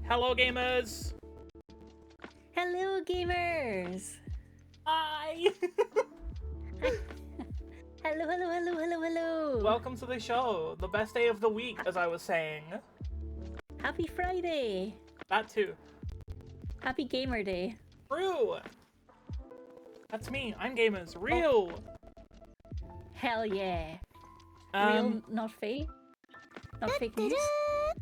Hello, gamers! Hello, gamers! Hi! Hello. Welcome to the show, the best day of the week, as I was saying. Happy Friday! That too. Happy Gamer Day. True! That's me, I'm Gamers. Real! Hell yeah. Um, Real, not fake? Not fake news?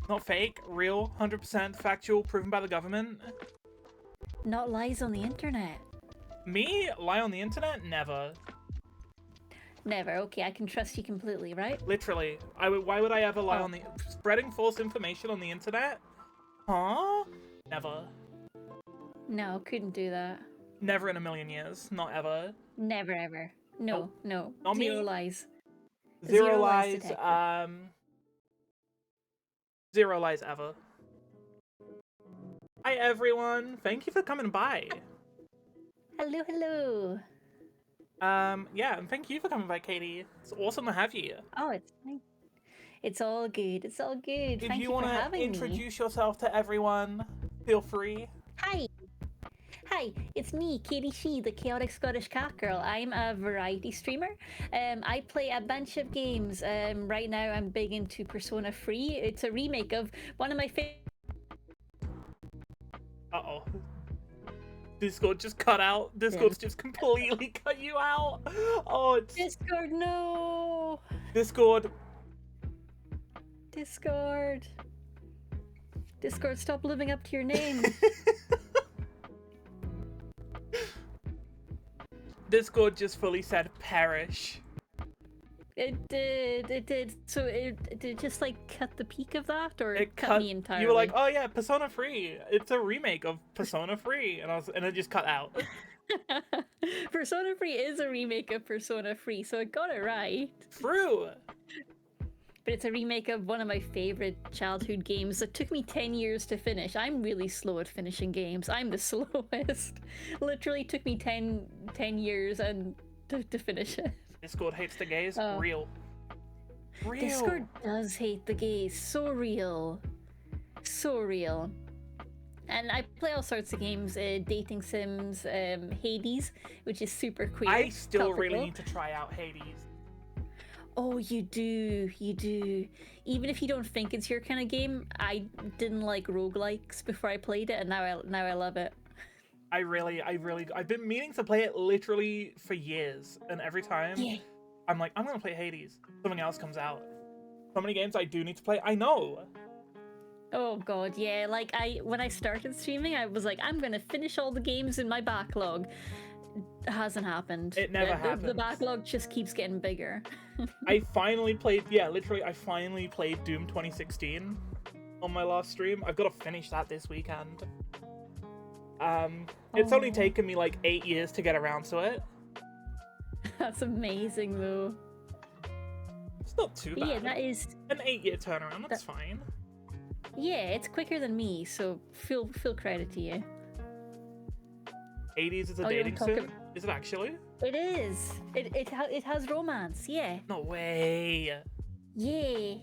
Not fake, real, 100% factual, proven by the government. Not lies on the internet. Me? Lie on the internet? Never. Never. Okay, I can trust you completely, right? Literally. Why would I ever lie on the... Spreading false information on the internet? Huh? Never. No, couldn't do that. Never in a million years. Not ever. Never ever. No, no. Not Zero me. lies. Zero lies, detected. Zero lies ever. Hi everyone, thank you for coming by. Hello. Yeah, and thank you for coming by, Katie. It's awesome to have you. Oh, it's fine. It's all good. It's all good. If Thank you you for want having to me. introduce yourself to everyone, feel free. Hi, it's me, Katie Shee, the Chaotic Scottish Cat Girl. I'm a variety streamer. I play a bunch of games. Right now I'm big into Persona 3. It's a remake of one of my favorite... Uh-oh. Discord just cut out. Discord's just completely cut you out. Oh, it's... Discord, no! Discord. Discord, stop living up to your name. Discord just fully said perish. It did. So did it just like cut the peak of that, or It cut me entirely? You were like, oh yeah, Persona 3. It's a remake of Persona 3. And it just cut out. Persona 3 is a remake of Persona 3, so I got it right. True. But it's a remake of one of my favorite childhood games that took me 10 years to finish. I'm really slow at finishing games. I'm the slowest. Literally took me 10 years and to finish it. Discord hates the gays. Oh. Real. Discord does hate the gays. So real. So real. And I play all sorts of games, dating sims, Hades, which is super queer. I still topical. really need to try out Hades. Oh, you do. Even if you don't think it's your kind of game, I didn't like roguelikes before I played it, and now I love it. I've been meaning to play it literally for years, and every time I'm like, I'm gonna play Hades. Something else comes out. So many games I do need to play. I know. Oh god, yeah. Like when I started streaming, I was like, I'm gonna finish all the games in my backlog. It hasn't happened. It never happened. The backlog just keeps getting bigger. I finally played, I finally played Doom 2016 on my last stream. I've got to finish that this weekend. It's only taken me like 8 years to get around to it. That's amazing, though. It's not too bad. Yeah, that is an 8-year turnaround. That's fine. Yeah, it's quicker than me, so full credit to you. Hades is a dating sim? Is it actually? It is. It has romance. Yeah. No way. Yeah.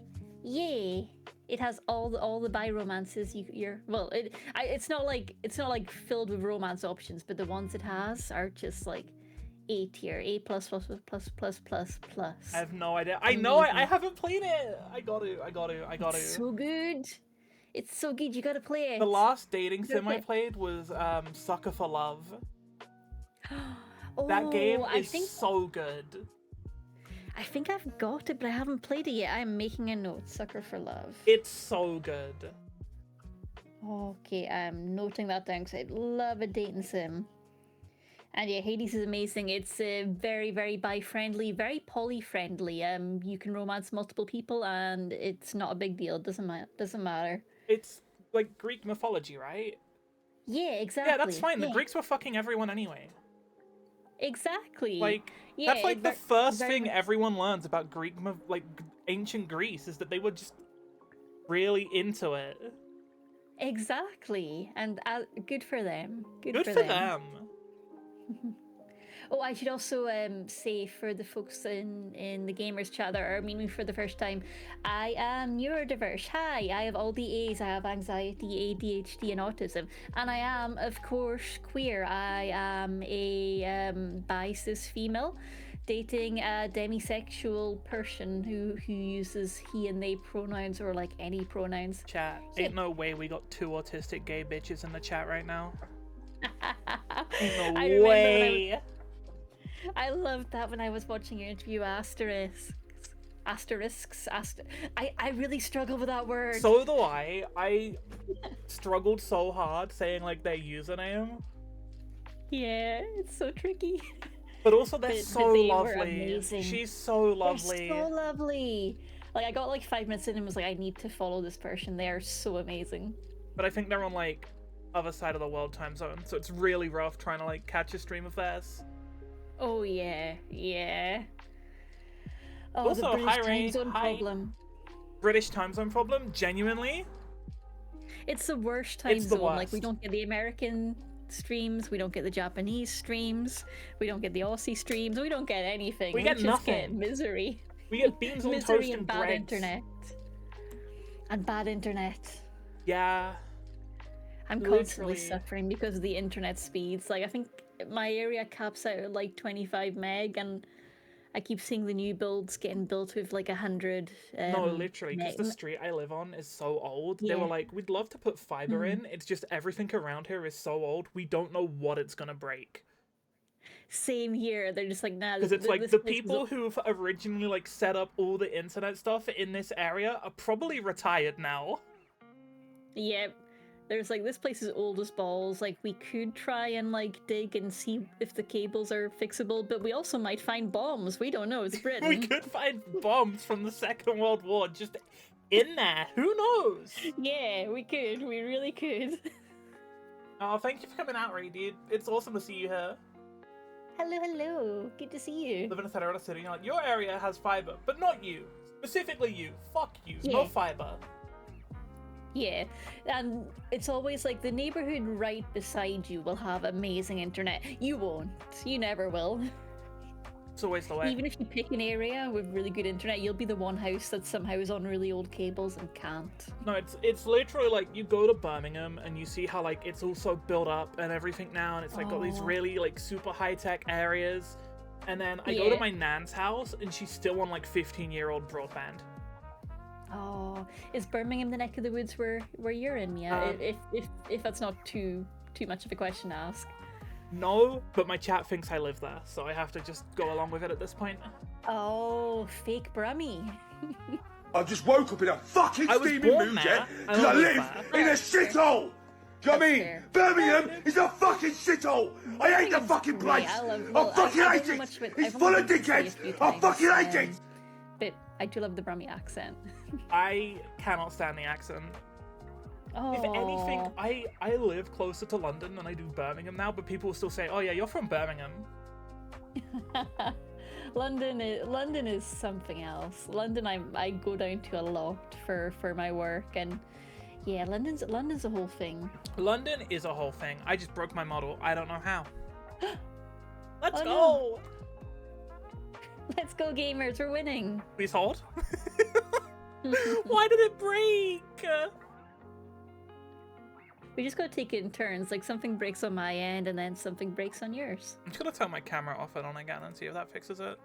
It has all the bi romances it's not like filled with romance options, but the ones it has are just like A tier, A plus. I have no idea. I know I haven't played it. I got to. It's so good. It's so good. You gotta play it. The last dating sim I played was Sucker for Love. That game is so good. I think I've got it, but I haven't played it yet. I'm making a note. Sucker for Love. It's so good. Okay, I'm noting that down because I love a dating sim. And yeah, Hades is amazing. It's very, very bi-friendly, very poly-friendly. You can romance multiple people, and it's not a big deal. It doesn't matter. It's like Greek mythology, right? Yeah, exactly. Yeah, that's fine. The Greeks were fucking everyone anyway. Exactly. Like, that's like the first thing everyone learns about ancient Greece is that they were just really into it. Exactly, and good for them. Good for them. Oh, I should also say for the folks in the gamers chat that are meeting me for the first time, I am neurodiverse. Hi, I have all the A's. I have anxiety, ADHD, and autism, and I am, of course, queer. I am a bi cis female dating a demisexual person who uses he and they pronouns or like any pronouns. Chat, ain't no way we got 2 autistic gay bitches in the chat right now. Ain't no way. I loved that when I was watching your interview. Asterisks. I really struggle with that word. So do I. I struggled so hard saying like their username. Yeah, it's so tricky. But also they're so they were lovely. amazing. She's so lovely. They're so lovely. Like I got like 5 minutes in and was like, I need to follow this person. They are so amazing. But I think they're on like other side of the world time zone, so it's really rough trying to like catch a stream of theirs. Oh yeah, yeah. Oh, Also, the British hi, time Ray. zone Hi. problem. British time zone problem? Genuinely? It's the worst time It's the zone. Like we worst. don't get the American streams, we don't get the Japanese streams, we don't get the Aussie streams, we don't get anything. We get just get nothing. misery. We get beans on Misery toast and and bad bread. internet. And bad internet. Yeah. I'm constantly Literally. suffering because of the internet speeds. Like I think my area caps out at like 25 meg, and I keep seeing the new builds getting built with like 100. No, literally, because the street I live on is so old. They were Yeah. like, we'd love to put fiber in. It's just everything around here is so old. We don't know what it's gonna break. Same here. They're just like, nah. Because it's like this the place is people who've originally like set up all the internet stuff in this area are probably retired now. Yep. There's like, this place is old as balls. Like, we could try and like dig and see if the cables are fixable, but we also might find bombs. We don't know. It's Britain. We could find bombs from the Second World War just in there. Who knows? Yeah, we could. We really could. Oh, thank you for coming out, Ray, dude. It's awesome to see you here. Hello, hello. Good to see you. Live in a Federal City, you're like, your area has fiber, but not you. Specifically you. Fuck you. No Yeah. fiber. Yeah, and it's always like the neighborhood right beside you will have amazing internet. You won't. You never will. It's always the way. Even if you pick an area with really good internet, you'll be the one house that somehow is on really old cables and can't. No, it's literally like you go to Birmingham and you see how like it's all so built up and everything now, and it's like got these Oh. really like super high tech areas. And then I go to Yeah. my nan's house and she's still on like 15-year-old broadband. Oh, is Birmingham the neck of the woods where you're in, Mia? If that's not too much of a question to ask. No, but my chat thinks I live there, so I have to just go along with it at this point. Oh, fake Brummy. I just woke up in a fucking I was steaming born mood, there. yeah? I Because I live live there. in a That's fair. shithole! Do you know what I That's mean? fair. Birmingham is a fucking shithole! I hate the Birmingham's fucking great. place! I love- I well, fucking I hate don't know it! much about- It's I've full only of been to Italy a dickheads! few I times, fucking hate it! But I do love the Brummy accent. I cannot stand the accent. Oh. If anything, I live closer to London than I do Birmingham now, but people will still say, oh yeah, you're from Birmingham. London is something else. London I go down to a lot for my work, and yeah, London's a whole thing. London is a whole thing. I just broke my model. I don't know how. Let's Oh, go! Let's go, gamers, we're winning. Please hold. Why did it break? We just gotta take it in turns. Like something breaks on my end, and then something breaks on yours. I'm just gonna turn my camera off and on again and see if that fixes it.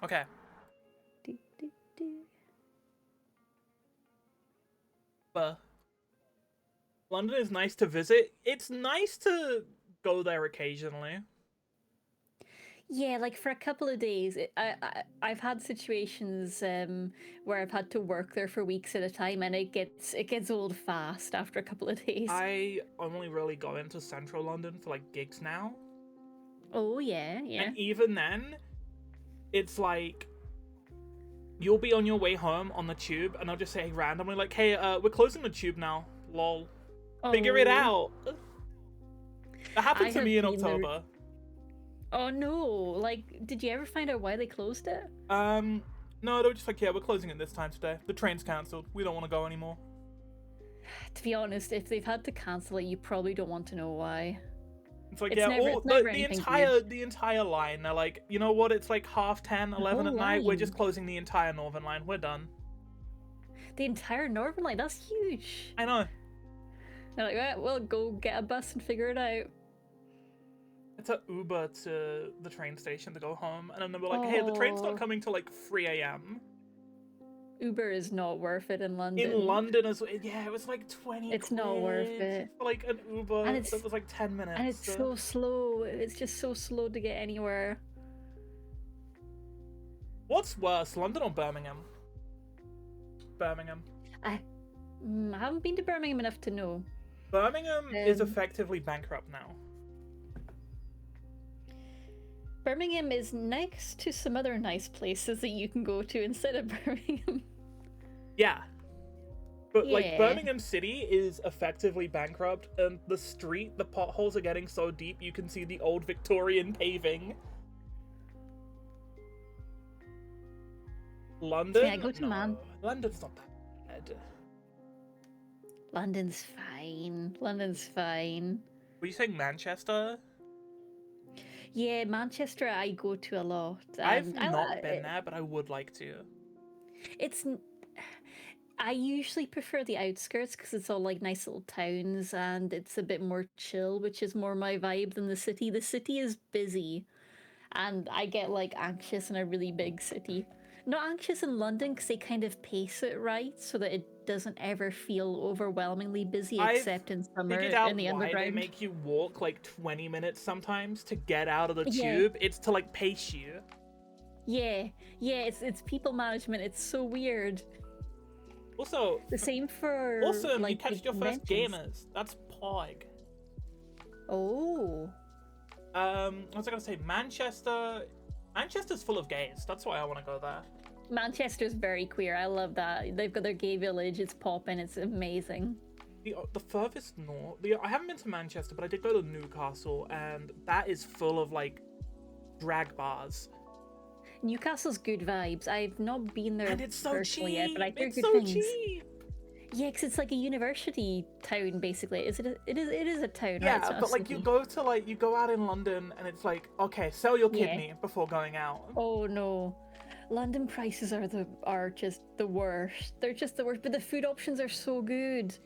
Okay. Do, do, do. London is nice to visit. It's nice to go there occasionally. Yeah, like for a couple of days. I've had situations where I've had to work there for weeks at a time, and it gets old fast after a couple of days. I only really go into central London for like gigs now. Oh yeah, yeah. And even then, it's like you'll be on your way home on the tube and I'll just say randomly like, hey, we're closing the tube now. Lol. Figure it out. That happened I to have me in been there- October. Oh no! Like, did you ever find out why they closed it? No, they were just like, yeah, we're closing it this time today. The train's cancelled. We don't want to go anymore. To be honest, if they've had to cancel it, you probably don't want to know why. It's like, It's yeah, never- all it's never the anything the entire line. They're like, you know what? It's like 10:30, 11 whole at night. We're line. just closing the entire northern line. We're done. The entire Northern Line, that's huge. I know. They're like, right, well, go get a bus and figure it out. It's an Uber to the train station to go home, and then they were like, hey, the train's not Oh. coming till like 3 a.m. Uber is not worth it in London. In London as well. Yeah, it was like 20 It's not worth it. for like an Uber And it's- that was like 10 minutes. And it's so slow. It's just so slow to get anywhere. What's worse, London or Birmingham? Birmingham. I haven't been to Birmingham enough to know. Birmingham is effectively bankrupt now. Birmingham is next to some other nice places that you can go to instead of Birmingham. Yeah. But like Yeah. Birmingham City is effectively bankrupt, and the potholes are getting so deep you can see the old Victorian paving. London? Yeah, go to London's not that bad. London's fine. London's fine. Were you saying Manchester? Yeah, Manchester I go to a lot. I've and not been there, but I would like to. It's. I usually prefer the outskirts because it's all like nice little towns and it's a bit more chill, which is more my vibe than the city. The city is busy, and I get like anxious in a really big city. Not anxious in London because they kind of pace it right so that it doesn't ever feel overwhelmingly busy, I've except in summer Figured out in the why they underground. make you walk like 20 minutes sometimes to get out of the Yeah. tube. It's to like pace you. Yeah, it's people management. It's so weird. Also, The same for awesome, like you catched the your first conventions. Gaymers. That's Pog. Oh. What was I gonna say? Manchester's full of gays. That's why I want to go there. Manchester's very queer. I love that. They've got their gay village. It's popping. It's amazing. The furthest north. I haven't been to Manchester, but I did go to Newcastle, and that is full of like drag bars. Newcastle's good vibes. I've not been there And it's so personally cheap. yet, but I hear It's good so things. cheap. Yeah, because it's like a university town, basically. It is a town, right? It's Yeah, not a but like city. you go out in London, and it's like, okay, sell your Yeah. kidney before going out. Oh no. London prices are just the worst. They're just the worst, but the food options are so good.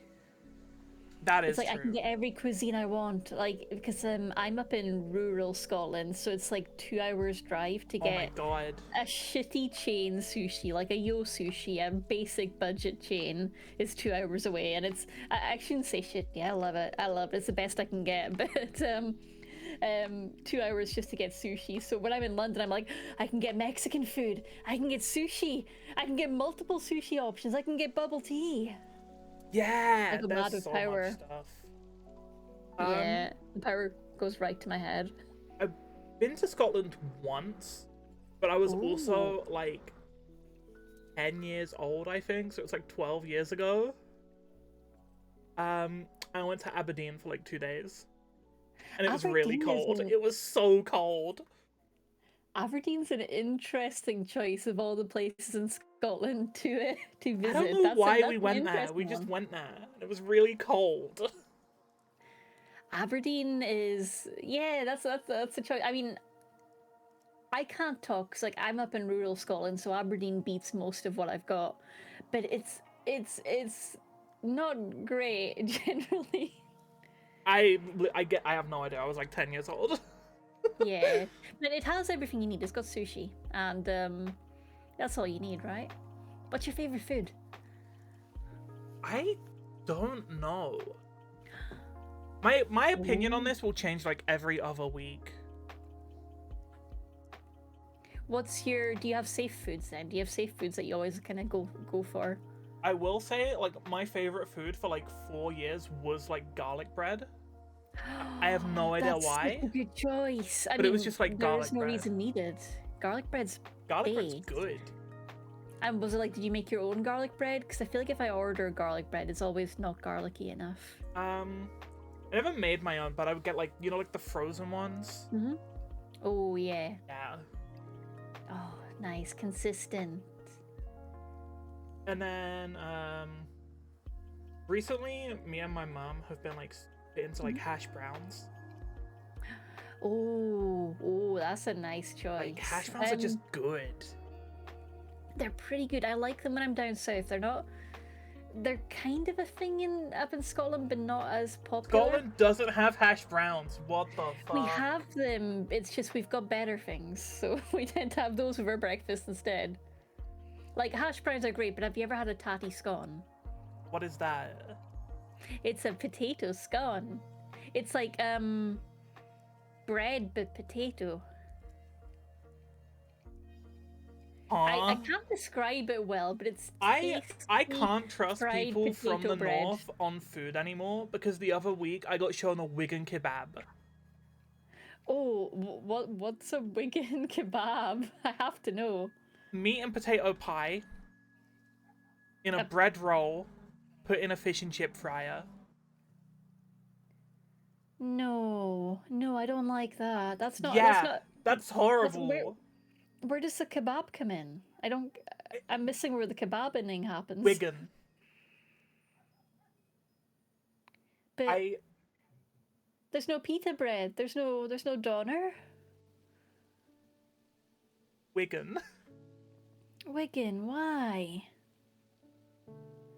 That is It's like true. I can get every cuisine I want, like because I'm up in rural Scotland, so it's like 2 hours drive to Oh my get god. a shitty chain sushi, like a Yo Sushi, a basic budget chain, is 2 hours away, and I shouldn't say shitty. I love it. It's the best I can get, but 2 hours just to get sushi. So when I'm in London, I'm like, I can get Mexican food, I can get sushi, I can get multiple sushi options, I can get bubble tea. Yeah, Like a there's lot of so power. much stuff. Yeah, the power goes right to my head. I've been to Scotland once, but I was also like 10 years old, I think, so it's like 12 years ago. I went to Aberdeen for like 2 days, and it was really Aberdeen is cold. a- It was so cold. Aberdeen's an interesting choice of all the places in Scotland to visit. I don't know That's why that's we an went there. We interesting just one. went there. And it was really cold. Aberdeen is that's a choice. I mean, I can't talk 'cause like I'm up in rural Scotland, so Aberdeen beats most of what I've got, but it's not great generally. I have no idea. I was like 10 years old. Yeah, but it has everything you need. It's got sushi, and that's all you need, right? What's your favorite food? I don't know. My opinion on this will change like every other week. Do you have safe foods then? Do you have safe foods that you always kind of go for? I will say, like, my favorite food for like 4 years was like garlic bread. I have no idea That's why. such a good choice. But it was just, like, garlic there's no bread. reason needed. Garlic bread's Garlic bread's baked. good. And was it like, did you make your own garlic bread? Because I feel like if I order garlic bread, it's always not garlicky enough. I never made my own, but I would get like, you know, like the frozen ones. Mm-hmm. Oh yeah. Yeah. Oh, nice, consistent. And then Recently, me and my mom have been like into like hash browns. Oh, that's a nice choice. Like hash browns are just good. They're pretty good. I like them when I'm down south. They're kind of a thing up in Scotland, but not as popular. Scotland doesn't have hash browns. What the fuck? We have them. It's just we've got better things, so we tend to have those with our breakfast instead. Like hash browns are great, but have you ever had a tatty scone? What is that? It's a potato scone. It's like bread but potato. I can't describe it well, but it's I can't trust people from the bread. north on food anymore because the other week I got shown a Wigan kebab. Oh, what's a Wigan kebab? I have to know. Meat and potato pie in a bread roll, put in a fish and chip fryer. No, I don't like that. That's not. Yeah, that's horrible. Where does the kebab come in? I'm missing where the kebab ending happens. Wigan. But there's no pita bread. There's no doner. Wigan. Wigan, why?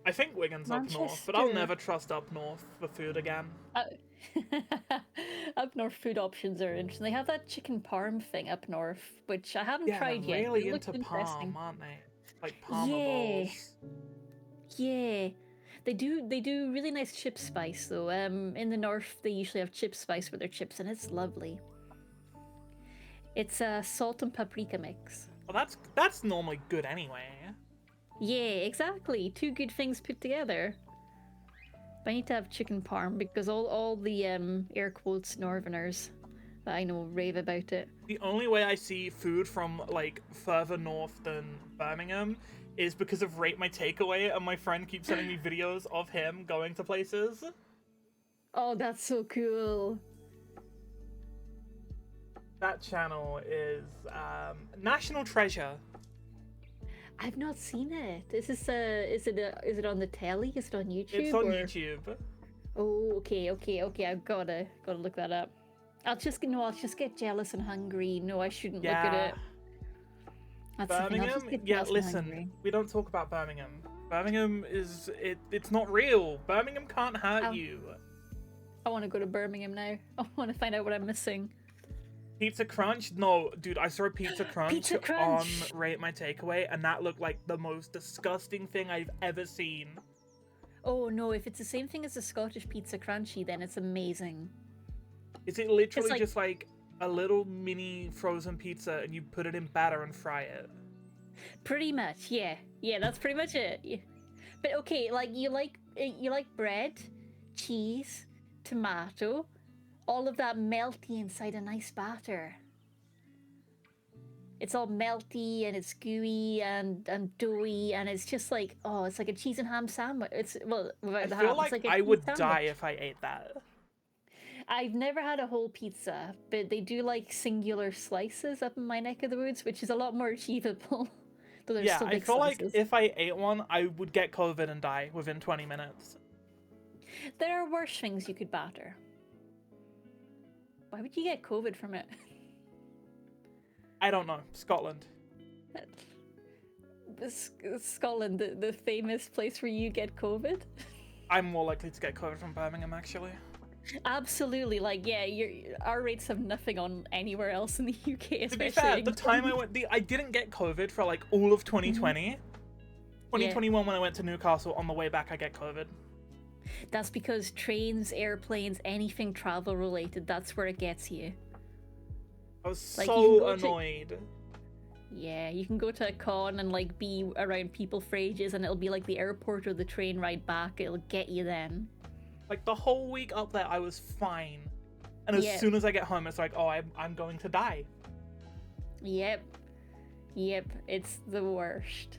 I think Wigan's up north, but I'll never trust up north for food again. Up north food options are interesting. They have that chicken parm thing up north, which I haven't tried yet. Really into parm, aren't they? Like parma balls. Yeah. They do really nice chip spice though. In the north they usually have chip spice with their chips and it's lovely. It's a salt and paprika mix. Well, that's normally good anyway. Yeah, exactly. Two good things put together. But I need to have chicken parm because all the air quotes Northerners that I know rave about it. The only way I see food from like further north than Birmingham is because of Rate My Takeaway, and my friend keeps sending me videos of him going to places. Oh, that's so cool. That channel is National Treasure. I've not seen it. Is it on the telly? Is it on YouTube? It's on YouTube. Oh, okay. I've gotta look that up. I'll just get jealous and hungry. No, I shouldn't look at it. That's Birmingham? Yeah, listen, we don't talk about Birmingham. Birmingham it's not real. Birmingham can't hurt you. I want to go to Birmingham now. I want to find out what I'm missing. Pizza Crunch? No, dude, I saw a Pizza Crunch on Rate My Takeaway, and that looked like the most disgusting thing I've ever seen. Oh no, if it's the same thing as the Scottish Pizza Crunchy, then it's amazing. Is it literally just like a little mini frozen pizza and you put it in batter and fry it? Pretty much, yeah. Yeah, that's pretty much it. Yeah. But okay, like you like bread, cheese, tomato, all of that melty inside a nice batter. It's all melty and it's gooey and doughy and it's just like, oh, it's like a cheese and ham sandwich. It's without the ham. I feel like I would die if I ate that. I've never had a whole pizza, but they do like singular slices up in my neck of the woods, which is a lot more achievable. Yeah, I feel like if I ate one, I would get COVID and die within 20 minutes. There are worse things you could batter. Why would you get COVID from it? I don't know. Scotland. Scotland, the famous place where you get COVID? I'm more likely to get COVID from Birmingham, actually. Absolutely, like, yeah, our rates have nothing on anywhere else in the UK, especially. To be fair, the time I went, I didn't get COVID for like all of 2020. 2021, when I went to Newcastle, on the way back, I get COVID. That's because trains, airplanes, anything travel related, that's where it gets you. I was like, so annoyed. Yeah, you can go to a con and like be around people for ages and it'll be like the airport or the train ride back, it'll get you then. Like the whole week up there, I was fine. And as soon as I get home, it's like, oh, I'm going to die. Yep, it's the worst.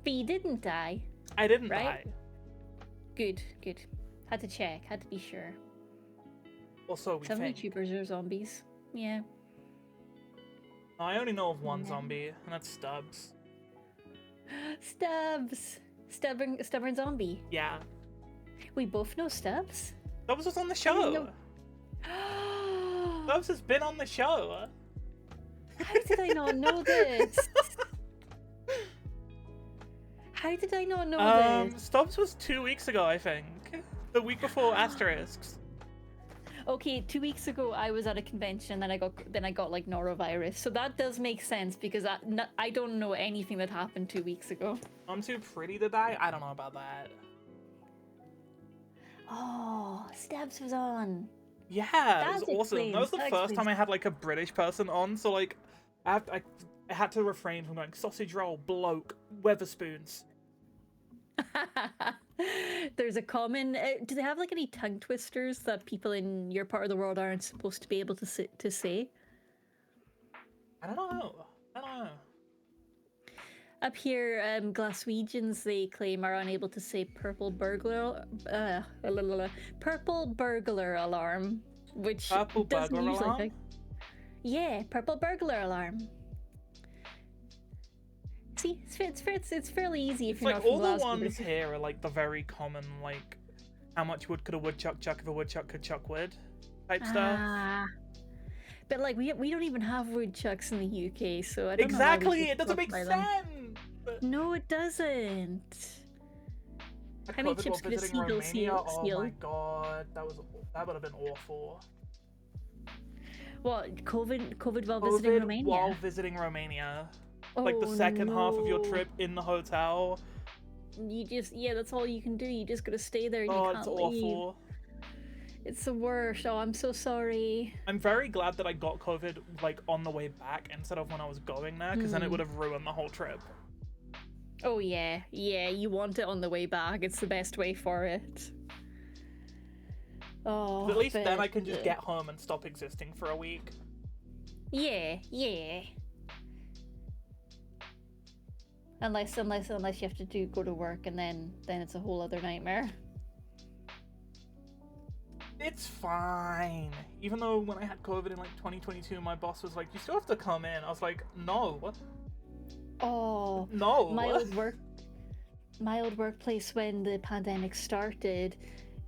But you didn't die. I didn't die. Good. Had to check, had to be sure. Also, Some YouTubers are zombies. Yeah. I only know of one zombie, and that's Stubbs. Stubbs! Stubborn zombie. Yeah. We both know Stubbs? Stubbs was on the I didn't show. know. Stubbs has been on the show. How did I not know this? How did I not know this? Stubbs was 2 weeks ago, I think. The week before Asterisks. Okay, 2 weeks ago I was at a convention and I got like norovirus, so that does make sense because I don't know anything that happened 2 weeks ago. I'm too pretty to die? I don't know about that. Oh, Stubbs was on. Yeah, it was awesome. That was the That first time explains. I had like a British person on, so like I had to refrain from going sausage roll, bloke, Weatherspoons. There's a common. Do they have like any tongue twisters that people in your part of the world aren't supposed to be able to say? I don't know. Up here, Glaswegians, they claim, are unable to say purple burglar alarm, which Purple doesn't burglar usually alarm? affect- Yeah, purple burglar alarm. See, it's fairly easy if It's you're like not from all the Glasgow. but ones if- here are like the very common like how much wood could a woodchuck chuck if a woodchuck could chuck wood type stuff. Ah. But like we don't even have woodchucks in the UK, so I don't Exactly, know why we it doesn't get make struck by them. sense. No, it doesn't. How many COVID chips while could a visiting seagull Romania? Oh steal? my god, that would have been awful. What, COVID while visiting COVID Romania? while visiting Romania. Like the Oh, second half of your no. trip in the hotel. Yeah, that's all you can do. You just gotta stay there. You Oh, can't it's leave. awful. It's the worst. Oh, I'm so sorry. I'm very glad that I got COVID like on the way back instead of when I was going there, because then it would have ruined the whole trip. Oh yeah, you want it on the way back. It's the best way for it. Oh, But at least then but, I can just get home and stop existing for a week. Yeah. Unless you have to go to work, and then it's a whole other nightmare. It's fine. Even though when I had COVID in like 2022, my boss was like, "You still have to come in." I was like, "No, Oh, no." my old workplace when the pandemic started,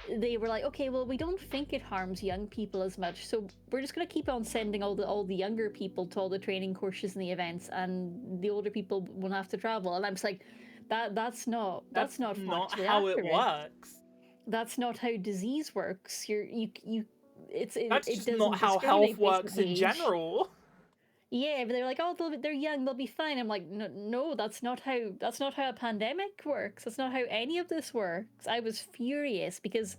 they were like, okay, well, we don't think it harms young people as much, so we're just gonna keep on sending all the younger people to all the training courses and the events, and the older people won't have to travel. And I'm just like, that's not That's not not factually how accurate. it works. That's not how disease works. That's That's just not how health works in general. Yeah, but they're like, oh, they're young, they'll be fine. I'm like, no, that's not how a pandemic works. That's not how any of this works. I was furious because,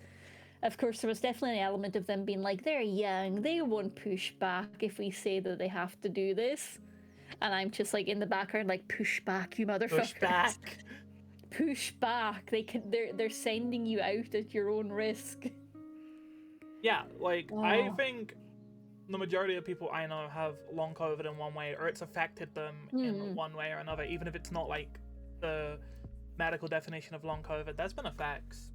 of course, there was definitely an element of them being like, they're young, they won't push back if we say that they have to do this. And I'm just like in the background, like, push back, you motherfuckers. Push back. Push back. They're sending you out at your own risk. Yeah, like I Oh. think the majority of people I know have long COVID in one way, or it's affected them in one way or another, even if it's not like the medical definition of long COVID. There's been effects.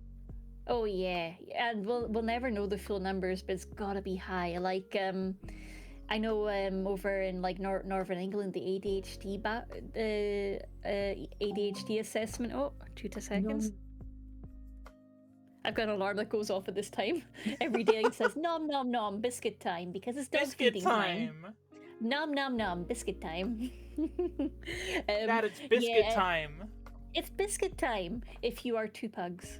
Oh yeah, and we'll never know the full numbers, but it's gotta be high. Like I know over in like Northern England, the ADHD assessment. Oh, 2 seconds. I've got an alarm that goes off at this time. Every day it says nom nom nom biscuit time because it's dog Biscuit feeding time. Nom nom nom biscuit time. Dad, it's biscuit yeah, time. It's biscuit time if you are 2 pugs.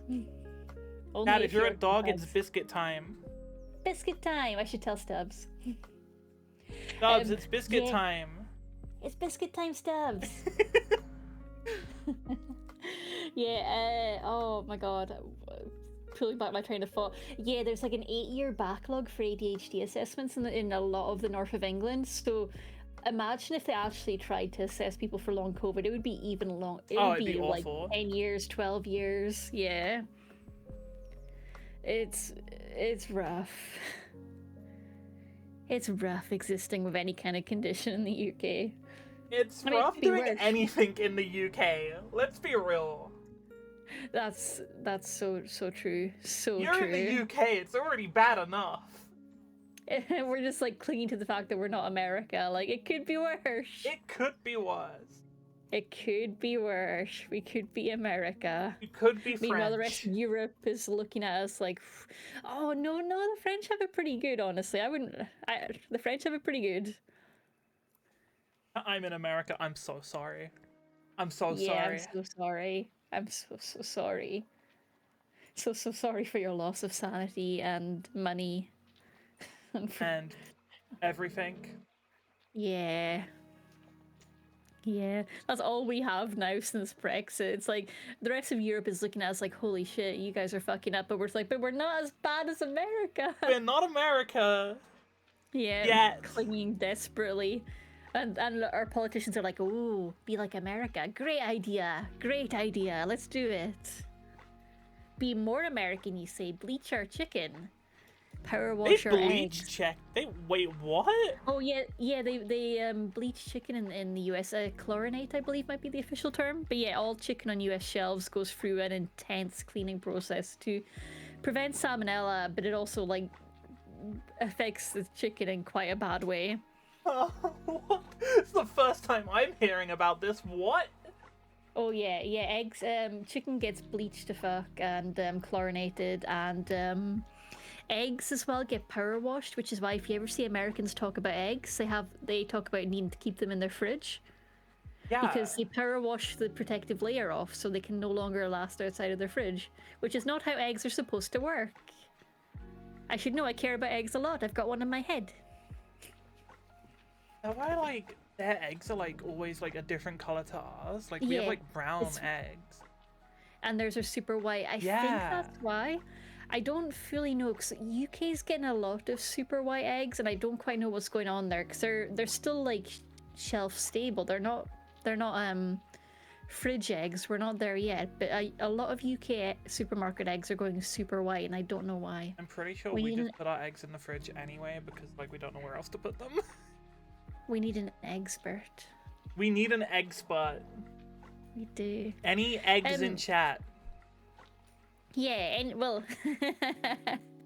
Only Dad, if you're a two dog, it's pugs. biscuit time. Biscuit time. I should tell Stubbs. Stubbs, it's biscuit yeah. time. It's biscuit time, Stubbs. Yeah. Oh my God. Pulling back my train of thought. Yeah, there's like an 8-year backlog for ADHD assessments in a lot of the north of England. So imagine if they actually tried to assess people for long COVID. It would be even long. It would it'd be like awful. 10 years, 12 years. Yeah. It's rough. It's rough existing with any kind of condition in the UK. It's I mean, rough it'd be doing worse. anything in the UK. Let's be real. That's so true. So You're true. in the UK, it's already bad enough. We're just like clinging to the fact that we're not America. Like, it could be worse. It could be worse. It could be worse. We could be America. We could be Meanwhile, the rest French. of Europe is looking at us like, oh no, the French have it pretty good. Honestly, the French have it pretty good. I'm in America. I'm so sorry. I'm so Yeah, sorry. I'm so sorry. I'm so sorry. So sorry for your loss of sanity and money. And everything. Yeah. Yeah, that's all we have now since Brexit. It's like the rest of Europe is looking at us like, holy shit, you guys are fucking up, but we're like, but we're not as bad as America. We're not America. Yeah, Yet. clinging desperately. And our politicians are like, ooh, be like America. Great idea. Great idea. Let's do it. Be more American, you say. Bleach our chicken. Power They wash our bleach eggs. check. They wait. What? Oh yeah. They bleach chicken in the US. Chlorinate, I believe, might be the official term. But yeah, all chicken on US shelves goes through an intense cleaning process to prevent salmonella, but it also like affects the chicken in quite a bad way. What? It's the first time I'm hearing about this. What? Oh yeah, eggs. Chicken gets bleached to fuck and chlorinated, and eggs as well get power washed, which is why if you ever see Americans talk about eggs, they talk about needing to keep them in their fridge. Yeah. Because they power wash the protective layer off so they can no longer last outside of their fridge, which is not how eggs are supposed to work. I should know, I care about eggs a lot. I've got one in my head. Why like their eggs are like always like a different color to ours? Like we have Yeah, like brown it's- eggs. And theirs are super white. I think that's why. I don't fully know, because UK's getting a lot of super white eggs, and I don't quite know what's going on there, because they're still like shelf stable. They're not fridge eggs. We're not there yet, but a lot of UK supermarket eggs are going super white, and I don't know why. I'm pretty sure We we need just put our eggs in the fridge anyway because like we don't know where else to put them. We need an expert. We need an egg spot. We do. Any eggs in Um, chat? Yeah, and well,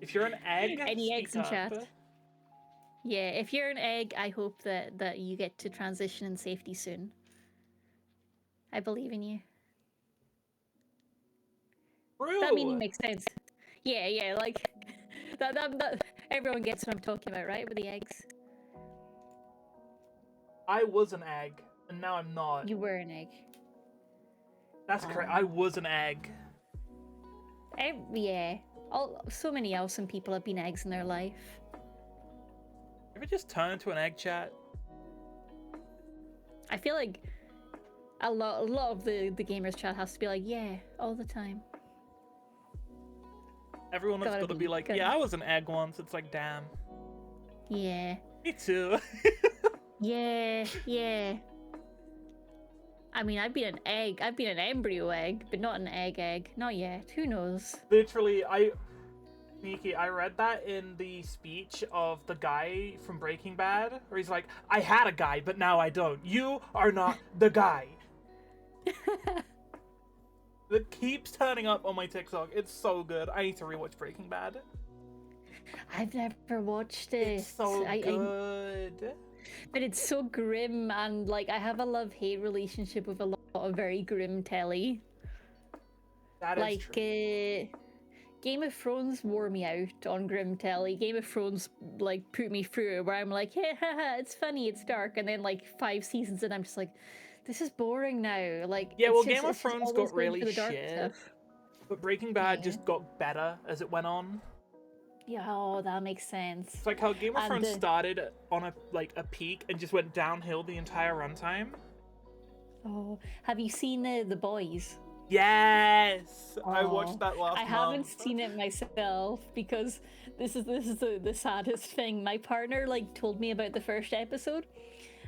If you're an egg, any speak eggs in up. chat? Yeah, if you're an egg, I hope that you get to transition in safety soon. I believe in you. True. That meaning makes sense. Yeah, like that everyone gets what I'm talking about, right? With the eggs. I was an egg, and now I'm not. You were an egg. That's correct. I was an egg. Yeah. So many awesome people have been eggs in their life. Ever just turn into an egg, chat? I feel like a lot of the gamers chat has to be like, yeah, all the time. Everyone has Gotta got to be like, gotta yeah, be. I was an egg once. It's like, damn. Yeah. Me too. Yeah. I mean, I've been an egg. I've been an embryo egg, but not an egg. Not yet. Who knows? Literally, Nikki, I read that in the speech of the guy from Breaking Bad, where he's like, I had a guy, but now I don't. You are not the guy. That keeps turning up on my TikTok. It's so good. I need to rewatch Breaking Bad. I've never watched it. It's so good. But it's so grim, and like I have a love-hate relationship with a lot of very grim telly. That is Like true. Game of Thrones wore me out on grim telly. Game of Thrones like put me through it where I'm like, yeah, it's funny, it's dark, and then like 5 seasons and I'm just like, this is boring now. Like Yeah, it's well, just- Game of it's just Thrones always got going really for the dark shit, stuff. but Breaking Bad Yeah. just got better as it went on. Yeah, oh, that makes sense. It's like how Game of And, Thrones started on a peak and just went downhill the entire runtime. Oh, have you seen the boys? Yes, I Oh, watched that last I haven't month. seen it myself because this is the saddest thing. My partner like told me about the first episode.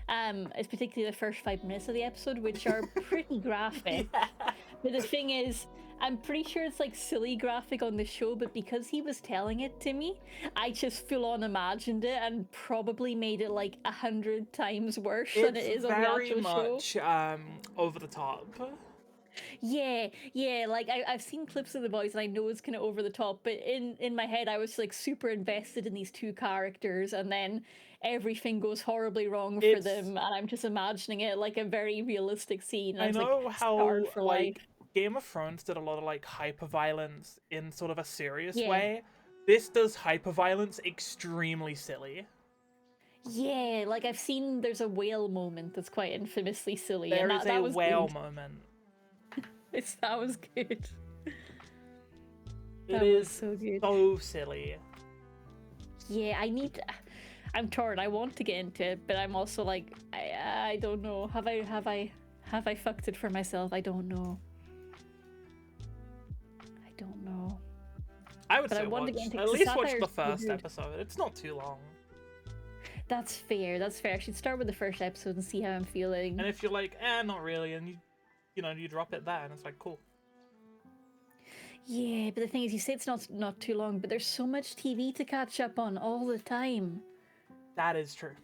It's particularly the first 5 minutes of the episode, which are pretty graphic. Yeah. But the thing is, I'm pretty sure it's like silly graphic on the show, but because he was telling it to me, I just full on imagined it and probably made it like 100 times worse than it is on the very actual show. much over the top. Yeah, like I've seen clips of the boys and I know it's kind of over the top, but in my head I was like super invested in these 2 characters, and then everything goes horribly wrong for It's- them, and I'm just imagining it like a very realistic scene. And I it's know like, how scarred for like life. Game of Thrones did a lot of like hyper-violence in sort of a serious Yeah. way. This does hyper-violence extremely silly. Yeah, like I've seen there's a whale moment that's quite infamously silly, There and is that a was whale good. moment. That was good. It That is was so good. so silly. Yeah, I'm torn. I want to get into it, but I'm also like, I don't know. Have I fucked it for myself? I don't know. I don't know. I would But I say want to watch, get into at the least watch satire the is so first good. episode. It's not too long. That's fair. That's fair. I should start with the first episode and see how I'm feeling. And if you're like, not really, and you drop it there, and it's like, cool. Yeah, but the thing is, you say it's not too long, but there's so much TV to catch up on all the time. That is true.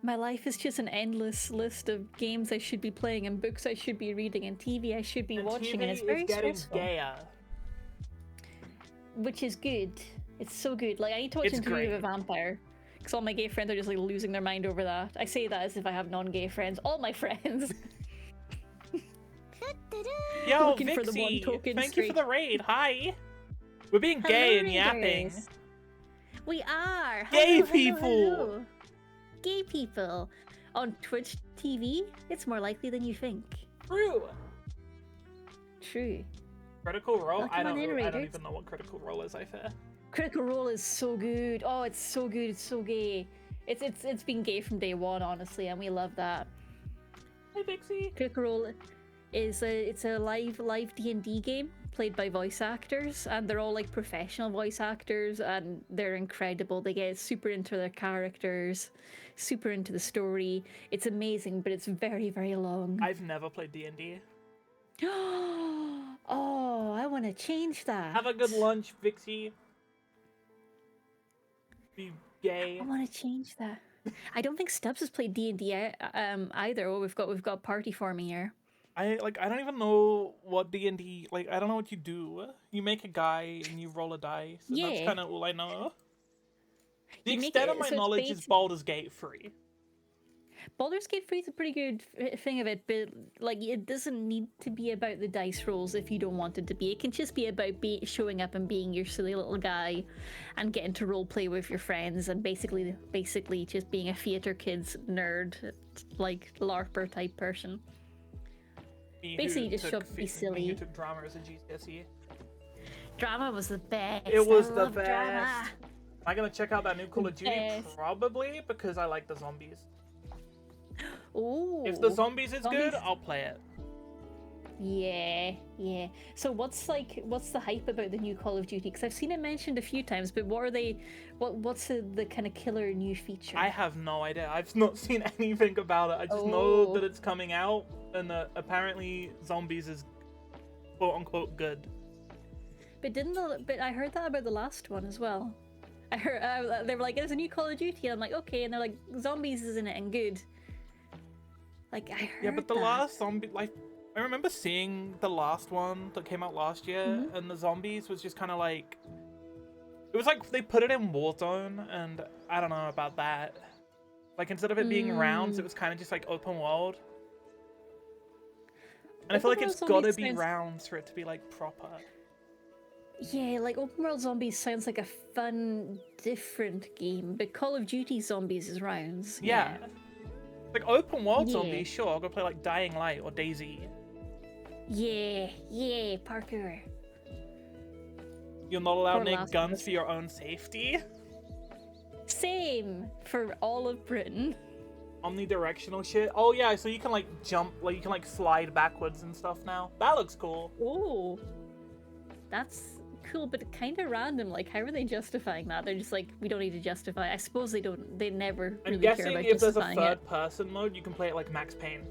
My life is just an endless list of games I should be playing and books I should be reading and TV I should be And watching, TV and it's very is getting stressful. gayer. Which is good. It's so good. Like, I need to watch It's Interview with a great. Vampire. Because all my gay friends are just like losing their mind over that. I say that as if I have non-gay friends. All my friends. Yo, Looking for the one Vixie, token thank you for straight. the raid. Hi. We're being gay and yapping. Raiders. We are. Gay Hello, people. hello. Gay people. On Twitch TV, it's more likely than you think. True. True. Critical Role? Welcome I on don't in, Raiders. even know what Critical Role is, I fear. Critical Role is so good. Oh, it's so good. It's so gay. It's been gay from day one, honestly, and we love that. Hey, Vixie. Critical Role is a live D&D game played by voice actors, and they're all like professional voice actors, and they're incredible. They get super into their characters, super into the story. It's amazing, but it's very, very long. I've never played D&D. Oh, I want to change that. Have a good lunch, Vixie. Be gay. I want to change that. I don't think Stubbs has played D&D either. Oh, we've got party forming here. I don't even know what D&D, like, I don't know what you do. You make a guy and you roll a dice, and that's Yeah. kind of all I know. The You make extent it- of my so it's knowledge is basi- Baldur's Gate 3. Baldur's Gate 3 is a pretty good thing of it, but like it doesn't need to be about the dice rolls if you don't want it to be. It can just be about showing up and being your silly little guy, and getting to role play with your friends, and basically just being a theater kids nerd, like LARPer type person. Me Basically, who you just took show up to be me silly. who took drama as a GCSE. Drama was the best. It was I the love drama. best. Am I gonna check out that new Call of Duty? best. Probably, because I like the zombies. Ooh. If the zombies is good, Zombies- I'll play it. Yeah. So what's the hype about the new Call of Duty? Because I've seen it mentioned a few times, but what's the kind of killer new feature? I have no idea. I've not seen anything about it. I just know that it's coming out, and that apparently zombies is quote unquote good. But I heard that about the last one as well. I heard they were like, "There's a new Call of Duty," and I'm like, "Okay," and they're like, "Zombies is in it and good." Like I heard. Yeah, but the that. last zombie, like, I remember seeing the last one that came out last year, Mm-hmm. and the zombies was just kind of like, it was like they put it in Warzone, and I don't know about that. Like, instead of it being rounds, it was kind of just like open world. And I feel like Open it's world gotta zombies be sounds- rounds for it to be like proper. Yeah, like open world zombies sounds like a fun, different game, but Call of Duty zombies is rounds. Yeah. Like open world Yeah. zombies, sure, I'll go play like Dying Light or DayZ. Yeah, parkour. You're not allowed Or to make Last of guns Us. for your own safety. Same for all of Britain. Omnidirectional shit. Oh yeah, so you can like jump, like you can like slide backwards and stuff now. That looks cool. Oh, that's cool, but kind of random. Like, how are they justifying that? They're just like, we don't need to justify. I suppose they don't. They never I'm really care guessing about if there's a justifying third it. person mode, you can play it like Max Payne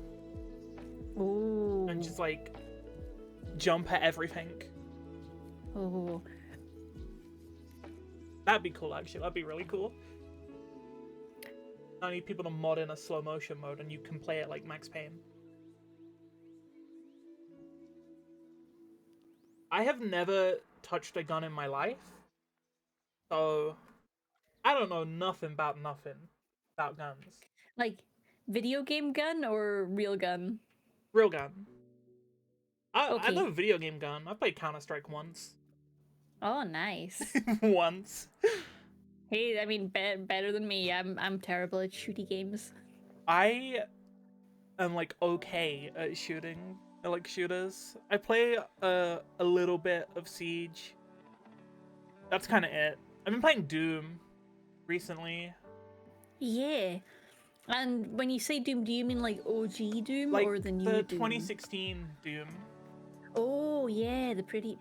Oh, and just like jump at everything. oh, That'd be cool, actually. That'd be really cool. I need people to mod in a slow motion mode, and you can play it like Max Payne. I have never touched a gun in my life, so I don't know nothing about nothing. without guns. Like, video game gun or real gun? Real gun. I Okay. love a video game gun. I played Counter-Strike once. Oh, nice. Once. Hey, I mean, better than me. I'm terrible at shooty games. I am like okay at shooting. I like shooters. I play a little bit of Siege. That's kind of it. I've been playing Doom recently. Yeah. And when you say Doom, do you mean like OG Doom Like or the new the Doom? 2016 Doom. Oh yeah, the pretty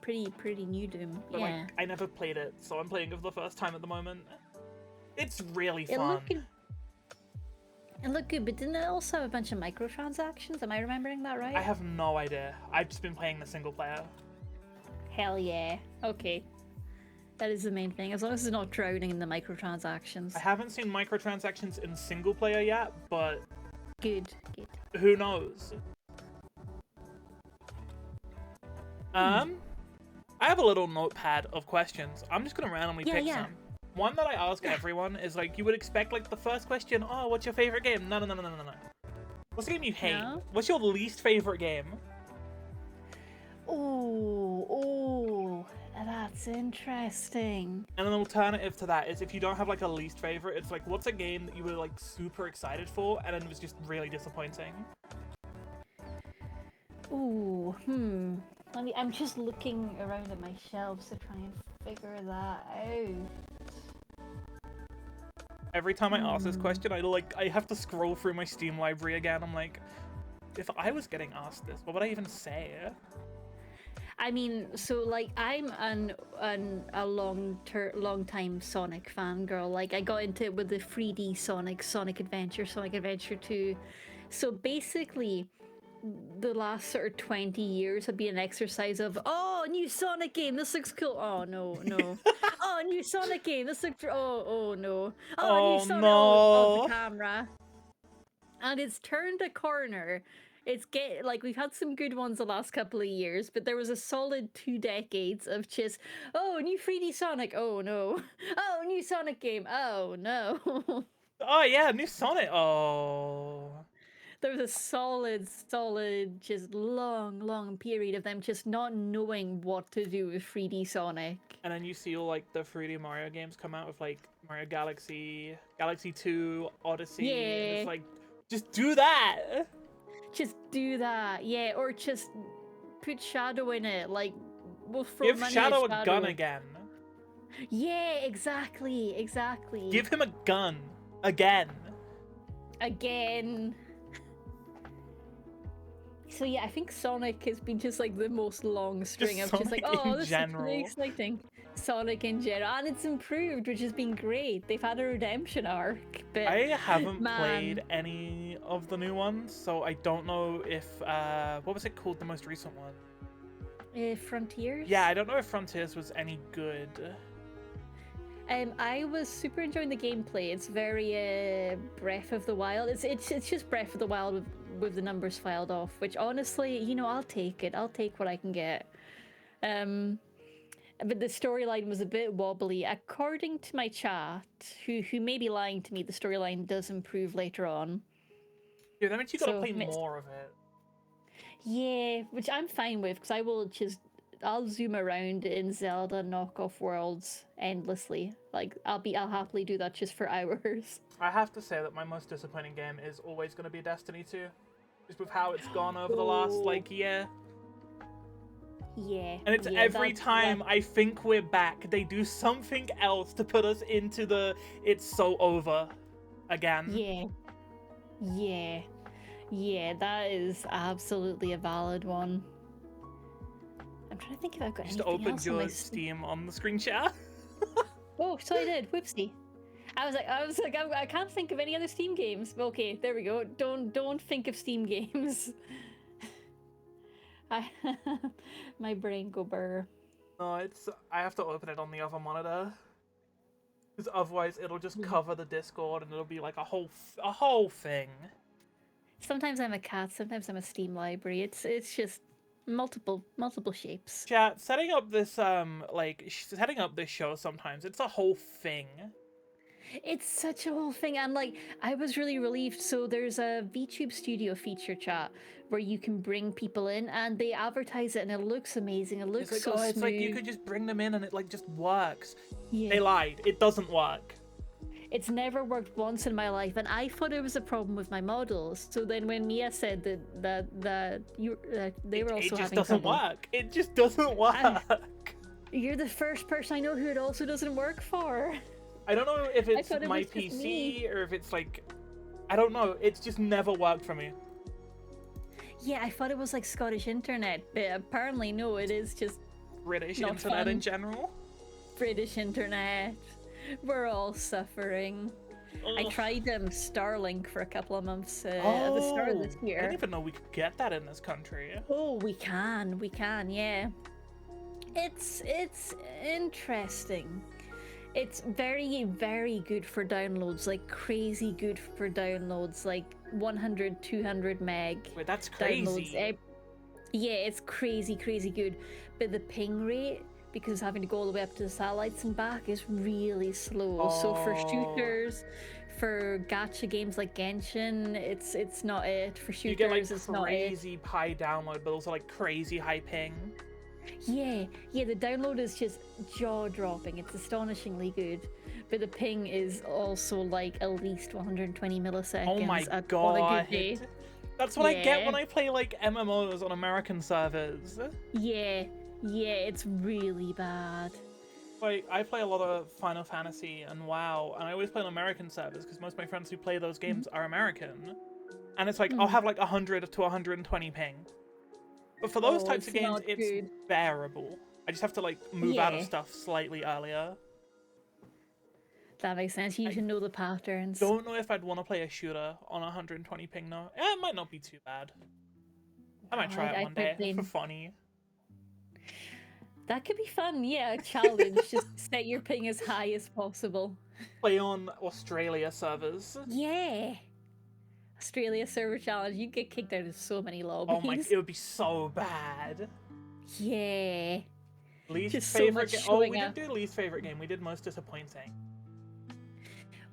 new Doom. But yeah. like I never played it, so I'm playing it for the first time at the moment. It's really It fun. looked good, but didn't it also have a bunch of microtransactions? Am I remembering that right? I have no idea. I've just been playing the single player. Hell yeah. Okay. That is the main thing, as long as it's not drowning in the microtransactions. I haven't seen microtransactions in single player yet, but Good. who knows? I have a little notepad of questions. I'm just gonna randomly pick some. One that I ask everyone is like, you would expect like the first question, oh, what's your favorite game? No. What's the game you hate? No? What's your least favorite game? Oh, that's interesting. And an alternative to that is if you don't have like a least favorite, it's like, what's a game that you were like super excited for and then it was just really disappointing? Ooh, I'm just looking around at my shelves to try and figure that out. Every time I ask this question, I have to scroll through my Steam library again. I'm like, if I was getting asked this, what would I even say? I mean, so like I'm a long time Sonic fangirl. Like I got into it with the 3D Sonic Adventure, Sonic Adventure 2. So basically, the last sort of 20 years have been an exercise of, oh, new Sonic game, this looks cool. Oh no. Oh, new Sonic game, this looks oh no. Oh, new Sonic no. oh, the camera. And it's turned a corner. It's we've had some good ones the last couple of years, but there was a solid 2 decades of just, oh, new 3D Sonic, oh no. Oh, new Sonic game, oh no. Oh yeah, new Sonic. Oh. There was a solid, just long period of them just not knowing what to do with 3D Sonic. And then you see all like the 3D Mario games come out with like Mario Galaxy, Galaxy 2, Odyssey. Yeah. And it's like, just do that. Just do that, yeah, or just put Shadow in it. Like, we'll throw Give money Shadow at a gun again. Yeah, exactly. Give him a gun again. So yeah, I think Sonic has been just like the most long string of just like, Sonic oh, in this general. is really exciting. Sonic in general, and it's improved, which has been great. They've had a redemption arc, but I haven't man. played any of the new ones, so I don't know if what was it called, the most recent one? Frontiers. Yeah, I don't know if Frontiers was any good. I was super enjoying the gameplay. It's very Breath of the Wild. It's just Breath of the Wild with the numbers filed off, which honestly, you know, I'll take it. I'll take what I can get. But the storyline was a bit wobbly. According to my chat, who may be lying to me, the storyline does improve later on. Yeah, that means you gotta play more of it. Yeah, which I'm fine with, because I'll zoom around in Zelda knockoff worlds endlessly. Like, I'll happily do that just for hours. I have to say that my most disappointing game is always going to be Destiny 2. Just with how it's gone over the last, year. Yeah. And it's every time I think we're back, they do something else to put us into the it's so over again. Yeah, that is absolutely a valid one. I'm trying to think if I've got anything opened else on your my Steam on the screen share. Oh, so I did. Whoopsie. I was like, I can't think of any other Steam games. Okay, there we go. Don't think of Steam games. My brain go burr. No, I have to open it on the other monitor. Because otherwise it'll just cover the Discord and it'll be like a whole thing. Sometimes I'm a cat, sometimes I'm a Steam library. It's just multiple shapes. Chat, setting up this show sometimes, it's a whole thing. It's such a whole thing. And like, I was really relieved. So there's a VTube Studio feature chat where you can bring people in and they advertise it and it looks amazing. It looks It's like, so oh, smooth. it's like you could just bring them in and it like just works. Yeah. They lied. It doesn't work. It's never worked once in my life, and I thought it was a problem with my models. So then when Mia said that they were also It just having doesn't trouble, work. It just doesn't work. you're the first person I know who it also doesn't work for. I don't know if it's thought it my was just PC me. or if it's like, I don't know. It's just never worked for me. Yeah, I thought it was like Scottish internet, but apparently no, it is just British Not internet fun. in general. British internet. We're all suffering. I Ugh. tried Starlink for a couple of months at the start of this I year. didn't even know we could get that in this country. Oh, we can, yeah. It's interesting. It's very, very good for downloads, like crazy good for downloads, like 100, 200 meg Wait, that's downloads. crazy. Yeah, it's crazy, crazy good. But the ping rate, because having to go all the way up to the satellites and back, is really slow. So for Oh. shooters, for gacha games like Genshin, it's not it. For shooters, You get like it's not it. crazy high download, but also like crazy high ping. Yeah, the download is just jaw-dropping. It's astonishingly good. But the ping is also like at least 120 milliseconds Oh my on a god. good day. That's what I get Yeah. when I play like MMOs on American servers. Yeah, it's really bad. Like, I play a lot of Final Fantasy and WoW, and I always play on American servers because most of my friends who play those games are American. And it's like, I'll have like 100 to 120 ping. But for those Oh, types of it's games, not it's good. bearable. I just have to like move out of Yeah. stuff slightly earlier. That makes sense. You should know the patterns. Don't know if I'd want to play a shooter on 120 ping though. It might not be too bad. I might try it I'd one day play- for funny. That could be fun, yeah. A challenge. Just set your ping as high as possible. Play on Australia servers. Yeah. Australia server challenge. You get kicked out of so many lobbies. Oh my, it would be so bad. Yeah. Least Just so favorite much game. Oh, we showing up. didn't do least favorite game. We did most disappointing.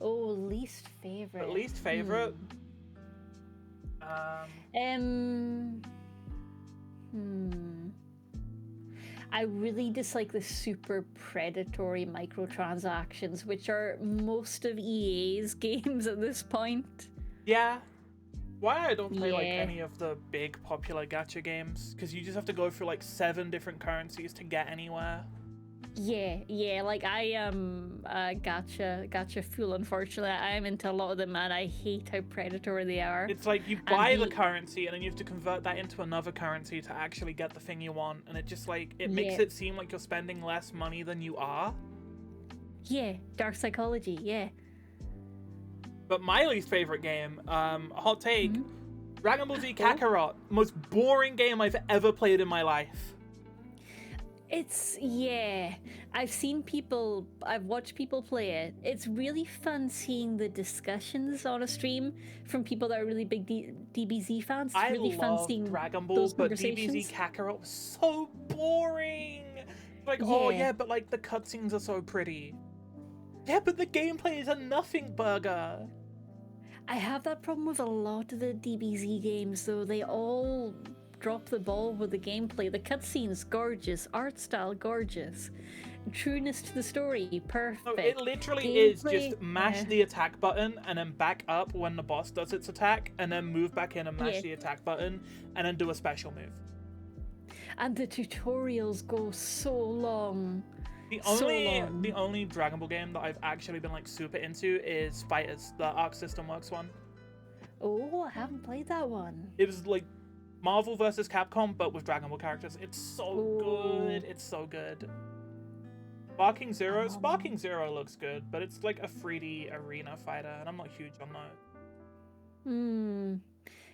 Oh, least favorite. But least favorite. I really dislike the super predatory microtransactions, which are most of EA's games at this point. Yeah. Why I don't play like Yeah. any of the big popular gacha games? Because you just have to go through like 7 different currencies to get anywhere. Yeah, like I am a gacha fool, unfortunately. I am into a lot of them and I hate how predatory they are. It's like you And buy the the- currency and then you have to convert that into another currency to actually get the thing you want, and it just like it makes Yeah. it seem like you're spending less money than you are. Yeah, dark psychology, yeah. But my least favorite game, hot take, Dragon Ball Z Oh. Kakarot, most boring game I've ever played in my life. Yeah. I've watched people play it. It's really fun seeing the discussions on a stream from people that are really big DBZ fans. It's I really fun love seeing Dragon Ball, those but DBZ conversations. Kakarot was so boring. Like, oh Yeah. yeah, but like the cutscenes are so pretty. Yeah, but the gameplay is a nothing burger. I have that problem with a lot of the DBZ games, though. They all drop the ball with the gameplay. The cutscenes, gorgeous. Art style, gorgeous. Trueness to the story, perfect. No, it literally is Gameplay, just mash yeah. the attack button and then back up when the boss does its attack, and then move back in and mash Yeah. the attack button, and then do a special move. And the tutorials go so long. The So only long. the only Dragon Ball game that I've actually been like super into is Fighters, the Arc System Works one. Oh, I haven't played that one. It was like Marvel versus Capcom, but with Dragon Ball characters. It's so good. It's so good. Sparking Zero looks good, but it's like a 3D arena fighter, and I'm not huge on that.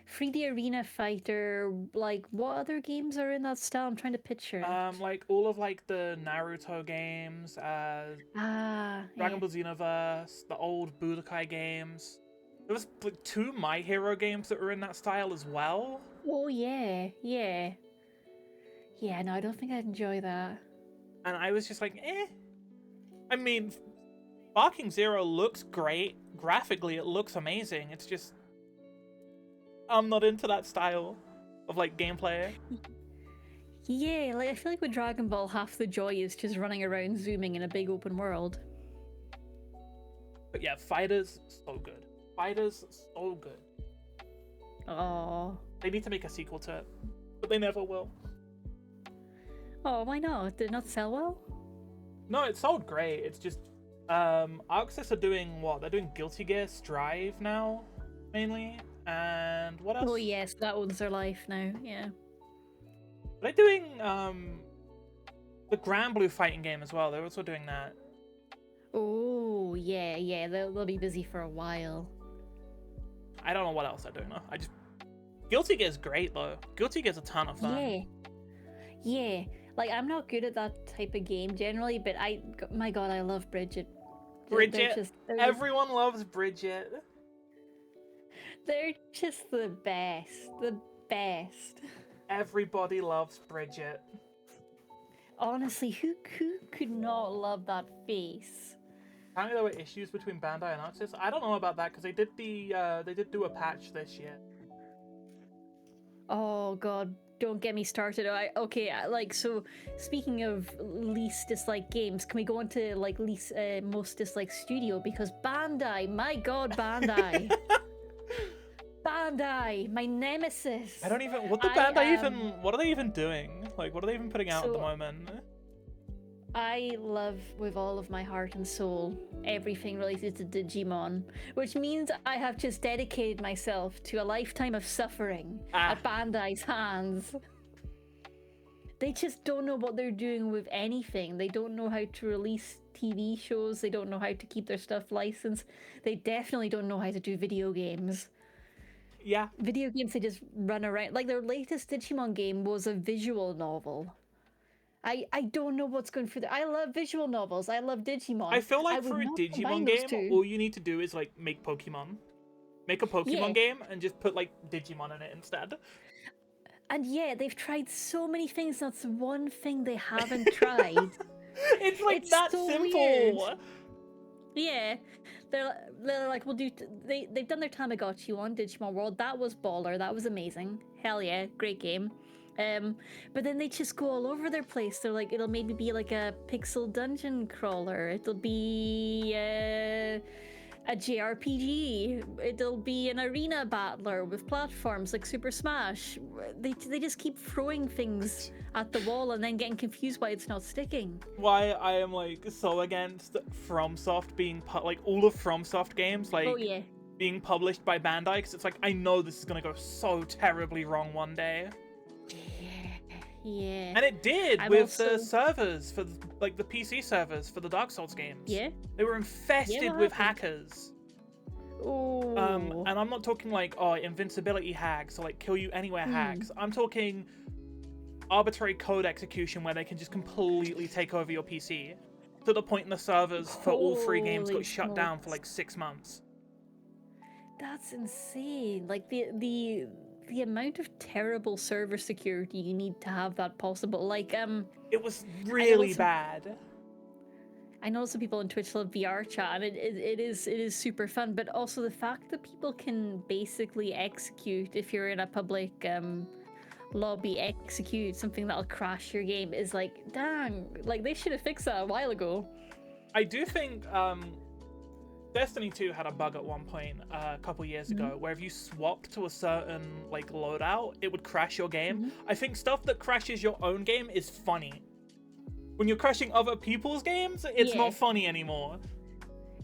3D Arena Fighter, like, what other games are in that style? I'm trying to picture it. Like all of like the Naruto games, Dragon Ball Xenoverse, the old Budokai games. There was like 2 My Hero games that were in that style as well. Oh, yeah. Yeah, no, I don't think I'd enjoy that. And I was just like, eh. I mean, Barking Zero looks great. Graphically, it looks amazing. It's just... I'm not into that style of, like, gameplay. Yeah, like I feel like with Dragon Ball, half the joy is just running around zooming in a big open world. But yeah, Fighters, so good. Fighters, so good. Oh. They need to make a sequel to it, but they never will. Oh, why not? Did it not sell well? No, it sold great. It's just, Arxis are doing what? They're doing Guilty Gear Strive now, mainly, and what else? Oh yes, that owns their life now, yeah. They're doing, the Grand Blue fighting game as well. They're also doing that. Oh, yeah, they'll be busy for a while. I don't know what else they're doing though. Guilty Gear's great though. Guilty Gear's a ton of fun. Yeah. Like, I'm not good at that type of game generally, but my god, I love Bridget. Bridget. Everyone loves Bridget. They're just the best. The best. Everybody loves Bridget. Honestly, who could not love that face? Apparently there were issues between Bandai and Arxis. I don't know about that because they did do a patch this year. Oh god, don't get me started. So speaking of least disliked games, can we go on to like least most disliked studio? Because Bandai, my god, Bandai. Bandai, my nemesis. I don't even what are they even doing? Like what are they even putting out at the moment? I love with all of my heart and soul everything related to Digimon, which means I have just dedicated myself to a lifetime of suffering at Bandai's hands. They just don't know what they're doing with anything. They don't know how to release TV shows. They don't know how to keep their stuff licensed. They definitely don't know how to do video games. Yeah. Video games, they just run around. Like their latest Digimon game was a visual novel. I don't know what's going through there. I love visual novels. I love Digimon. I feel like for a Digimon game, all you need to do is like make Pokemon. Make a Pokemon game and just put like Digimon in it instead. And yeah, they've tried so many things. That's one thing they haven't tried. It's that so simple. Weird. Yeah, they're like, we'll do. They've done their Tamagotchi one, Digimon World. That was baller. That was amazing. Hell yeah, great game. But then they just go all over their place. They're like, it'll maybe be like a pixel dungeon crawler. It'll be a JRPG. It'll be an arena battler with platforms like Super Smash. They just keep throwing things at the wall and then getting confused why it's not sticking. Why I am like so against FromSoft being like all of FromSoft games like being published by Bandai, because it's like I know this is gonna go so terribly wrong one day. Yeah. And it did with the servers for like the PC servers for the Dark Souls games. Yeah. They were infested with hackers. Ooh. And I'm not talking like invincibility hacks or like kill you anywhere hacks. I'm talking arbitrary code execution where they can just completely take over your PC to the point the servers for all 3 games got shut down for like 6 months. That's insane. Like the amount of terrible server security you need to have that possible. Like it was really bad. I know some people on Twitch love VR chat, and it is super fun, but also the fact that people can basically execute, if you're in a public lobby, execute something that'll crash your game is like, dang, like they should have fixed that a while ago. I do think Destiny 2 had a bug at one point a couple years ago where if you swapped to a certain like loadout, it would crash your game. I think stuff that crashes your own game is funny. When you're crashing other people's games, it's not funny anymore.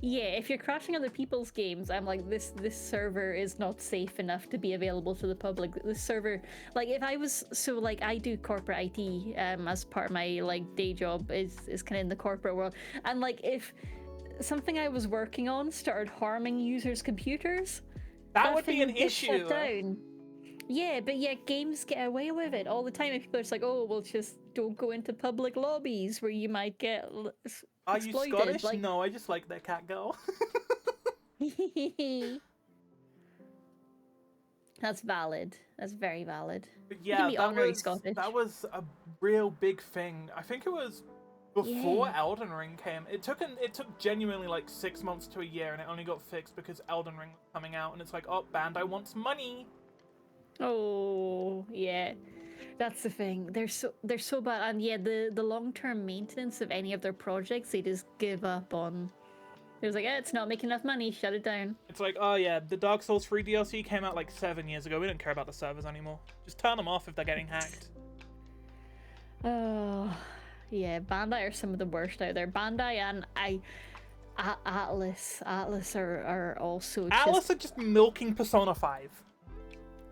Yeah, if you're crashing other people's games, I'm like, this server is not safe enough to be available to the public. This server, like, if I was, so like, I do corporate IT as part of my like day job is kind of in the corporate world, and like if something I was working on started harming users' computers, that would be an issue. Shut down. Yeah, but games get away with it all the time. And people are just like, oh, well, just don't go into public lobbies where you might get Are exploited. You Scottish? Like... No, I just like that cat girl. That's valid. That's very valid. But yeah, Scottish. that was a real big thing. I think it was Before Yeah. Elden Ring came, it took genuinely like 6 months to a year, and it only got fixed because Elden Ring was coming out, and it's like, oh, Bandai wants money. Oh, yeah. That's the thing. They're so bad, and yeah, the long-term maintenance of any of their projects, they just give up on. It was like, it's not making enough money. Shut it down. It's like, oh yeah, the Dark Souls 3 DLC came out like 7 years ago. We don't care about the servers anymore. Just turn them off if they're getting hacked. Oh, yeah. Bandai are some of the worst out there. Bandai and Atlas are also Atlas are just milking Persona 5.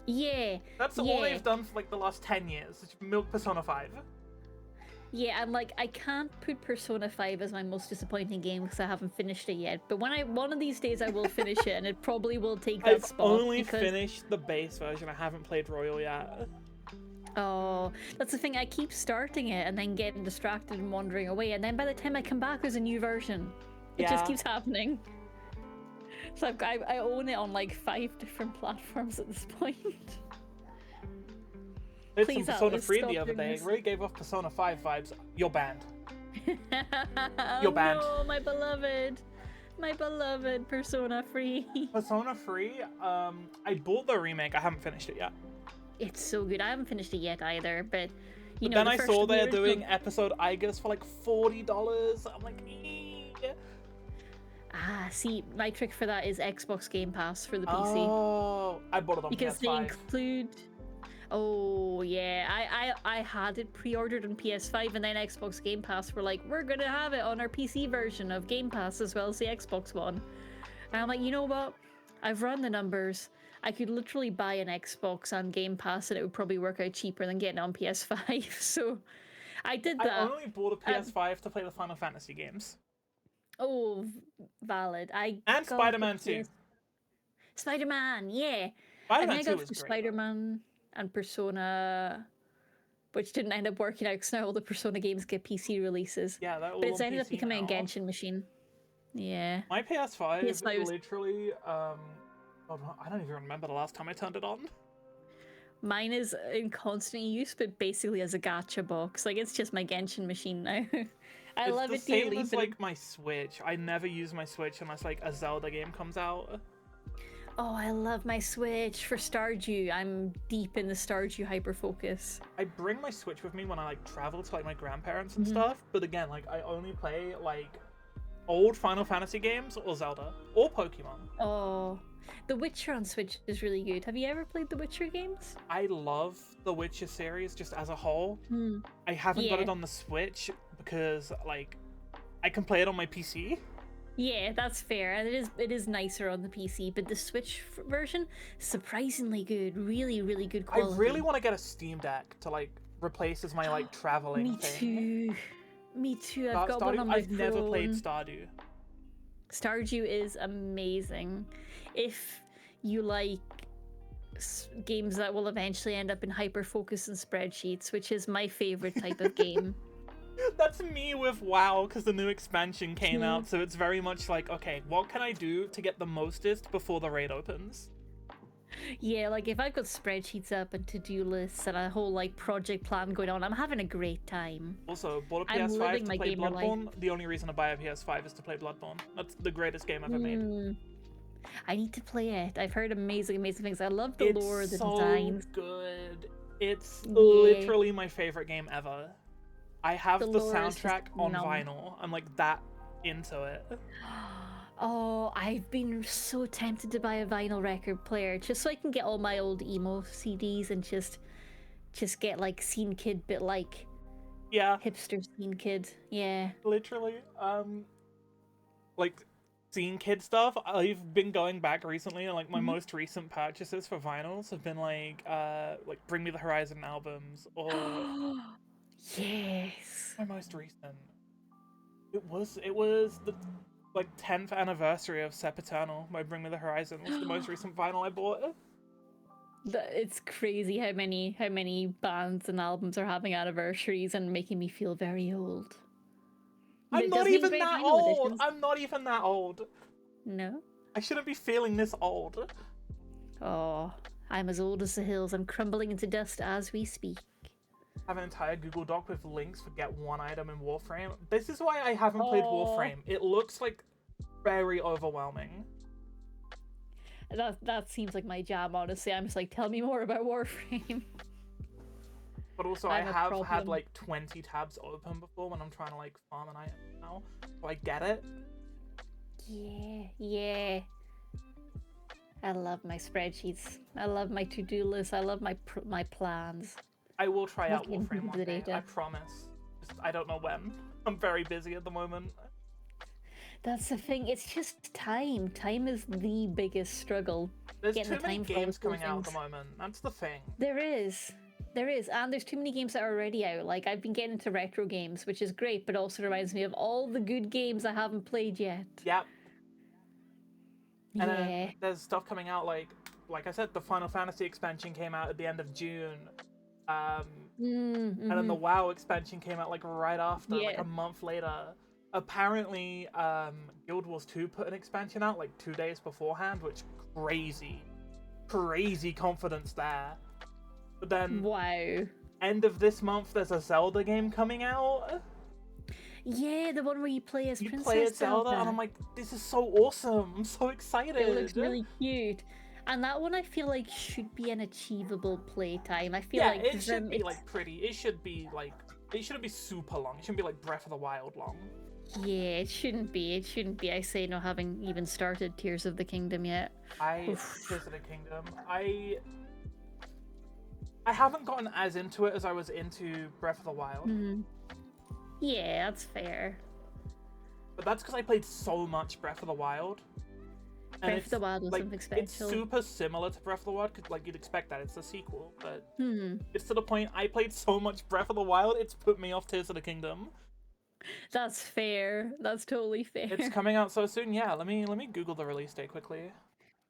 Yeah. That's all they've done for like the last 10 years. Just milk Persona 5. Yeah, and like I can't put Persona 5 as my most disappointing game because I haven't finished it yet. But one of these days I will finish it, and it probably will take that I've spot. only because... finished the base version. I haven't played Royal yet. Oh, that's the thing. I keep starting it and then getting distracted and wandering away, and then by the time I come back, there's a new version. It just keeps happening. So I own it on like 5 different platforms at this point. Played Please, some Persona Atlas, 3 stop the other doing day. this. It really gave off Persona 5 vibes. You're banned. You're banned. No, my beloved Persona 3. Persona 3, I bought the remake. I haven't finished it yet. It's so good. I haven't finished it yet either, but you But know. then The I first saw they're original- doing episode Igus for like $40. I'm like, Ah, see, my trick for that is Xbox Game Pass for the PC. Oh, I bought it on Because they PS5. include. Oh yeah, I had it pre-ordered on PS5, and then Xbox Game Pass were like, we're gonna have it on our PC version of Game Pass as well as the Xbox one. And I'm like, you know what? I've run the numbers. I could literally buy an Xbox on Game Pass, and it would probably work out cheaper than getting it on PS5. So I did that. I only bought a PS5 to play the Final Fantasy games. Oh, valid. And got Spider-Man the 2. Spider-Man, yeah. Spider-Man I think 2 I got was for great. Spider-Man and Persona, which didn't end up working out because now all the Persona games get PC releases. Yeah, that all But it's on ended up PC becoming now. a Genshin machine. Yeah. My PS5 PS5 was- literally, I don't even remember the last time I turned it on. Mine is in constant use, but basically as a gacha box. Like, it's just my Genshin machine now. I It's love the it same dearly, as but like my Switch. I never use my Switch unless like a Zelda game comes out. oh, I love my Switch for Stardew. I'm deep in the Stardew hyper-focus. I bring my Switch with me when I like travel to like my grandparents and stuff. But again, like I only play like old Final Fantasy games or Zelda or Pokemon. Oh, The Witcher on Switch is really good. Have you ever played the Witcher games? I love the Witcher series just as a whole. Hmm. I haven't got Yeah. it on the Switch because like I can play it on my PC. Yeah, that's fair. And it is nicer on the PC, but the Switch version, surprisingly good. Really, really good quality. I really want to get a Steam Deck to like replace as my like traveling Me thing. too. Me too. I've got one Stardew, on my I've phone. never played Stardew. Stardew is amazing. If you like games that will eventually end up in hyper-focus and spreadsheets, which is my favorite type of game. That's me with WoW because the new expansion came Yeah. out, so it's very much like, okay, what can I do to get the mostest before the raid opens? Yeah, like if I've got spreadsheets up and to-do lists and a whole like project plan going on, I'm having a great time. Also, bought a I'm PS5 living to my play gamer life. Bloodborne. The only reason to buy a PS5 is to play Bloodborne. That's the greatest game ever made. Hmm. I need to play it. I've heard amazing, amazing things. I love the It's lore, the so designs. good. It's Yeah. literally my favorite game ever. I have The the lore is just soundtrack on numb. vinyl. I'm like that into it. Oh, I've been so tempted to buy a vinyl record player just so I can get all my old emo CDs and just get like Scene Kid, but like Yeah, hipster Scene Kid. Yeah. literally. Like seeing kid stuff. I've been going back recently, and like my most recent purchases for vinyls have been like Bring Me the Horizon albums, or Yes. my most recent. It was the like 10th anniversary of Sempiternal by Bring Me the Horizon. Was the most recent vinyl I bought. It's crazy how many bands and albums are having anniversaries and making me feel very old. But I'm it not does mean even great that vinyl old. editions. I'm not even that old. No? I shouldn't be feeling this old. Oh, I'm as old as the hills. I'm crumbling into dust as we speak. have an entire Google Doc with links for get one item in Warframe. This is why I haven't played Warframe. It looks like very overwhelming. That seems like my jam, honestly. I'm just like, tell me more about Warframe. But also, I I have a have had problem. like 20 tabs open before when I'm trying to like farm an item now, so I get it. Yeah. I love my spreadsheets. I love my to-do list. I love my plans. I will try out Looking Warframe into one the day. data. I promise. Just, I don't know when. I'm very busy at the moment. That's the thing. It's just time. Time is the biggest struggle. There's Getting too the many time for all games the cool coming out at the things. moment. That's the thing. There is, and there's too many games that are already out. Like I've been getting into retro games, which is great, but also reminds me of all the good games I haven't played yet. Yep. And Yeah. then there's stuff coming out like I said, the Final Fantasy expansion came out at the end of June. And then the WoW expansion came out like right after, like Yeah. a month later. Apparently, Guild Wars 2 put an expansion out like 2 days beforehand, which crazy confidence there. But then Wow. end of this month, there's a Zelda game coming out. Yeah, the one where you play as You Princess play as Zelda, and I'm like, this is so awesome. I'm so excited. It looks really cute. And that one I feel like should be an achievable playtime. I feel like it should be it's- like pretty. It shouldn't be super long. It shouldn't be like Breath of the Wild long. Yeah, it shouldn't be. It shouldn't be. I say no, having even started Tears of the Kingdom yet. Tears of the Kingdom. I haven't gotten as into it as I was into Breath of the Wild. Yeah, that's fair. But that's because I played so much Breath of the Wild. And Breath of the Wild was something special. It's super similar to Breath of the Wild, because like you'd expect that it's a sequel, but Hmm. it's to the point I played so much Breath of the Wild, it's put me off Tears of the Kingdom. That's fair. That's totally fair. It's coming out so soon. Yeah, let me Google the release date quickly.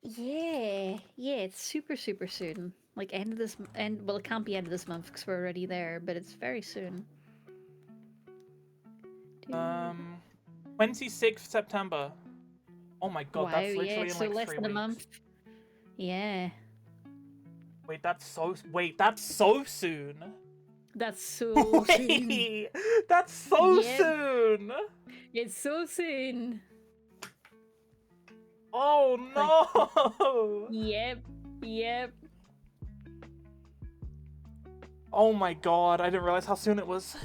Yeah, it's super soon. Like end of this well, it can't be end of this month because we're already there, but it's very soon. 26th September. Oh my god, Wow, that's literally yeah, in so like less 3 than weeks. a month. Yeah, Wait, that's so soon. that's so soon. Wait, that's so Yep. soon. It's so soon. Oh no. Yep. Oh my god, I didn't realize how soon it was.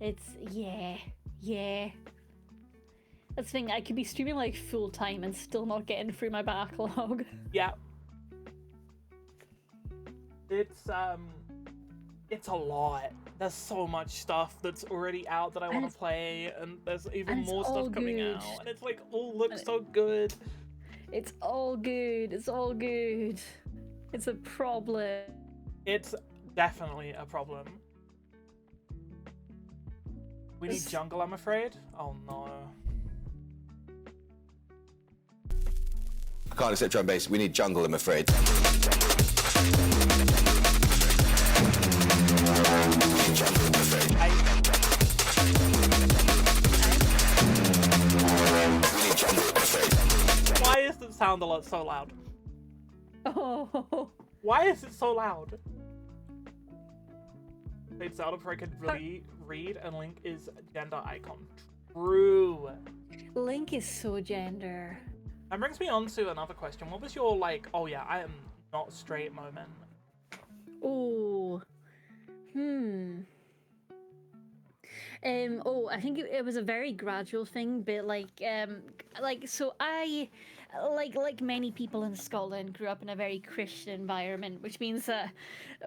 It's yeah. That's the thing. I could be streaming like full time and still not getting through my backlog. Yeah. It's a lot. There's so much stuff that's already out that I want it's- to play, and there's even and it's more all stuff coming good. out, and it's like all looks so good. It's all good. It's a problem. It's definitely a problem. We need jungle, I'm afraid. Oh no. I can't accept drum bass. We need jungle, I'm afraid. Why is the sound alert so loud? Oh. Why is it so loud? Played Zelda before I could really read, and Link is gender icon. True. Link is so gender. That brings me on to another question. What was your like, oh yeah, I am not straight moment? Oh. I think it was a very gradual thing, but so I, like many people in Scotland, grew up in a very Christian environment, which means that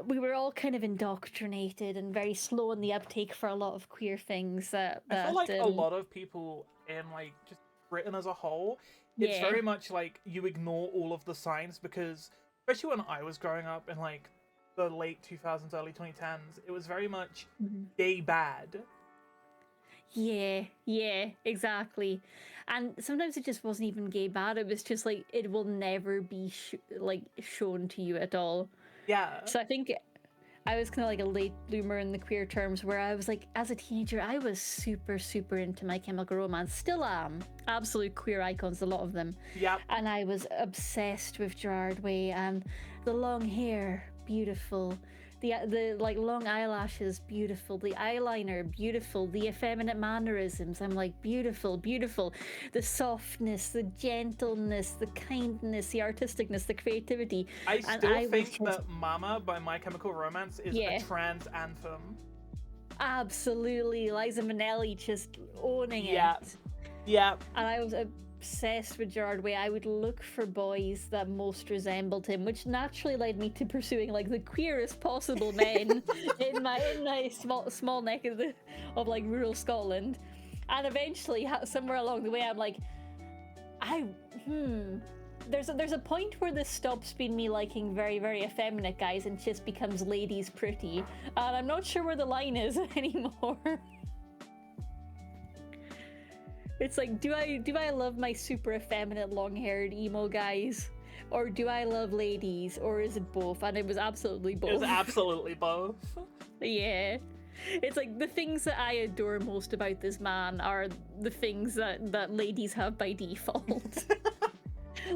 we were all kind of indoctrinated and very slow in the uptake for a lot of queer things. I feel like a lot of people in like just Britain as a whole, it's Yeah. very much like you ignore all of the signs, because especially when I was growing up in like the late 2000s, early 2010s, it was very much gay bad. Yeah, exactly. And sometimes it just wasn't even gay bad. It was just like it will never be shown to you at all. Yeah. So I think I was kind of like a late bloomer in the queer terms, where I was like, as a teenager, I was super into My Chemical Romance. Still am. Absolute queer icons, a lot of them. Yep. And I was obsessed with Gerard Way and the long hair beautiful. The like long eyelashes, beautiful. The eyeliner, beautiful. The effeminate mannerisms, I'm like, beautiful, beautiful. The softness, the gentleness, the kindness, the artisticness, the creativity. I still think that Mama by My Chemical Romance is a trans anthem. Absolutely, Liza Minnelli just owning it. Yeah. And I was obsessed with Gerard Way. I would look for boys that most resembled him, which naturally led me to pursuing like the queerest possible men in my small neck of like rural Scotland. And eventually, somewhere along the way, I'm like, There's a point where this stops being me liking very, very effeminate guys and just becomes ladies pretty. And I'm not sure where the line is anymore. It's like, do I love my super effeminate long-haired emo guys? Or do I love ladies? Or is it both? And it was absolutely both. It was absolutely both. Yeah. It's like the things that I adore most about this man are the things that ladies have by default.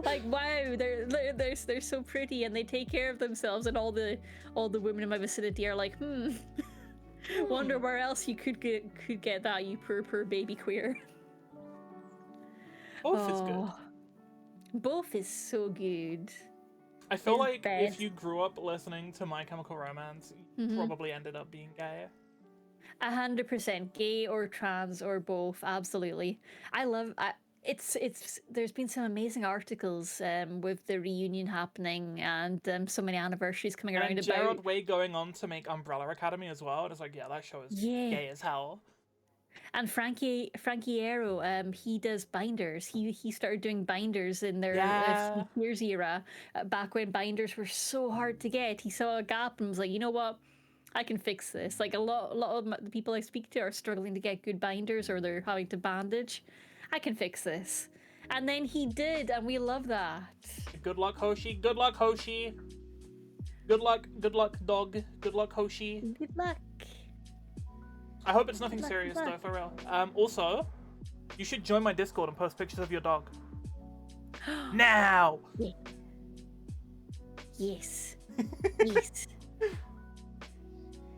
Like, wow, they're so pretty and they take care of themselves, and all the women in my vicinity are like, wonder where else you could get that, you poor baby queer. Both is good. Both is so good. I feel like if you grew up listening to My Chemical Romance, you probably ended up being gay. 100% gay or trans or both, absolutely. There's been some amazing articles with the reunion happening and so many anniversaries coming around about. Gerard Way going on to make Umbrella Academy as well, and it's like, yeah, that show is gay as hell. And Frankie Aero, he does binders. He started doing binders in their Years era, back when binders were so hard to get. He saw a gap and was like, you know what? I can fix this. Like a lot of the people I speak to are struggling to get good binders, or they're having to bandage. I can fix this. And then he did, and we love that. Good luck, Hoshi. Good luck, Hoshi. Good luck, dog. Good luck, Hoshi. Good luck. I hope it's nothing serious, though, for real. Also, you should join my Discord and post pictures of your dog. Now! Yes. Yes.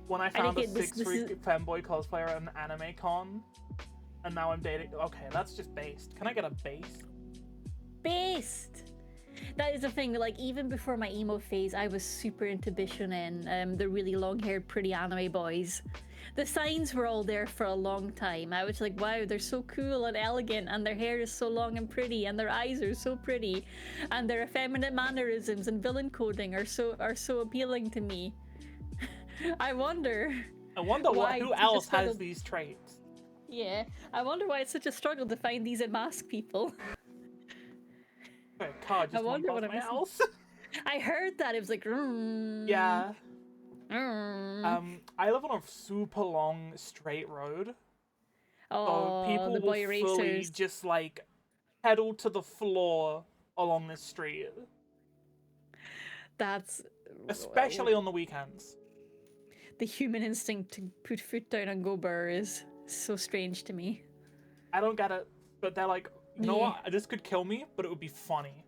When I found a 6-week femboy cosplayer at an anime con, and now I'm dating. Okay, that's just based. Can I get a based? Based! That is the thing, like, even before my emo phase, I was super into Bishonen, the really long-haired, pretty anime boys. The signs were all there for a long time. I was like, wow, they're so cool and elegant, and their hair is so long and pretty, and their eyes are so pretty, and their effeminate mannerisms and villain coding are so appealing to me. I wonder who else has these traits. Yeah, I wonder why it's such a struggle to find these in mask people. God, just I wonder what else. I heard that it was like, yeah. I live on a super long straight road. Oh, so people the boy will racers. Fully just like pedal to the floor along this street. That's especially on the weekends. The human instinct to put foot down and go burr is so strange to me. I don't get it, but they're like, you know what? This could kill me, but it would be funny.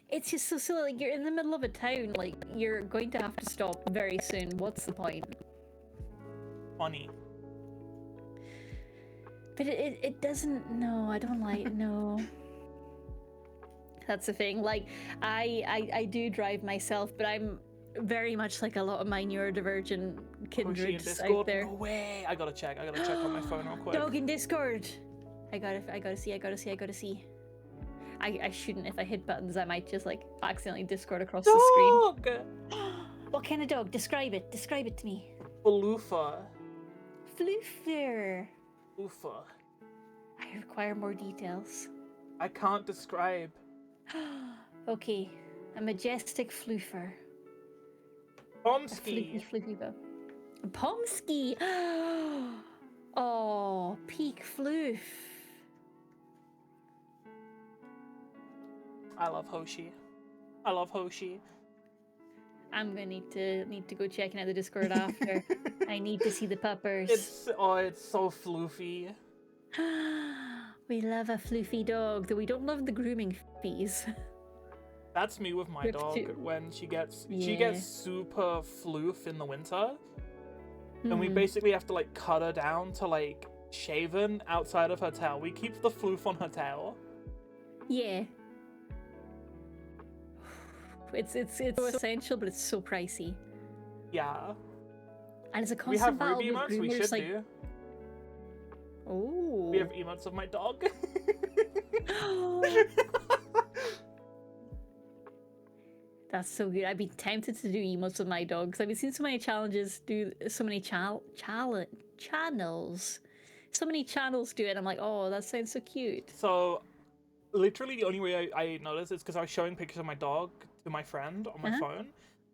It's just so silly. Like, you're in the middle of a town. Like, you're going to have to stop very soon. What's the point? Funny. But it doesn't. No, I don't like. No. That's the thing. Like, I do drive myself, but I'm very much like a lot of my neurodivergent kindreds out there. No way! I gotta check on my phone real quick. Dog in Discord. I gotta see. I shouldn't. If I hit buttons, I might just like accidentally Discord across the screen. What kind of dog? Describe it to me. Floofer. Floofer. Floofer. I require more details. I can't describe. Okay, a majestic floofer. Pomsky. Pomsky. Oh, peak floof. I love Hoshi. I'm gonna need to go checking out the Discord after. I need to see the puppers. It's so floofy. We love a floofy dog, though we don't love the grooming fees. That's me with my With dog two- when she gets Yeah. super floof in the winter, and we Mhm. basically have to like cut her down to like shaven outside of her tail. We keep the floof on her tail. Yeah. It's so essential, but it's so pricey. Yeah. And it's a We have constant battle Ruby with emotes. We groomers, should like, do. oh. We have emotes of my dog. That's so good. I'd be tempted to do emotes with my dogs. I've been seeing so many challenges do so many channels. So many channels do it. I'm like, oh, that sounds so cute. So, literally, the only way I noticed is because I was showing pictures of my dog to my friend on my phone,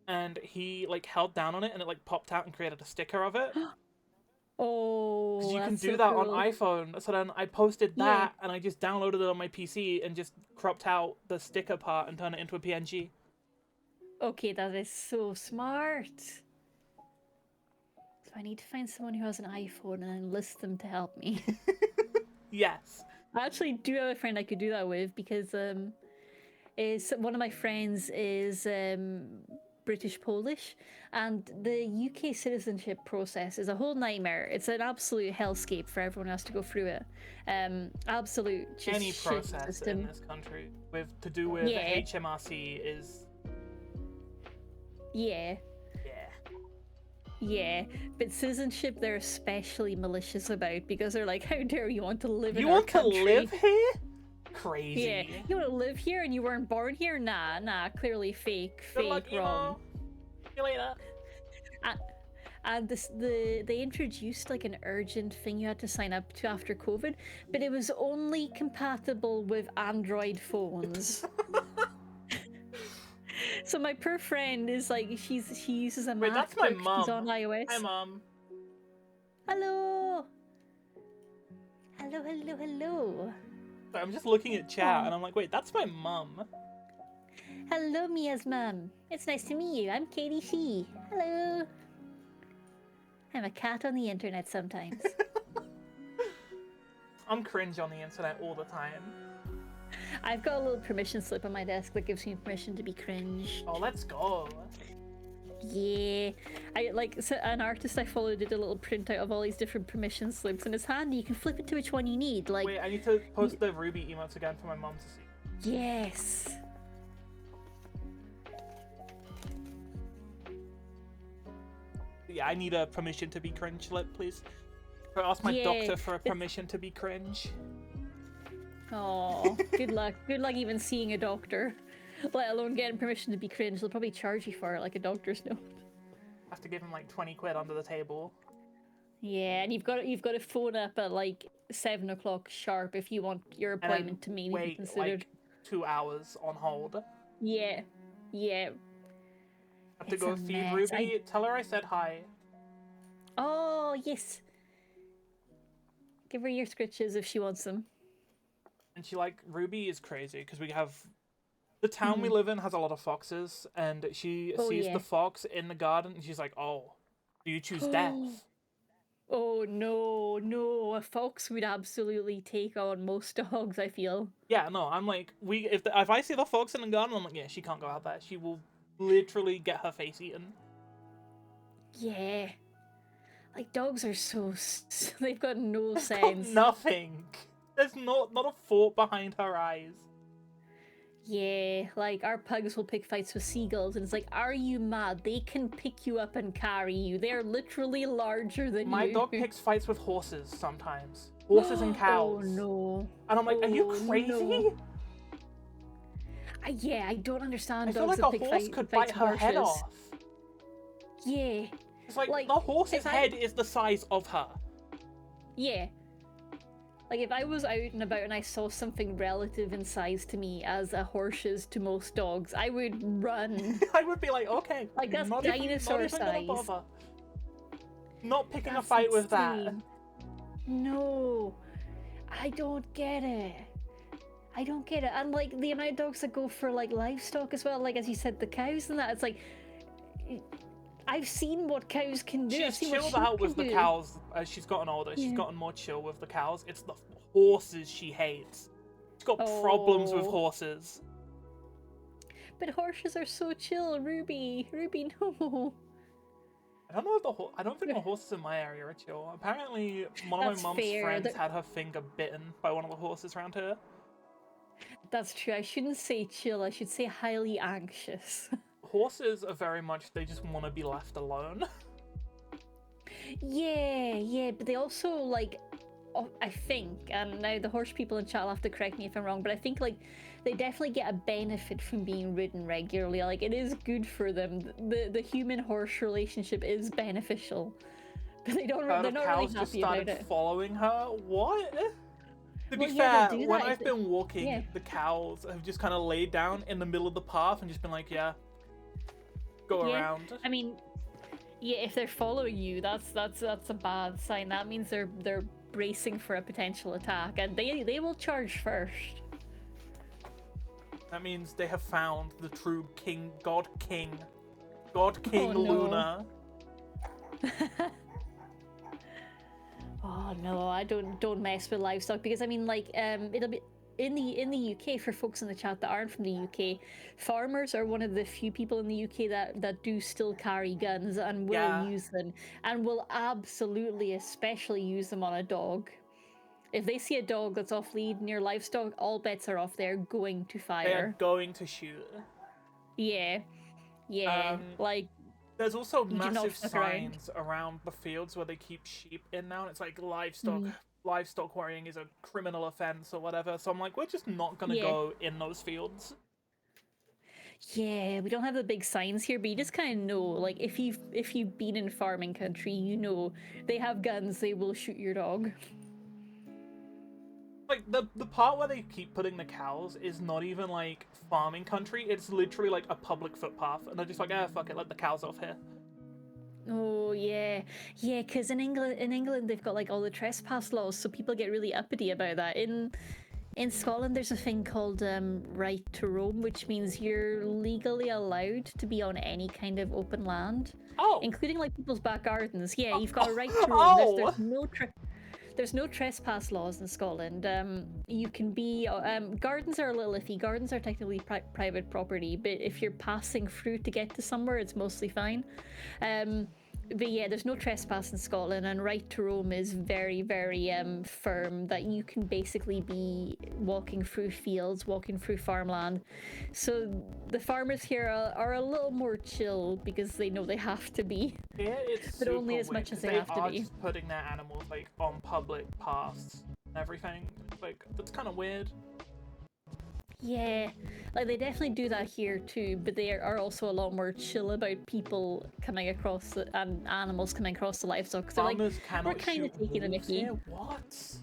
and he like held down on it, and it like popped out and created a sticker of it. Oh, Because you can that's do so that cool. on iPhone. So then I posted Yeah. that, and I just downloaded it on my PC and just cropped out the sticker part and turned it into a PNG. Okay, that is so smart. So I need to find someone who has an iPhone and enlist them to help me. Yes. I actually do have a friend I could do that with because is one of my friends is British Polish, and the UK citizenship process is a whole nightmare. It's an absolute hellscape for everyone who has to go through it. Absolute just Any shit process system. in this country to do with Yeah. HMRC is Yeah. yeah. Yeah, but citizenship they're especially malicious about because they're like, how dare you want to live in You our want to country? live here? Crazy. Yeah, you want to live here and you weren't born here? Nah, clearly fake, Good luck, wrong. emo. See you later. And they introduced like an urgent thing you had to sign up to after COVID, but it was only compatible with Android phones. So my poor friend is like, she uses a MacBook. Wait, that's my She's mum. on iOS. Hi, Mom. Hello. Hello. Sorry, I'm just looking at chat, and I'm like, wait, that's my mum. Hello, Mia's mum. It's nice to meet you. I'm Katie She. Hello. I'm a cat on the internet sometimes. I'm cringe on the internet all the time. I've got a little permission slip on my desk that gives me permission to be cringe. Oh, let's go. Yeah. An artist I follow did a little printout of all these different permission slips, and it's handy. You can flip it to which one you need. Like, Wait, I need to post the Ruby emotes again for my mom to see. yes. Yeah, I need a permission to be cringe slip, please. I asked my Yeah, doctor for a permission to be cringe. Oh, good luck. Good luck even seeing a doctor, let alone getting permission to be cringe. They'll probably charge you for it like a doctor's note. I have to give him like 20 quid under the table. Yeah, and you've got to phone up at like 7 o'clock sharp if you want your And then appointment to maybe be wait considered. like 2 hours on hold. Yeah. Have to It's go a feed mess. Ruby. Tell her I said hi. Oh yes. Give her your scritches if she wants them. And Ruby is crazy because we have the town we Mhm. live in has a lot of foxes, and she Oh, sees yeah. the fox in the garden, and she's like, "Oh, do you choose death?" Oh no, a fox would absolutely take on most dogs, I feel. Yeah, no, I'm like, if I see the fox in the garden, I'm like, yeah, she can't go out there. She will literally get her face eaten. Yeah. Like dogs are they've got no Got sense. nothing. There's not a thought behind her eyes. Yeah, like our pugs will pick fights with seagulls, and it's like, are you mad? They can pick you up and carry you. They're literally larger than My you. dog picks fights with horses sometimes. Horses and cows. Oh no. And I'm like, are you Oh, crazy? no. Yeah, I don't understand I feel dogs like that a pick horse could bite fights her with head horses. off. Yeah, It's like Like, the horse's if I- head is the size of her. yeah. Like if I was out and about and I saw something relative in size to me as a horse is to most dogs, I would run. I would be like, okay, Like, that's not dinosaur even gonna size. bother. Not picking a That's fight with that. insane. No, I don't get it. And like the amount of dogs that go for like livestock as well, like as you said, the cows and that. It's like I've seen what cows can do. I've She's seen what chilled sheep out can with the do. cows as she's gotten older. She's Yeah. gotten more chill with the cows. It's the horses she hates. She's got problems with Oh. horses. But horses are so chill, Ruby. Ruby, no. I don't know if I don't think the horses in my area are chill. Apparently, one of That's my mum's fair. friends had her finger bitten by one of the horses around here. That's true. I shouldn't say chill. I should say highly anxious. Horses are very much, they just want to be left alone. Yeah, but they also, like, I think, and now the horse people in chat will have to correct me if I'm wrong, but I think, like, they definitely get a benefit from being ridden regularly. Like, it is good for them. The human-horse relationship is beneficial. But they're not really Cows happy just about started it. following her? What? To be Well, yeah, they fair, do when that I've been walking, yeah. the cows have just kind of laid down in the middle of the path and just been like, yeah, go Yeah. around. I mean, yeah, if they're following you, that's a bad sign. That means they're bracing for a potential attack, and they will charge first. That means they have found the true God King Oh, no. Luna. Oh no, I don't mess with livestock, because I mean, like, it'll be in the UK, for folks in the chat that aren't from the UK, farmers are one of the few people in the UK that do still carry guns and will use them, and will absolutely especially use them on a dog. If they see a dog that's off lead near livestock, all bets are off. They're going to fire. They are going to shoot. Yeah, like, there's also you do not massive fuck around. signs around the fields where they keep sheep in now, and it's like livestock worrying is a criminal offense or whatever. So I'm like, we're just not gonna go in those fields. Yeah, we don't have the big signs here, but you just kind of know, like, if you've been in farming country, you know they have guns, they will shoot your dog. Like, the part where they keep putting the cows is not even, like, farming country. It's literally, like, a public footpath. And they're just like, fuck it, let the cows off here. Oh, yeah, because in England, they've got, like, all the trespass laws, so people get really uppity about that. In Scotland, there's a thing called right to roam, which means you're legally allowed to be on any kind of open land. Oh! Including, like, people's back gardens. Yeah, you've got a right to roam. Oh! There's no trespass laws in Scotland. You can be... gardens are a little iffy. Gardens are technically private property, but if you're passing through to get to somewhere, it's mostly fine. But yeah, there's no trespass in Scotland, and right to roam is very, very firm, that you can basically be walking through fields, walking through farmland. So the farmers here are a little more chill because they know they have to be. Yeah, it's but only as weird, much as they have to be. They are just putting their animals, like, on public paths and everything. Like, that's kind of weird. Yeah, like, they definitely do that here too, but they are also a lot more chill about people coming across and animals coming across the livestock. So like, we're kind of taking the mickey. Yeah, what?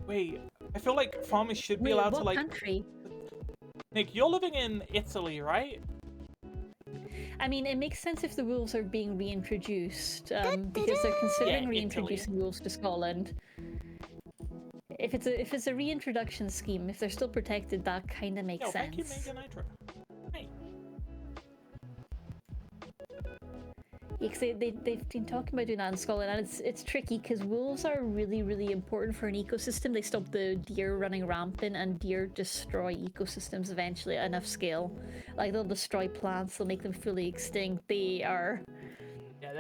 Wait, I feel like farmers should be allowed to, like... country? Nick, you're living in Italy, right? I mean, it makes sense if the wolves are being reintroduced, because they're considering reintroducing wolves to Scotland. If it's a reintroduction scheme, if they're still protected, that kind of makes sense. Thank you, Major Nitro. Hey. Yeah, because they've been talking about doing that in Scotland, and it's tricky because wolves are really, really important for an ecosystem. They stop the deer running rampant, and deer destroy ecosystems eventually at enough scale. Like, they'll destroy plants, they'll make them fully extinct. They are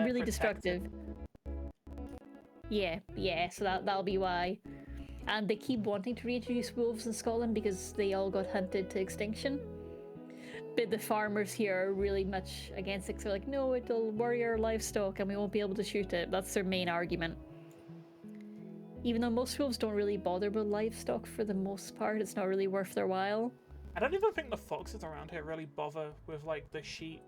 really destructive. Yeah, so that'll be why. And they keep wanting to reintroduce wolves in Scotland because they all got hunted to extinction. But the farmers here are really much against it. They're like, no, it'll worry our livestock and we won't be able to shoot it. That's their main argument. Even though most wolves don't really bother with livestock for the most part, it's not really worth their while. I don't even think the foxes around here really bother with, like, the sheep.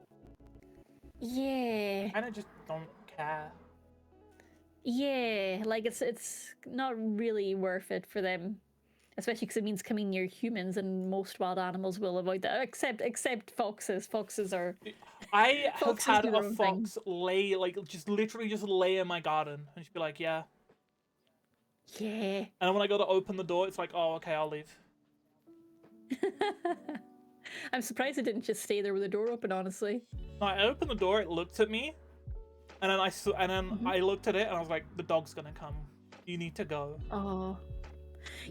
Yeah. I just don't care. Yeah, like, it's not really worth it for them. Especially because it means coming near humans, and most wild animals will avoid that. Except foxes. Foxes are... I have had a fox lay, like, literally just lay in my garden. And she'd be like, yeah. Yeah. And when I go to open the door, it's like, oh, okay, I'll leave. I'm surprised it didn't just stay there with the door open, honestly. No, I opened the door, it looked at me. And then I looked at it and I was like, the dog's gonna come. You need to go. Oh.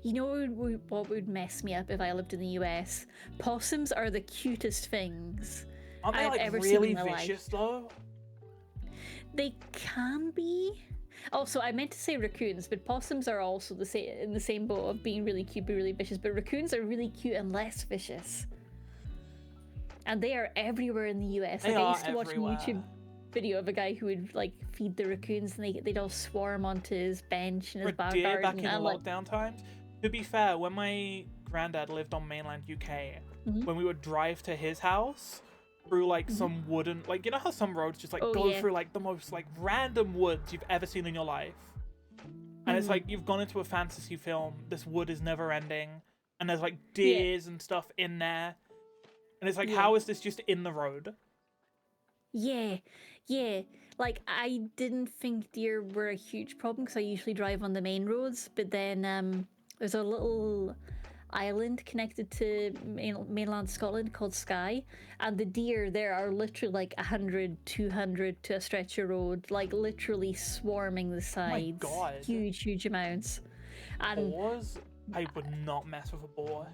You know what would mess me up if I lived in the US? Possums are the cutest things Aren't they I've like ever really seen in my vicious life. though? They can be. Also, I meant to say raccoons, but possums are also in the same boat of being really cute but really vicious. But raccoons are really cute and less vicious, and they are everywhere in the US. They Like I are used to watch a everywhere. YouTube video of a guy who would like feed the raccoons, and they'd all swarm onto his bench in his For back deer garden. back in And like, lockdown times. To be fair, when my granddad lived on mainland UK, Mhm. when we would drive to his house through like some wooden, like you know how some roads just like Oh, go yeah. through like the most like random woods you've ever seen in your life, and it's like you've gone into a fantasy film. This wood is never ending, and there's like deers and stuff in there, and it's like, Yeah. how is this just in the road? Yeah, yeah. Like I didn't think deer were a huge problem because I usually drive on the main roads, but then there's a little island connected to mainland Scotland called Skye, and the deer there are literally like 100, 200 to a stretch of road, like literally swarming the sides. God. Huge amounts. And Boars? I would not mess with a boar.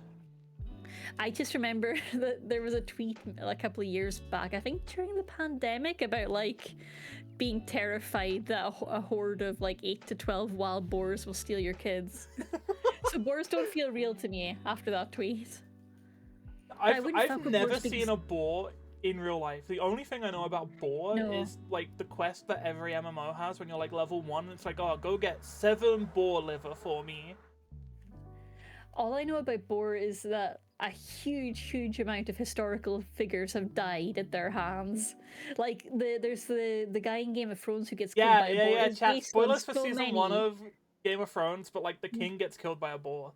I just remember that there was a tweet a couple of years back, I think during the pandemic, about like being terrified that a horde of like 8 to 12 wild boars will steal your kids. So boars don't feel real to me after that tweet. I've with never boars seen because- a boar in real life. The only thing I know about boar No. is like the quest that every MMO has when you're like level 1. It's like, oh, go get 7 boar liver for me. All I know about boar is that a huge amount of historical figures have died at their hands. Like there's the guy in Game of Thrones who gets killed by a boar. It's Chat. based on Spoilers for so season many. 1 of Game of Thrones, but like the king gets killed by a boar.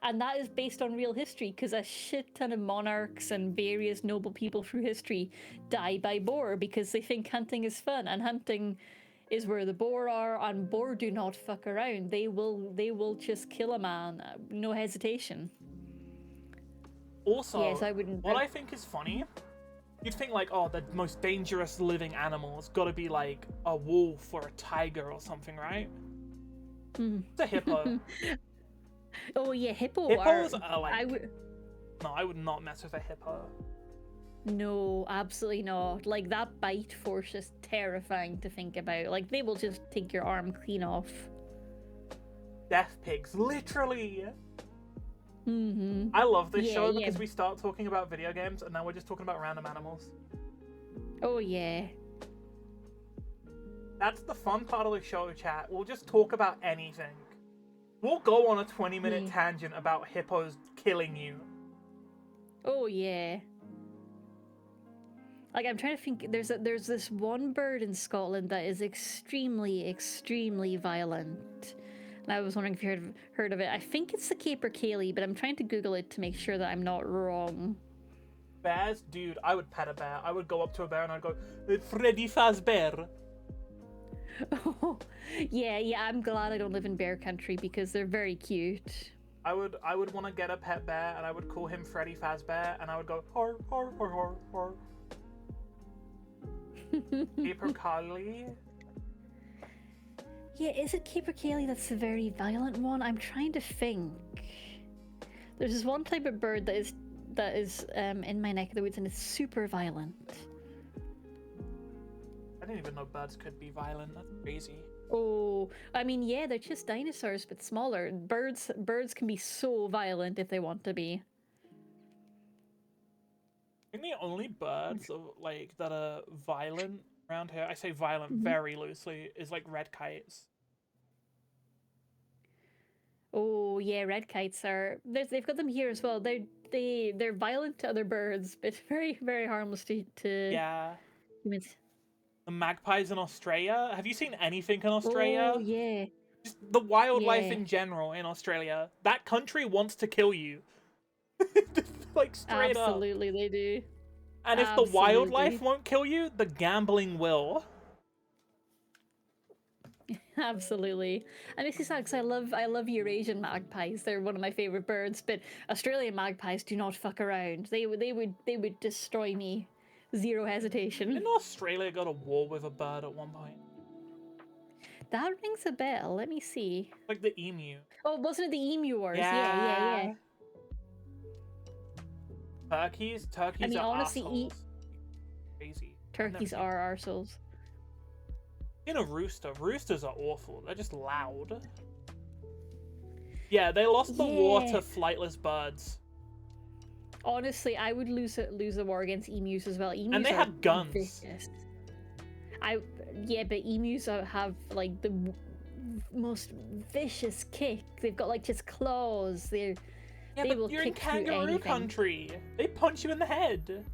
And that is based on real history because a shit ton of monarchs and various noble people through history die by boar because they think hunting is fun, and hunting is where the boar are, and boar do not fuck around. They will just kill a man, no hesitation. Also, Yes, I wouldn't. what I think is funny, you'd think like, oh, the most dangerous living animal's gotta be like a wolf or a tiger or something, right? It's a hippo. Oh yeah, Hippos are like... I would. No, I would not mess with a hippo. No, absolutely not. Like that bite force is terrifying to think about. Like they will just take your arm clean off. Death pigs, literally. Mm-hmm. I love this show yeah. because we start talking about video games and now we're just talking about random animals. Oh yeah. That's the fun part of the show, chat. We'll just talk about anything. We'll go on a 20-minute tangent about hippos killing you. Oh yeah. Like I'm trying to think. There's this one bird in Scotland that is extremely violent. And I was wondering if you heard of it. I think it's the caper cayley, but I'm trying to Google it to make sure that I'm not wrong. Bears? Dude, I would pet a bear. I would go up to a bear and I'd go, Freddy Fazbear. Oh, yeah. I'm glad I don't live in bear country because they're very cute. I would want to get a pet bear and I would call him Freddy Fazbear and I would go, hor, hor, hor, hor, hor. Caper cayley? Yeah, is it caper cayley that's the very violent one? I'm trying to think. There's this one type of bird that is in my neck of the woods and it's super violent. I didn't even know birds could be violent. That's crazy. Oh, I mean, yeah, they're just dinosaurs but smaller. Birds can be so violent if they want to be. I think the only birds like that are violent around here, I say violent very loosely, is like red kites. Oh yeah, red kites are. They've got them here as well. They're violent to other birds, but very harmless to Yeah. humans. The magpies in Australia. Have you seen anything in Australia? Oh yeah. Just the wildlife Yeah. in general in Australia. That country wants to kill you. Like straight up. Absolutely, they do. And if the wildlife won't kill you, the gambling will. Absolutely. And this is sad because I love Eurasian magpies. They're one of my favorite birds, but Australian magpies do not fuck around. They would destroy me. Zero hesitation. Didn't Australia go to war with a bird at one point? That rings a bell. Let me see. Like the emu. Oh, wasn't it the Emu Wars? Yeah. Turkeys I mean, are honestly, assholes. Crazy. turkeys are arseholes. In a rooster. Roosters are awful. They're just loud. Yeah, they lost the war to flightless birds. Honestly, I would lose the war against emus as well. Emus And they are had guns. vicious. But emus have like the most vicious kick. They've got like just claws. They but will you're in kick through kangaroo anything. country. They punch you in the head.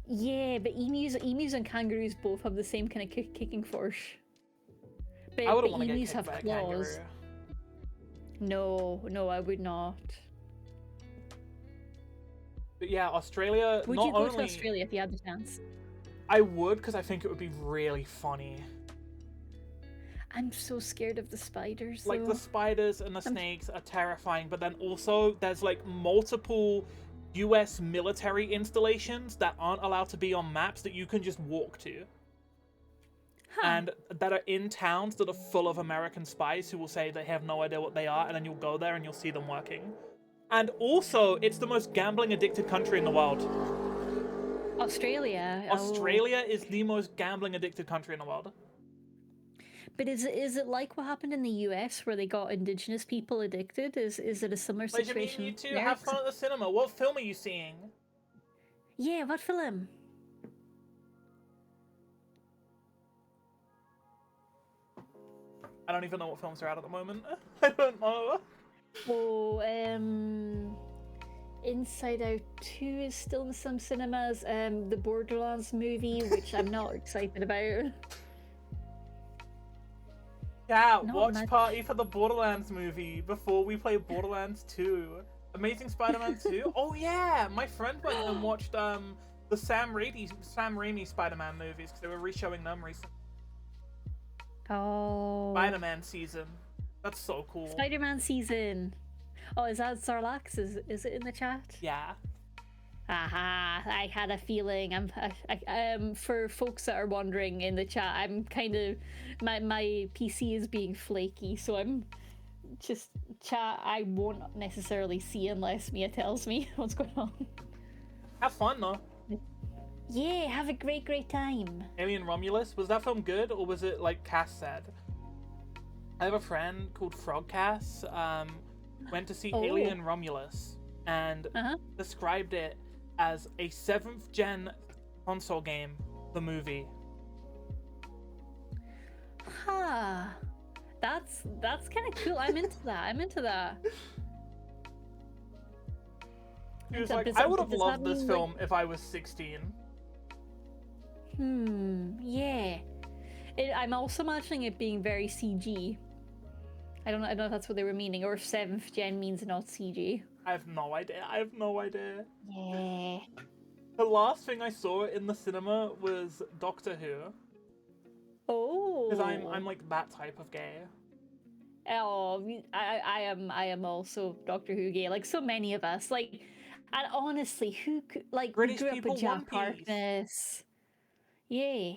Yeah, but emus and kangaroos both have the same kind of kicking force. But, I wouldn't want to get emus kicked have by a claws. kangaroo. No, I would not. But yeah, Australia. Would not you go only... to Australia if you had the chance? I would, because I think it would be really funny. I'm so scared of the spiders. Like, though. the spiders and the snakes are terrifying, but then also there's, like, multiple US military installations that aren't allowed to be on maps that you can just walk to. Huh. And that are in towns that are full of American spies who will say they have no idea what they are, and then you'll go there and you'll see them working. And also, it's the most gambling-addicted country in the world. Australia. Australia is the most gambling-addicted country in the world. But is it like what happened in the US where they got indigenous people addicted? Is it a similar Like, situation? you two there? have fun at the cinema. What film are you seeing? Yeah, what film? I don't even know what films are out at the moment. I don't know. Oh, Inside Out 2 is still in some cinemas. The Borderlands movie, which I'm not excited about. Yeah, Not watch much. party for the Borderlands movie before we play Borderlands 2. Amazing Spider-Man 2? Oh yeah, my friend went and watched the Sam Raimi Spider-Man movies because they were re-showing them recently. Oh. Spider-Man season. That's so cool. Spider-Man season. Oh, is that Sarlax? Is it in the chat? Yeah. Aha! I had a feeling. For folks that are wondering in the chat, I'm kind of my PC is being flaky, so I'm just chat. I won't necessarily see unless Mia tells me what's going on. Have fun though. Yeah, have a great time. Alien Romulus, was that film good or was it like Cass said? I have a friend called Frog Cass, went to see Alien Romulus and described it as a 7th gen console game, the movie. Huh. That's kind of cool. I'm into that. He was So like, does I that- would have does loved that this mean, film if I was 16. Yeah. I'm also imagining it being very CG. I don't know if that's what they were meaning, or if 7th gen means not CG. I have no idea. Yeah. The last thing I saw in the cinema was Doctor Who. Oh. Because I'm like that type of gay. Oh, I am also Doctor Who gay, like so many of us. Like, and honestly, who could like British we grew up people, with One Jack Piece. Harkness. Yeah.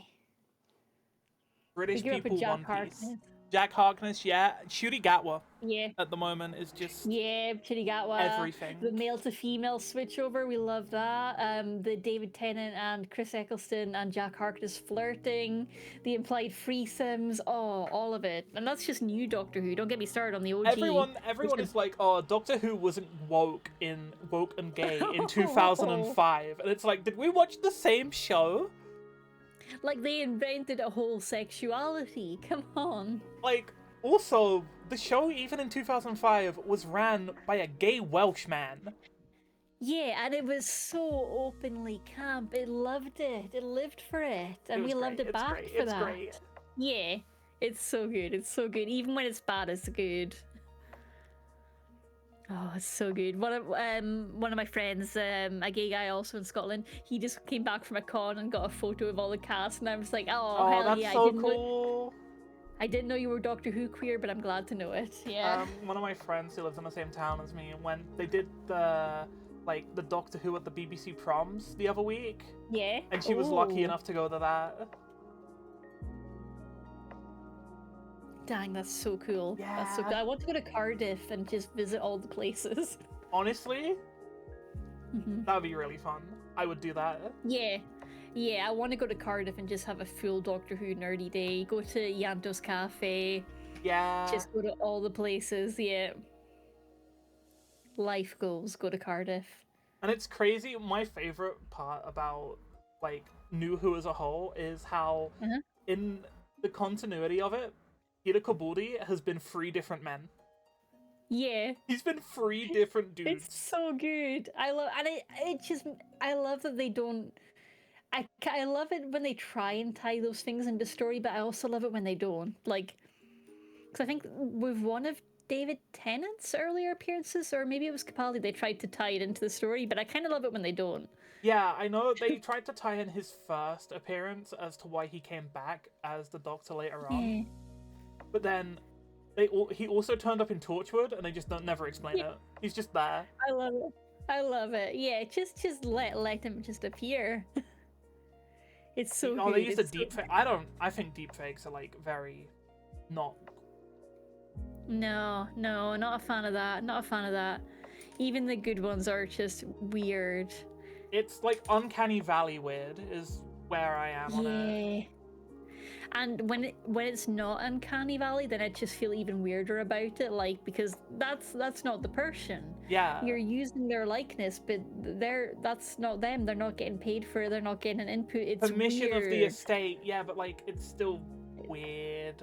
British We grew up people, with Jack One Piece. Harkness. Jack Harkness, yeah. Shuri Gatwa Yeah. at the moment is just Yeah, Chirigatwa. everything. The male to female switchover, we love that. The David Tennant and Chris Eccleston and Jack Harkness flirting, the implied threesomes, all of it. And that's just new Doctor Who. Don't get me started on the OG. Everyone is like, oh, Doctor Who wasn't woke and gay in 2005. And it's like, did we watch the same show? Like they invented a whole sexuality. Come on. Like, also, the show, even in 2005, was ran by a gay Welsh man. Yeah, and it was so openly camp. It loved it. It lived for it. And It was we loved great. it back It's for It's that. great. Yeah. It's so good. It's so good. Even when it's bad, it's good. Oh, it's so good. One of my friends, a gay guy also in Scotland, he just came back from a con and got a photo of all the cast, and I was like, oh hell that's yeah! so cool. I didn't know you were Doctor Who queer, but I'm glad to know it. Yeah. One of my friends who lives in the same town as me, when they did the Doctor Who at the BBC proms the other week, Yeah. and she was lucky enough to go to that. Dang, that's so cool. That's so Yeah. cool. I want to go to Cardiff and just visit all the places. Honestly, Mhm. that would be really fun. I would do that. Yeah. Yeah, I want to go to Cardiff and just have a full Doctor Who nerdy day. Go to Yanto's Cafe. Yeah. Just go to all the places. Yeah. Life goals. Go to Cardiff. And it's crazy. My favorite part about like New Who as a whole is how Uh-huh. in the continuity of it, Peter Capaldi has been 3 different men. Yeah. He's been 3 different dudes. It's so good. I love, and I love that they don't. I love it when they try and tie those things into story, but I also love it when they don't. Like, because I think with one of David Tennant's earlier appearances, or maybe it was Capaldi, they tried to tie it into the story, but I kind of love it when they don't. Yeah, I know they tried to tie in his first appearance as to why he came back as the Doctor later on, but then he also turned up in Torchwood, and they just never explain it. He's just there. I love it. I love it. Yeah, just let him just appear. It's so Oh, good. they used a It's so deep fake. I think deep fakes are like very not. No, not a fan of that. Not a fan of that. Even the good ones are just weird. It's like Uncanny Valley weird is where I am on it. Yeah. And when it's not Uncanny Valley, then I just feel even weirder about it. Like, because that's not the person. Yeah. You're using their likeness, but that's not them. They're not getting paid for it. They're not getting an input. It's Permission weird. of the estate. Yeah, but like it's still weird.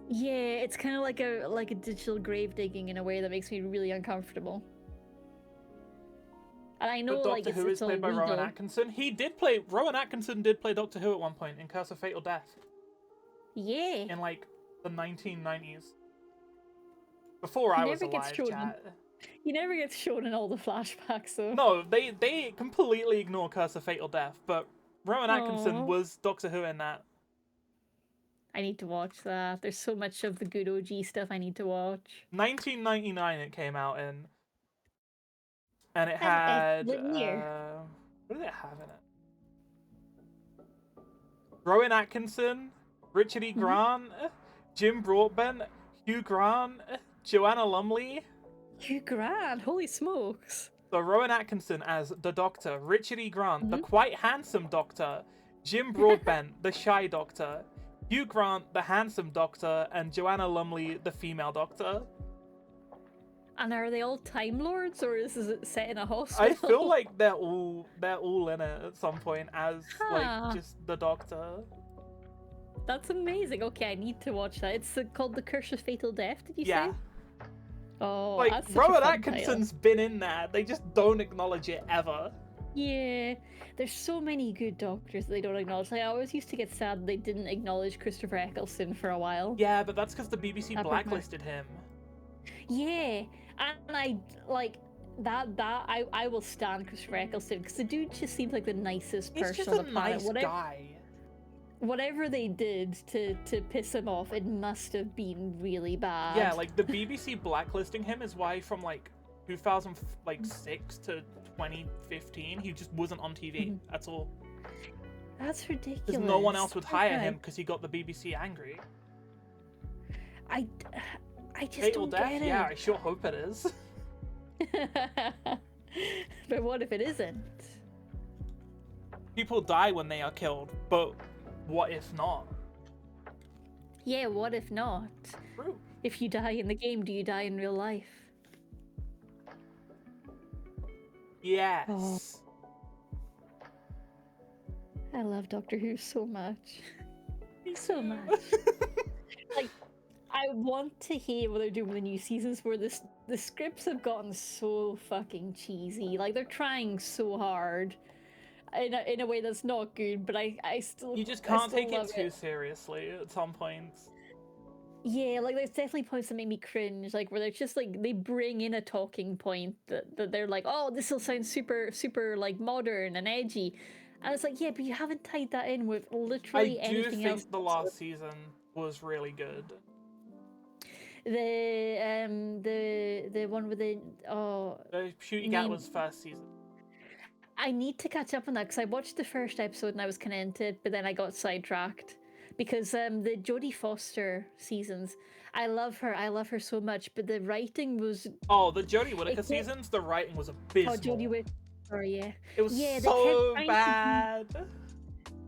Yeah, it's kind of like a digital grave digging in a way that makes me really uncomfortable. And I know, But like, Doctor Who is all played by legal. Rowan Atkinson. Rowan Atkinson did play Doctor Who at one point in Curse of Fatal Death Yeah. in like the 1990s. Before I was never gets alive, shown. chat. He never gets shown in all the flashbacks, though. No, they completely ignore Curse of Fatal Death, but Rowan Atkinson Aw. was Doctor Who in that. I need to watch that. There's so much of the good OG stuff I need to watch. 1999 it came out in. And it And had... what year? what did it have in it? Rowan Atkinson, Richard E. Grant, Jim Broadbent, Hugh Grant, Joanna Lumley. Hugh Grant, holy smokes. So Rowan Atkinson as the Doctor, Richard E. Grant, the quite handsome Doctor, Jim Broadbent, the shy Doctor, Hugh Grant, the handsome Doctor, and Joanna Lumley, the female Doctor. And are they all Time Lords, or is it set in a hospital? I feel like they're all in it at some point as Huh. like just the Doctor. That's amazing. Okay, I need to watch that. It's called The Curse of Fatal Death, did you Yeah. say? Oh, Like that's such a Rowan fun Atkinson's been in there. They just don't acknowledge it ever. title. Yeah, there's so many good Doctors that they don't acknowledge. Like, I always used to get sad they didn't acknowledge Christopher Eccleston for a while. Yeah, but that's because the BBC That broke my- blacklisted him. Yeah, and I like that. I will stand Christopher Eccleston because the dude just seems like the nicest He's person just on a the planet. nice guy. Whatever they did to piss him off, it must have been really bad. Yeah, like the BBC blacklisting him is why from like 2006 to 2015 he just wasn't on TV at all. That's ridiculous. Because no one else would hire Okay. him because he got the BBC angry. I just Fatal don't Death? get Yeah, it. I sure hope it is. But what if it isn't? People die when they are killed, but what if not? Yeah, what if not? True. If you die in the game, do you die in real life? Yes. Oh. I love Doctor Who so much. So much. Like, I want to hear what they're doing with the new seasons where the scripts have gotten so fucking cheesy. Like, they're trying so hard in a way that's not good, but I still... You just I can't still take it love too seriously at some points. Yeah, like there's definitely points that make me cringe, like where they're just like they bring in a talking point that they're like, oh, this will sound super like modern and edgy, and it's like, yeah, but you haven't tied that in with literally I do anything else. think the last season was really good. The one with the The Shooty Gat was first season. I need to catch up on that because I watched the first episode and I was kind of into it, but then I got sidetracked because the Jodie Foster seasons, I love her so much, but the writing was Oh, the Jodie Whittaker It- seasons, the writing was oh abysmal. Jodie Whittaker, yeah, It was yeah, so they kept trying bad.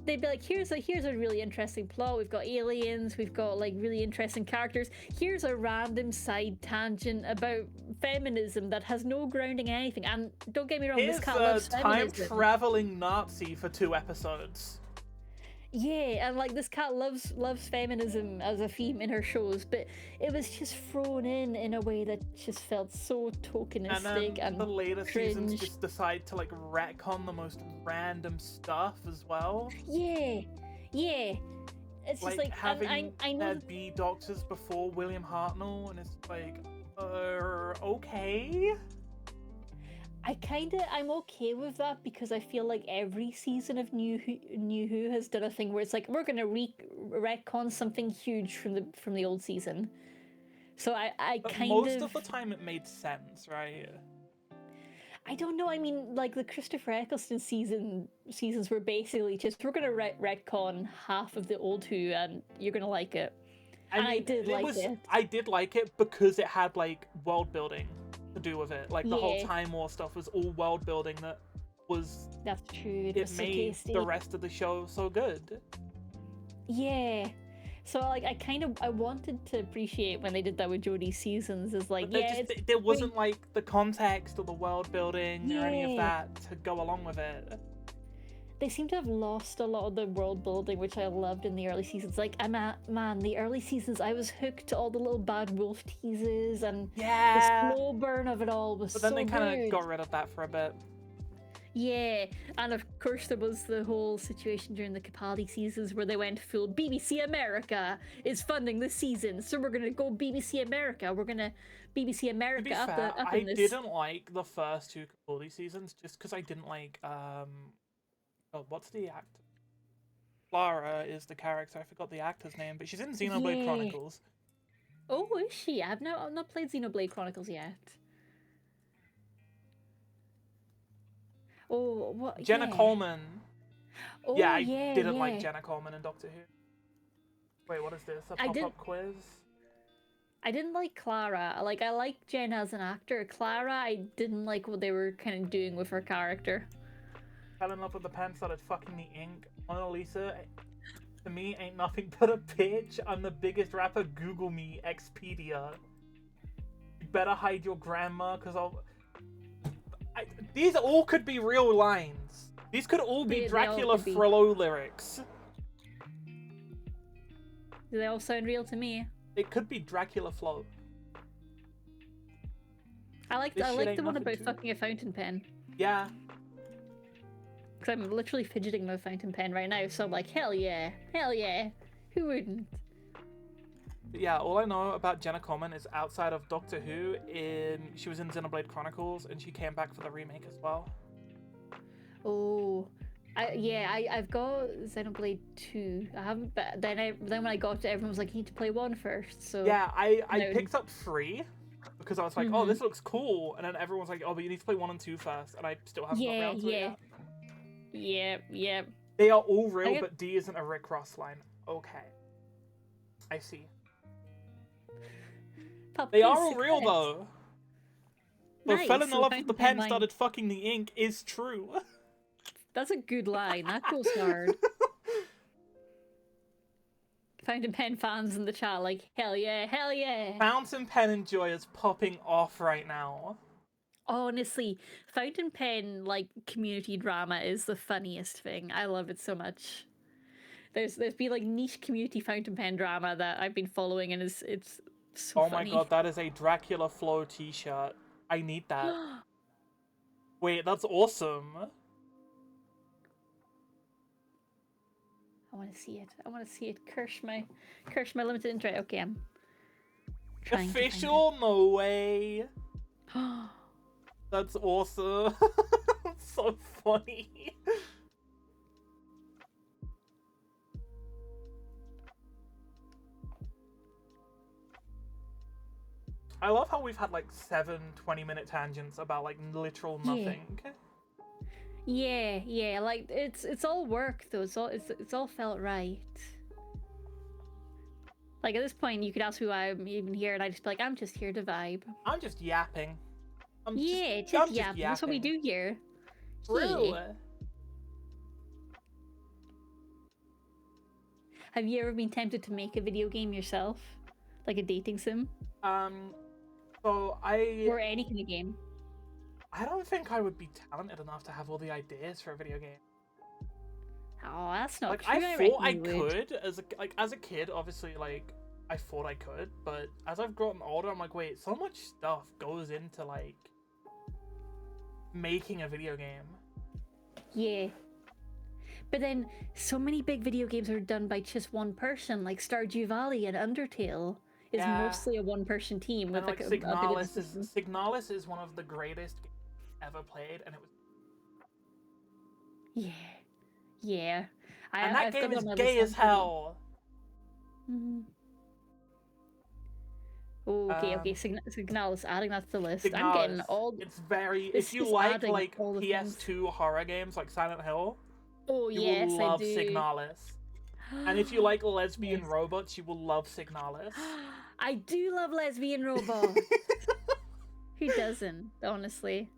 they'd be like, here's a really interesting plot. We've got aliens. We've got like really interesting characters. Here's a random side tangent about feminism that has no grounding in anything. And don't get me wrong, Here's this cat a loves feminism. time-traveling Nazi for 2 episodes. Yeah, and like this cat loves feminism as a theme in her shows, but it was just thrown in a way that just felt so tokenistic And then the later seasons cringe. just decide to like retcon the most random stuff as well. Yeah, yeah. It's Like just like having I know their that- B doctors before William Hartnell, and it's like, okay. I'm okay with that because I feel like every season of New Who has done a thing where it's like we're gonna retcon something huge from the old season. So I But kind most of the time it made sense, right? I don't know. I mean, like the Christopher Eccleston seasons were basically just we're gonna retcon half of the old Who and you're gonna like it. And I did like it. I did like it because it had like world building to do with it. Like the whole Yeah. Time War stuff was all world building that was That's true. It it was so made tasty. the rest of the show so good. Yeah. So like I wanted to appreciate when they did that with Jodie's seasons is like But yeah, there wasn't like the context or the world building or any of Yeah. that to go along with it. they seem to have lost a lot of the world building, which I loved in the early seasons. Like man, the early seasons I was hooked to all the little bad wolf teases and Yeah. the slow burn of it all was But then so they kind of good. got rid of that for a bit. Yeah, and of course there was the whole situation during the Capaldi seasons where they went full BBC America is funding this season, so we're gonna go BBC America. We're gonna BBC To America be up, fair, up I in this. didn't like the first 2 Capaldi seasons just because I didn't like oh, what's the actor? Clara is the character. I forgot the actor's name, but she's in Xenoblade Yeah. Chronicles. Oh, is she? I've not played Xenoblade Chronicles yet. Oh, what? Jenna yeah. Coleman. Oh, Yeah, I yeah, didn't yeah. like Jenna Coleman in Doctor Who. Wait, what is this? A I did- pop-up quiz? I didn't like Clara. Like I liked Jenna as an actor. Clara, I didn't like what they were kind of doing with her character. Fell in love with the pen, started fucking the ink. Mona Lisa, to me, ain't nothing but a bitch. I'm the biggest rapper. Google me, Expedia. You better hide your grandma, because these all could be real lines. These could all be They all Dracula could be. Frollo lyrics. Do they all sound real to me? It could be Dracula Flow. I like This I shit like ain't the one nothing about to- fucking a fountain pen. Yeah. Because I'm literally fidgeting my fountain pen right now, so I'm like, hell yeah. Who wouldn't? But yeah, all I know about Jenna Coleman is outside of Doctor Who, she was in Xenoblade Chronicles, and she came back for the remake as well. Oh, I've got Xenoblade 2. I haven't, but then when I got it, everyone was like, you need to play 1 first. So Yeah, I No. picked up 3 because I was like, oh, this looks cool, and then everyone's like, oh, but you need to play 1 and 2 first, and I still haven't got around to it yet. yeah. They are all real, get- but D isn't a Rick Ross line. Okay. I see. Pop They quiz are all real, success. though. But Nice, fell in so love with the fountain pen pen, line. started fucking the ink is true. That's a good line. That goes hard. Fountain pen fans in the chat like, hell yeah. Fountain pen enjoyers popping off right now. Honestly, fountain pen like community drama is the funniest thing. I love it so much. There's been like niche community fountain pen drama that I've been following, and it's so Oh funny. my god, that is a Dracula Flow t-shirt. I need that. Wait, that's awesome. I want to see it. Curse my limited interest. Okay, I'm trying to find it. Official? No way. That's awesome. So funny. I love how we've had like 7 20-minute tangents about like literal Yeah. nothing. Yeah. Like it's all work though. It's all felt right. Like, at this point, you could ask me why I'm even here, and I'd just be like, I'm just here to vibe. I'm just yapping. I'm Just just yapping. That's what we do here. True. Yeah. Have you ever been tempted to make a video game yourself? Like a dating sim? So Or any kind of game? I don't think I would be talented enough to have all the ideas for a video game. Oh, that's not Like, true. I thought I reckon you would. could, as a kid, obviously, like, I thought I could, but as I've gotten older, I'm like, wait, so much stuff goes into, like, making a video game. Yeah. But then, so many big video games are done by just one person, like Stardew Valley and Undertale is mostly a one-person team with And, like, a bit of Signalis is one of the greatest games ever played, and it was... Yeah. Yeah. And that I've game got it is on my gay list as hell! Mm-hmm. Okay, Signalis, adding that to the list. Signalis, I'm getting all... It's very... This If you is like, adding all the PS2 horror games, like Silent Hill, Oh, you yes, will love I do. Signalis. And if you like lesbian Yes. robots, you will love Signalis. I do love lesbian robots. Who doesn't, honestly?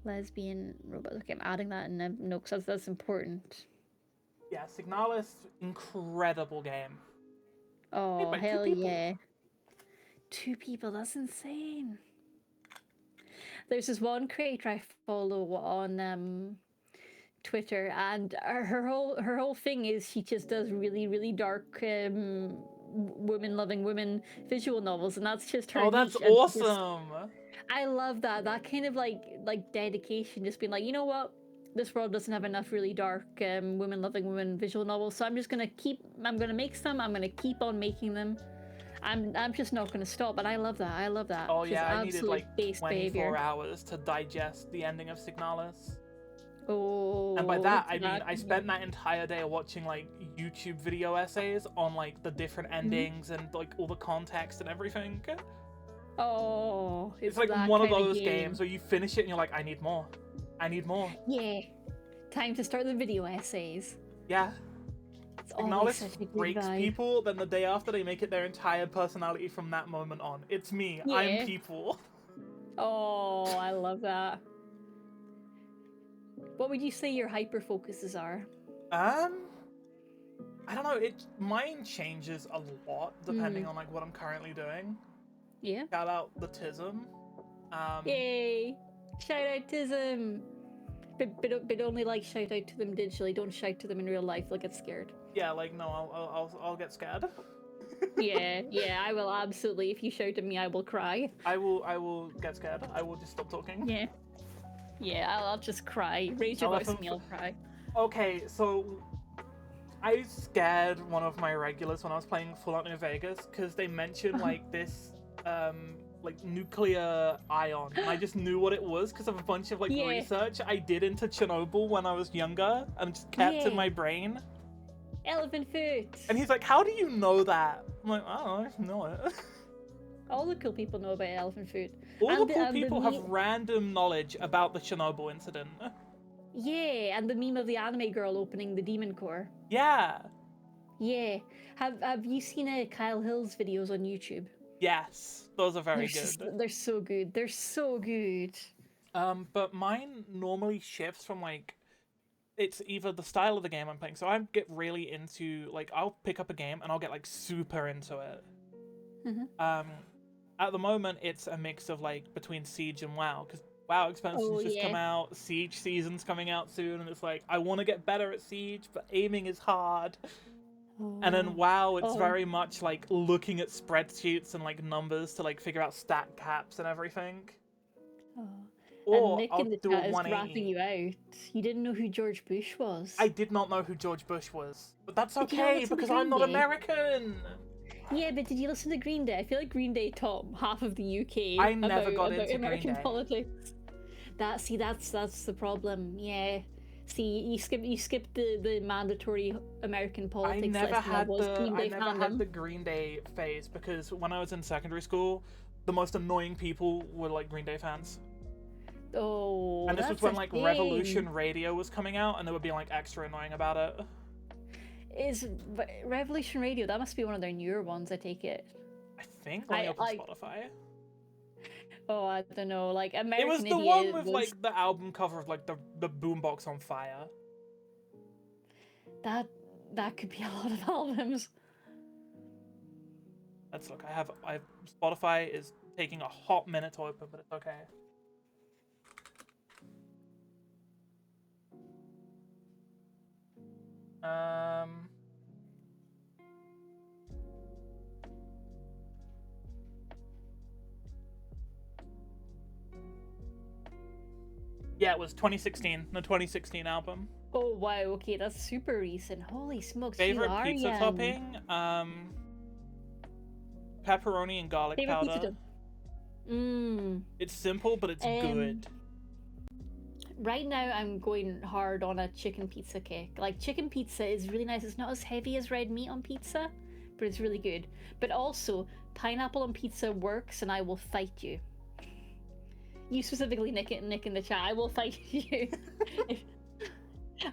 Lesbian robots. Okay, I'm adding that in no, because that's important. Yeah, Signalis, incredible game. Oh, by two hell people. yeah. 2 people, that's insane. There's this one creator I follow on Twitter, and her whole thing is she just does really, really dark women loving women visual novels, and that's just her Oh, that's niche, and she just- awesome! I love that kind of like dedication, just being like, you know what, this world doesn't have enough really dark women loving women visual novels, so I'm gonna make some, I'm gonna keep on making them. I'm just not gonna stop, and I love that. Oh Just yeah, I needed absolute like base 24 behavior. hours to digest the ending of Signalis. Oh, And by that, I mean, I spent that entire day watching, like, YouTube video essays on, like, the different endings and, like, all the context and everything. Oh, It's like that one of kind those games where you finish it and you're like, I need more. I need more. Yeah, time to start the video essays. Yeah. It's always such a Signalis good breaks vibe. people, then the day after they make it their entire personality from that moment on. It's me. Yeah. I'm people. Oh, I love that. What would you say your hyper focuses are? I don't know. Mine changes a lot depending on like what I'm currently doing. Yeah. Shout out the Tism. Yay! Shout out to them. But only like shout out to them digitally. Don't shout to them in real life. They'll get scared. Yeah, like no, I'll get scared. yeah, I will absolutely. If you shout at me, I will cry. I will get scared. I will just stop talking. Yeah, I'll just cry. Raise your voice Elephant at me, I'll cry. Okay, so I scared one of my regulars when I was playing Fallout New Vegas because they mentioned like this like nuclear ion, and I just knew what it was because of a bunch of like research I did into Chernobyl when I was younger and just kept in my brain. Elephant foot. And he's like, "How do you know that?" I'm like, "I don't know, I just know it." All the cool people know about elephant food. All the cool people have random knowledge about the Chernobyl incident. Yeah, and the meme of the anime girl opening the demon core. Yeah. Yeah. Have you seen Kyle Hill's videos on YouTube? Yes, those are very good. They're so good. They're so good. But mine normally shifts from like, it's either the style of the game I'm playing. So I get really into like, I'll pick up a game and I'll get like super into it. At the moment, it's a mix of like between Siege and WoW, because WoW expansions just come out, Siege season's coming out soon, and it's like I want to get better at Siege, but aiming is hard. And then WoW, it's very much like looking at spreadsheets and like numbers to like figure out stat caps and everything. Or and Nick I'll in the do chat a is 180. rapping you out. You didn't know who George Bush was. I did not know who George Bush was, but that's Did you not okay listen to because Green I'm not Day? American. Yeah, but did you listen to Green Day? I feel like Green Day taught half of the UK I never got about into American Green Day. politics. That's the problem. Yeah. See, you skipped the mandatory American politics. I never lesson had that was the Green Day fandom. Green Day phase because when I was in secondary school, the most annoying people were like Green Day fans. Oh, And this was that's when a like thing. Revolution Radio was coming out, and they were being like extra annoying about it. is Revolution Radio? That must be one of their newer ones. I take it. I think. Let me open Spotify. Oh, I don't know. Like American It was the Idiot one with was... like the album cover of like the boombox on fire. That could be a lot of albums. Let's look. I Spotify is taking a hot minute to open, but it's okay. Yeah, it was 2016. The 2016 album. Oh wow, okay, that's super recent. Holy smokes, Favorite you are pizza young. topping? Pepperoni and garlic Favorite powder. pizza It's simple, but it's good. Right now, I'm going hard on a chicken pizza cake. Like, chicken pizza is really nice. It's not as heavy as red meat on pizza, but it's really good. But also, pineapple on pizza works, and I will fight you. You specifically, Nick in the chat. I will fight you.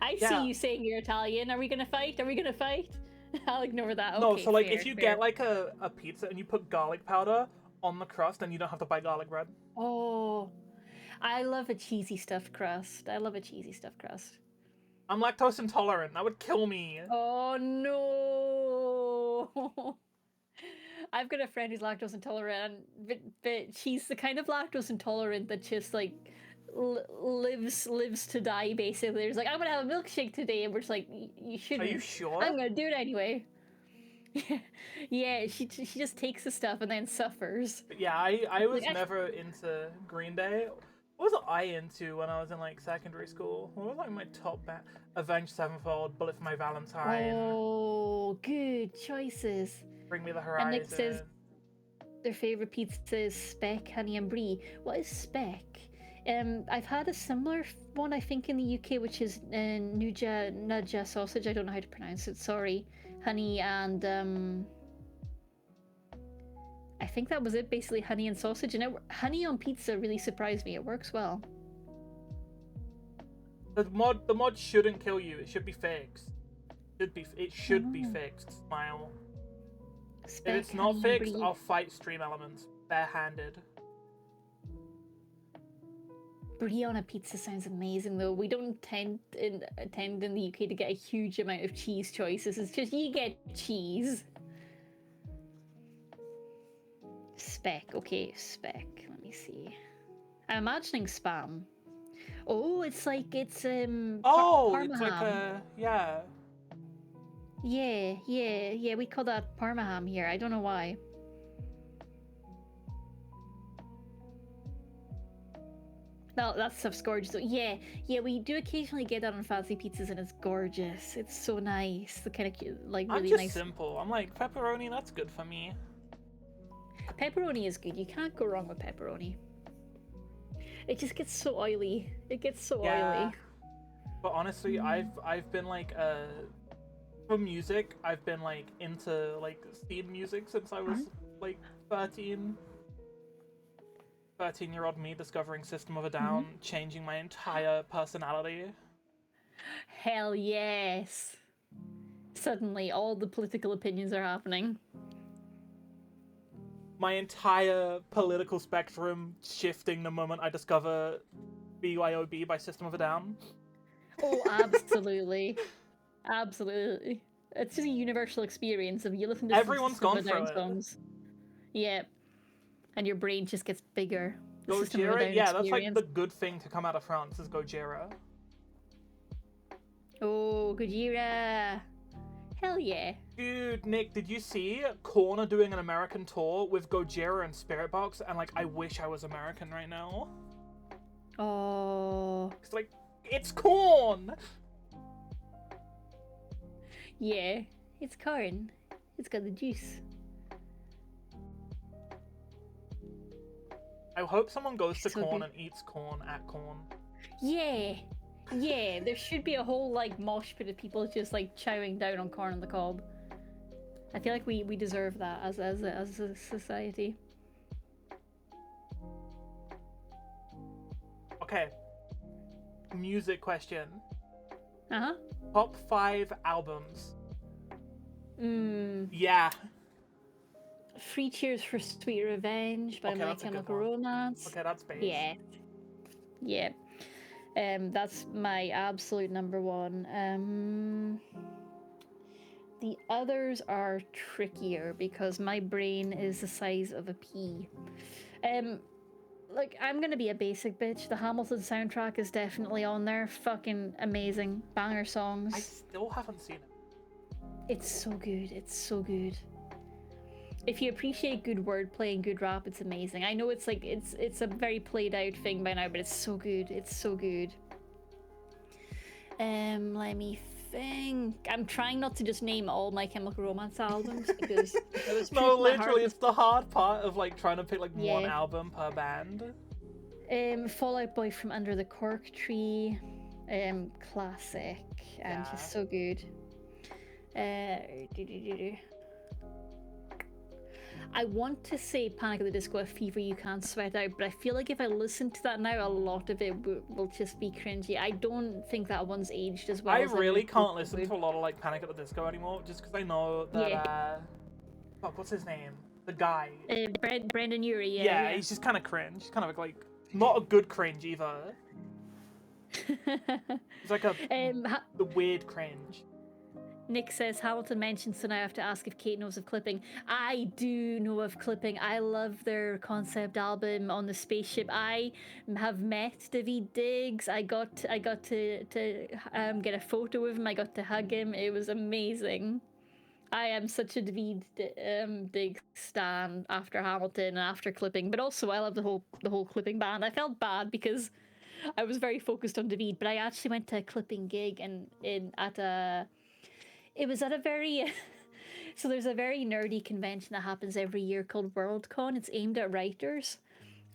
I see you saying you're Italian. Are we gonna fight? Are we gonna fight? I'll ignore that. No, Okay, so like fair, if you fair. get like a pizza and you put garlic powder on the crust, then you don't have to buy garlic bread. Oh, I love a cheesy stuffed crust. I'm lactose intolerant. That would kill me. Oh no. I've got a friend who's lactose intolerant, but she's the kind of lactose intolerant that just like lives to die. Basically, there's like, I'm gonna have a milkshake today, and we're just like, you shouldn't. Are you sure? I'm gonna do it anyway. Yeah, she just takes the stuff and then suffers. But yeah, I was never into Green Day. What was I into when I was in like secondary school? What was like my top band? Avenged Sevenfold, Bullet for My Valentine. Oh, good choices. Bring Me the Horizon. And Nick says their favorite pizza is speck, honey, and brie. What is speck? I've had a similar one, I think, in the UK, which is Nuja sausage. I don't know how to pronounce it. Sorry, honey and I think that was it. Basically, honey and sausage, and honey on pizza really surprised me. It works well. The mod shouldn't kill you. It should be fixed. It should be fixed. Smile. Speck, if it's not honey, fixed, brie. I'll fight Stream Elements barehanded. Brie on a pizza sounds amazing, though. We don't tend in the UK to get a huge amount of cheese choices. It's just you get cheese. Speck, okay, speck. Let me see. I'm imagining spam. Oh, it's like it's It's like Parma yeah. Yeah. We call that Parma ham here. I don't know why. No, that stuff's gorgeous. Though. Yeah, we do occasionally get that on fancy pizzas, and it's gorgeous. It's so nice. The kind of like really I'm just nice. simple. I'm like pepperoni. That's good for me. Pepperoni is good. You can't go wrong with pepperoni. It just gets so oily. Oily. But honestly, I've been like for music, I've been like into like scene music since I was like 13. 13-year-old me discovering System of a Down, changing my entire personality. Hell yes. Suddenly all the political opinions are happening. My entire political spectrum shifting the moment I discover BYOB by System of a Down. Oh, absolutely. Absolutely. It's just a universal experience of you listen to Everyone's System gone of a Down through it. songs. Yeah. And your brain just gets bigger. The System of a Gojira? Down Yeah, that's like experience. the good thing to come out of France is Gojira. Oh, Gojira. Hell yeah. Dude, Nick, did you see Korn are doing an American tour with Gojira and Spirit Box? And like, I wish I was American right now. Oh. It's like, it's Korn! Yeah. It's corn. It's got the juice. I hope someone goes to So Korn good. and eats corn at Korn. Yeah. Yeah, there should be a whole like mosh pit of people just like chowing down on corn on the cob. I feel like we deserve that as a society. Okay. Music question. Uh-huh. Top 5 albums Yeah. 3 Cheers for Sweet Revenge by Okay, My that's a good Chemical one. Romance. Okay, that's base. Yeah. Yeah. That's my absolute number one. The others are trickier because my brain is the size of a pea. Like, I'm gonna be a basic bitch. The Hamilton soundtrack is definitely on there. Fucking amazing. Banger songs. I still haven't seen it. It's so good. It's so good. If you appreciate good wordplay and good rap, it's amazing. I know it's like it's a very played out thing by now, but it's so good. It's so good. Let me think. I'm trying not to just name all My Chemical Romance albums because it was No, literally, it's the hard part of like trying to pick like one Yeah. album per band. Fall Out Boy from Under the Cork Tree, classic and Yeah. just so good. I want to say Panic at the Disco, A Fever You Can't Sweat Out, but I feel like if I listen to that now, a lot of it will just be cringy. I don't think that one's aged as well. I as really think can't it listen would. to a lot of like Panic at the Disco anymore, just because I know that. Fuck, what's his name? The guy. Brendan Urie, Yeah, yeah. he's just kind of cringe. He's kind of like not a good cringe either. It's like a the weird cringe. Nick says Hamilton mentioned, so now I have to ask if Kate knows of Clipping. I do know of Clipping. I love their concept album on the spaceship. I have met David Diggs. I got to get a photo with him. I got to hug him. It was amazing. I am such a David Diggs stan after Hamilton and after Clipping, but also I love the whole Clipping band. I felt bad because I was very focused on David, but I actually went to a Clipping gig it was at a very so there's a very nerdy convention that happens every year called Worldcon. It's aimed at writers,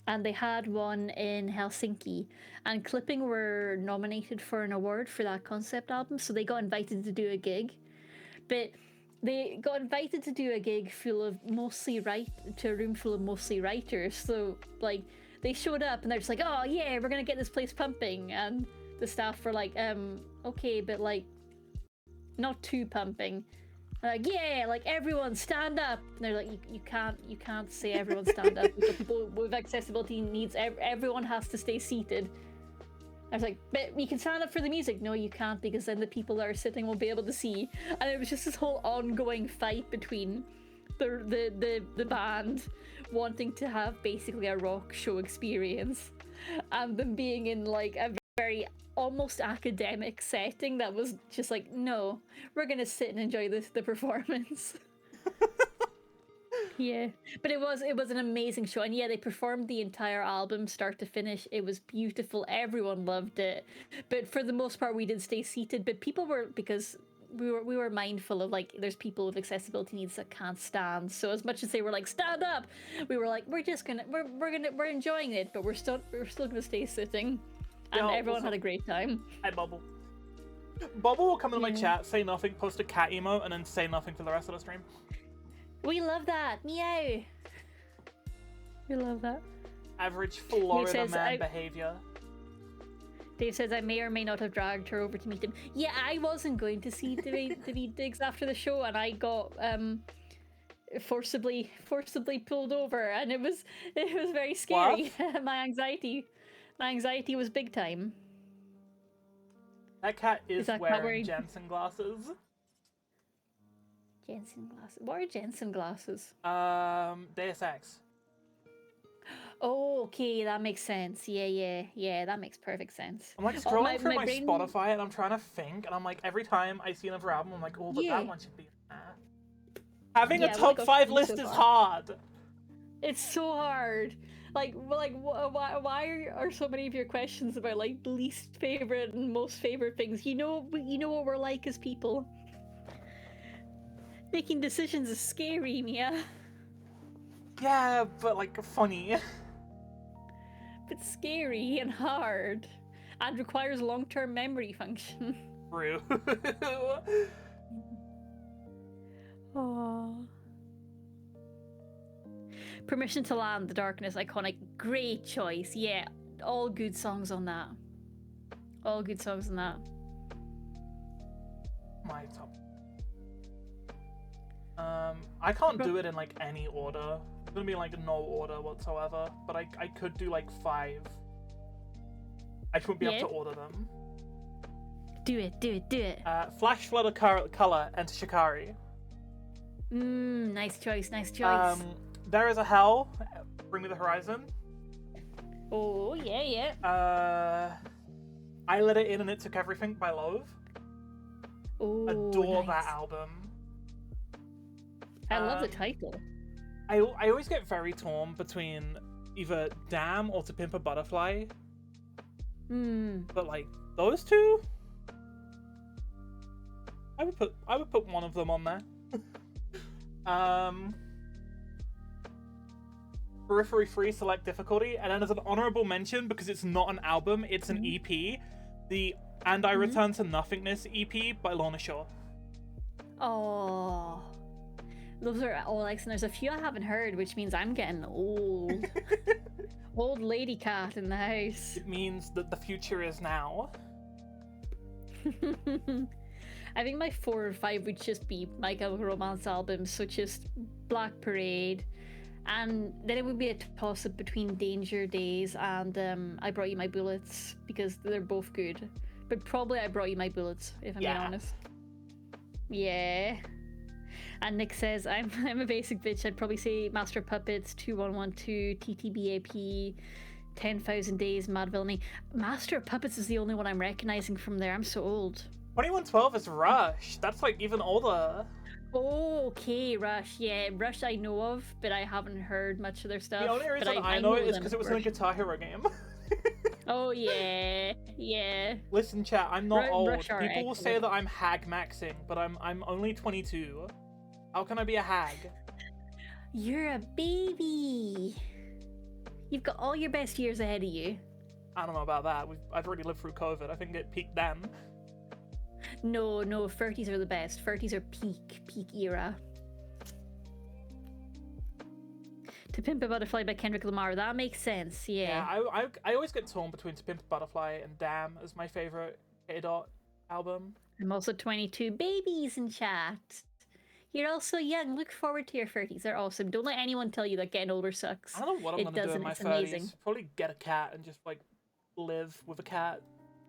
and they had one in Helsinki, and Clipping were nominated for an award for that concept album, so they got invited to do a gig. But they got invited to do a gig to a room full of mostly writers. So like they showed up and they're just like, oh yeah, we're gonna get this place pumping, and the staff were like, okay, but like not too pumping. Like, yeah, like everyone stand up. And they're like, you can't say everyone stand up. We've got people with accessibility needs. Everyone has to stay seated. I was like, but you can stand up for the music. No, you can't, because then the people that are sitting won't be able to see. And it was just this whole ongoing fight between the band wanting to have basically a rock show experience, and them being in like a very almost academic setting that was just like, no, we're gonna sit and enjoy the performance. Yeah, but it was an amazing show, and yeah, they performed the entire album start to finish. It was beautiful. Everyone loved it, but for the most part, we did stay seated. But people were, because we were mindful of like there's people with accessibility needs that can't stand. So as much as they were like stand up, we were like we're enjoying it, but we're still gonna stay sitting. And Yeah, everyone also- had a great time. Hi, Bubble. Bubble will come into my chat, say nothing, post a cat emote, and then say nothing for the rest of the stream. We love that. Meow. We love that. Average Florida says, man behavior. Dave says I may or may not have dragged her over to meet him. Yeah, I wasn't going to see David Diggs after the show, and I got forcibly pulled over, and it was very scary. My anxiety was big time. That cat is that cat wearing wearing- Jensen glasses. Jensen glasses. What are Jensen glasses? Deus Ex. Oh, okay, that makes sense. Yeah, that makes perfect sense. I'm like Oh, scrolling through my brain- Spotify and I'm trying to think, and I'm like, every time I see another album, I'm like, oh, but Yeah. that one should be. Having Yeah, a we top got 5 through list so is far. hard. It's so hard. Why are so many of your questions about like least favorite and most favorite things? You know what we're like as people. Making decisions is scary, Mia. Yeah, but like funny. But scary and hard, and requires long-term memory function. True. Aww. Permission to Land, The Darkness, iconic. Great choice. Yeah, all good songs on that. All good songs on that. My top. I can't do it in like any order. It's gonna be like no order whatsoever. But I could do like 5. I just wouldn't be able to order them. Do it. Flash Flood of Color, enter Shikari. Nice choice. There is a Hell, Bring Me the Horizon. Oh, yeah. I Let It In and It Took Everything by Love. Oh, Adore nice. that album. I love the title. I always get very torn between either Damn or To Pimp a Butterfly. But like those two, I would put one of them on there. Periphery Free, Select Difficulty, and then as an honorable mention, because it's not an album, it's an EP, the And I Return to Nothingness EP by Lorna Shore. Oh, those are all excellent. There's a few I haven't heard, which means I'm getting old. Old lady cat in the house. It means that the future is now. I think my 4 or 5 would just be My Chemical Romance albums, so just Black Parade, and then it would be a toss-up between Danger Days and I Brought You My Bullets, because they're both good. But probably I Brought You My Bullets, if I'm being honest. Yeah. And Nick says, I'm a basic bitch. I'd probably say Master of Puppets, 2112, TTBAP, 10,000 Days, Mad Villainy. Master of Puppets is the only one I'm recognizing from there. I'm so old. 2112 is Rush. That's like even older. Oh, okay, Rush. Yeah, Rush I know of, but I haven't heard much of their stuff. The only reason I know it is because it was in a Guitar Hero game. Oh, yeah. Listen, chat, I'm not old. Rush are People will say that I'm hag maxing, but I'm only 22. How can I be a hag? You're a baby. You've got all your best years ahead of you. I don't know about that. I've already lived through COVID. I think it peaked then. No, 30s are the best. 30s are peak era. To Pimp a Butterfly by Kendrick Lamar. That makes sense, yeah. I always get torn between To Pimp a Butterfly and Damn as my favorite K-Dot album. I'm also 22. Babies in chat. You're also young. Look forward to your 30s. They're awesome. Don't let anyone tell you that getting older sucks. I don't know what I'm gonna do in my 30s. Amazing. Probably get a cat and just like live with a cat.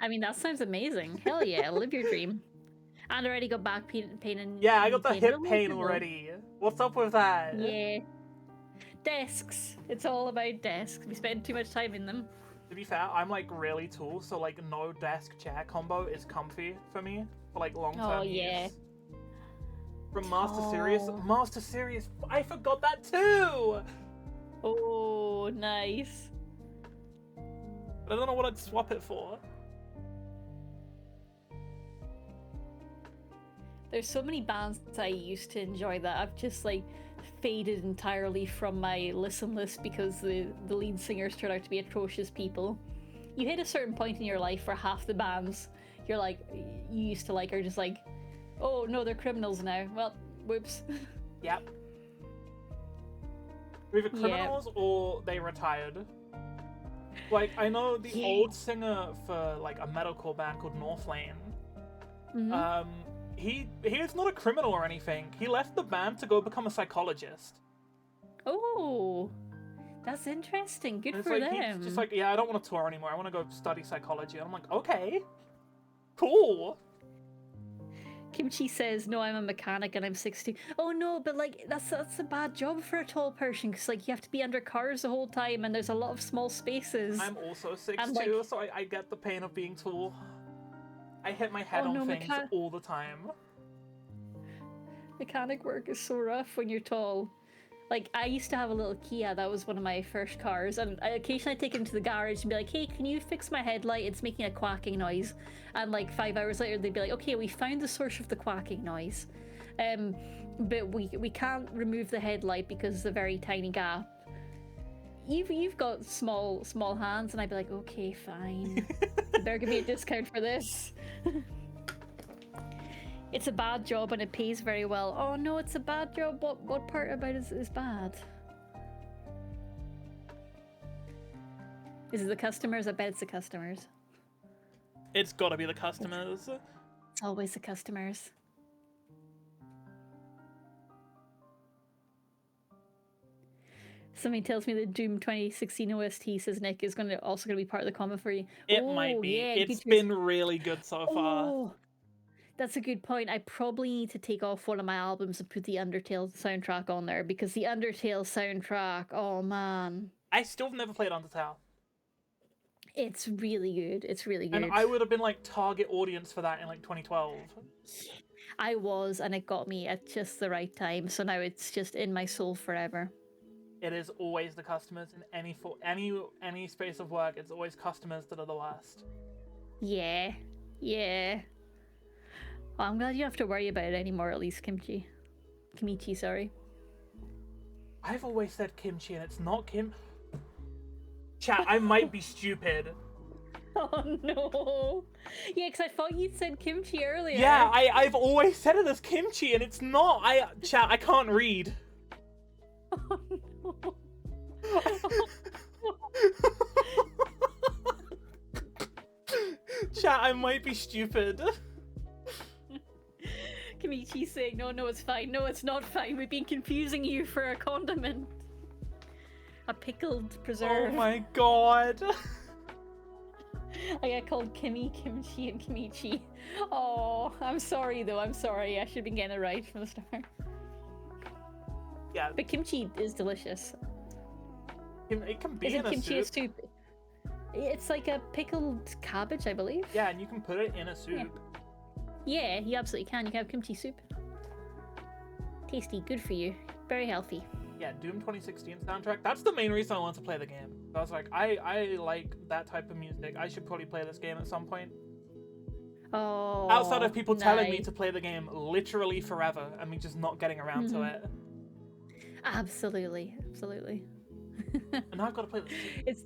I mean, that sounds amazing. Hell yeah, live your dream. And already got back pain and... Yeah, I got the hip pain already. What's up with that? Yeah. Desks. It's all about desks. We spend too much time in them. To be fair, I'm like really tall, so like no desk chair combo is comfy for me for like long-term use. From Master Series, I forgot that too! Oh, nice. But I don't know what I'd swap it for. There's so many bands that I used to enjoy that I've just like faded entirely from my listen list because the lead singers turned out to be atrocious people. You hit a certain point in your life where half the bands you used to like are just like, oh no, they're criminals now. Well, whoops. Yep. Either criminals or they retired. Like, I know the old singer for like a metalcore band called Northlane. Mm-hmm. He is not a criminal or anything. He left the band to go become a psychologist. Oh, that's interesting. Good for them. He's just like, yeah, I don't want to tour anymore. I want to go study psychology. And I'm like, okay, cool. Kimchi says, no, I'm a mechanic and I'm 62. Oh no, but like that's a bad job for a tall person because like you have to be under cars the whole time and there's a lot of small spaces. I'm also 6'2", so I get the pain of being tall. I hit my head on things all the time. Mechanic work is so rough when you're tall. Like, I used to have a little Kia, that was one of my first cars, and I occasionally take it into the garage and be like, hey, can you fix my headlight? It's making a quacking noise. And like 5 hours later, they'd be like, okay, we found the source of the quacking noise. But we can't remove the headlight because it's a very tiny gap. You've got small hands, and I'd be like, okay, fine. You better give me a discount for this. It's a bad job and it pays very well. Oh no, it's a bad job. What part about it is bad? Is it the customers? I bet it's the customers. It's gotta be the customers. It's always the customers. Something tells me that Doom 2016 OST, says Nick, is also going to be part of the combo for you. It might be. Yeah, It's been really good so far. Oh, that's a good point. I probably need to take off one of my albums and put the Undertale soundtrack on there, because the Undertale soundtrack, oh man. I still have never played Undertale. It's really good. It's really good. And I would have been like target audience for that in like 2012. I was, and it got me at just the right time. So now it's just in my soul forever. It is always the customers in any space of work. It's always customers that are the worst. Yeah. Well, I'm glad you don't have to worry about it anymore, at least, Kimichi, sorry. I've always said kimchi, and it's not kim. Chat, I might be stupid. Oh no. Yeah, because I thought you said kimchi earlier. Yeah, I've always said it as kimchi, and it's not. Chat, I can't read. Oh no. Chat, I might be stupid. Kimichi saying, no, it's fine. No, it's not fine. We've been confusing you for a condiment. A pickled preserve. Oh my god. I get called Kimchi, and Kimichi. Oh, I'm sorry though. I'm sorry. I should have been getting it right from the start. Yeah. But kimchi is delicious. It can be Is in it a kimchi soup. soup? It's like a pickled cabbage, I believe. Yeah, and you can put it in a soup. Yeah, you absolutely can. You can have kimchi soup. Tasty, good for you. Very healthy. Yeah, Doom 2016 soundtrack. That's the main reason I want to play the game. I was like, I like that type of music. I should probably play this game at some point. Oh. Outside of people telling me nice. to play the game literally forever, and me just not getting around to it. Absolutely. And now I've got to play this. It's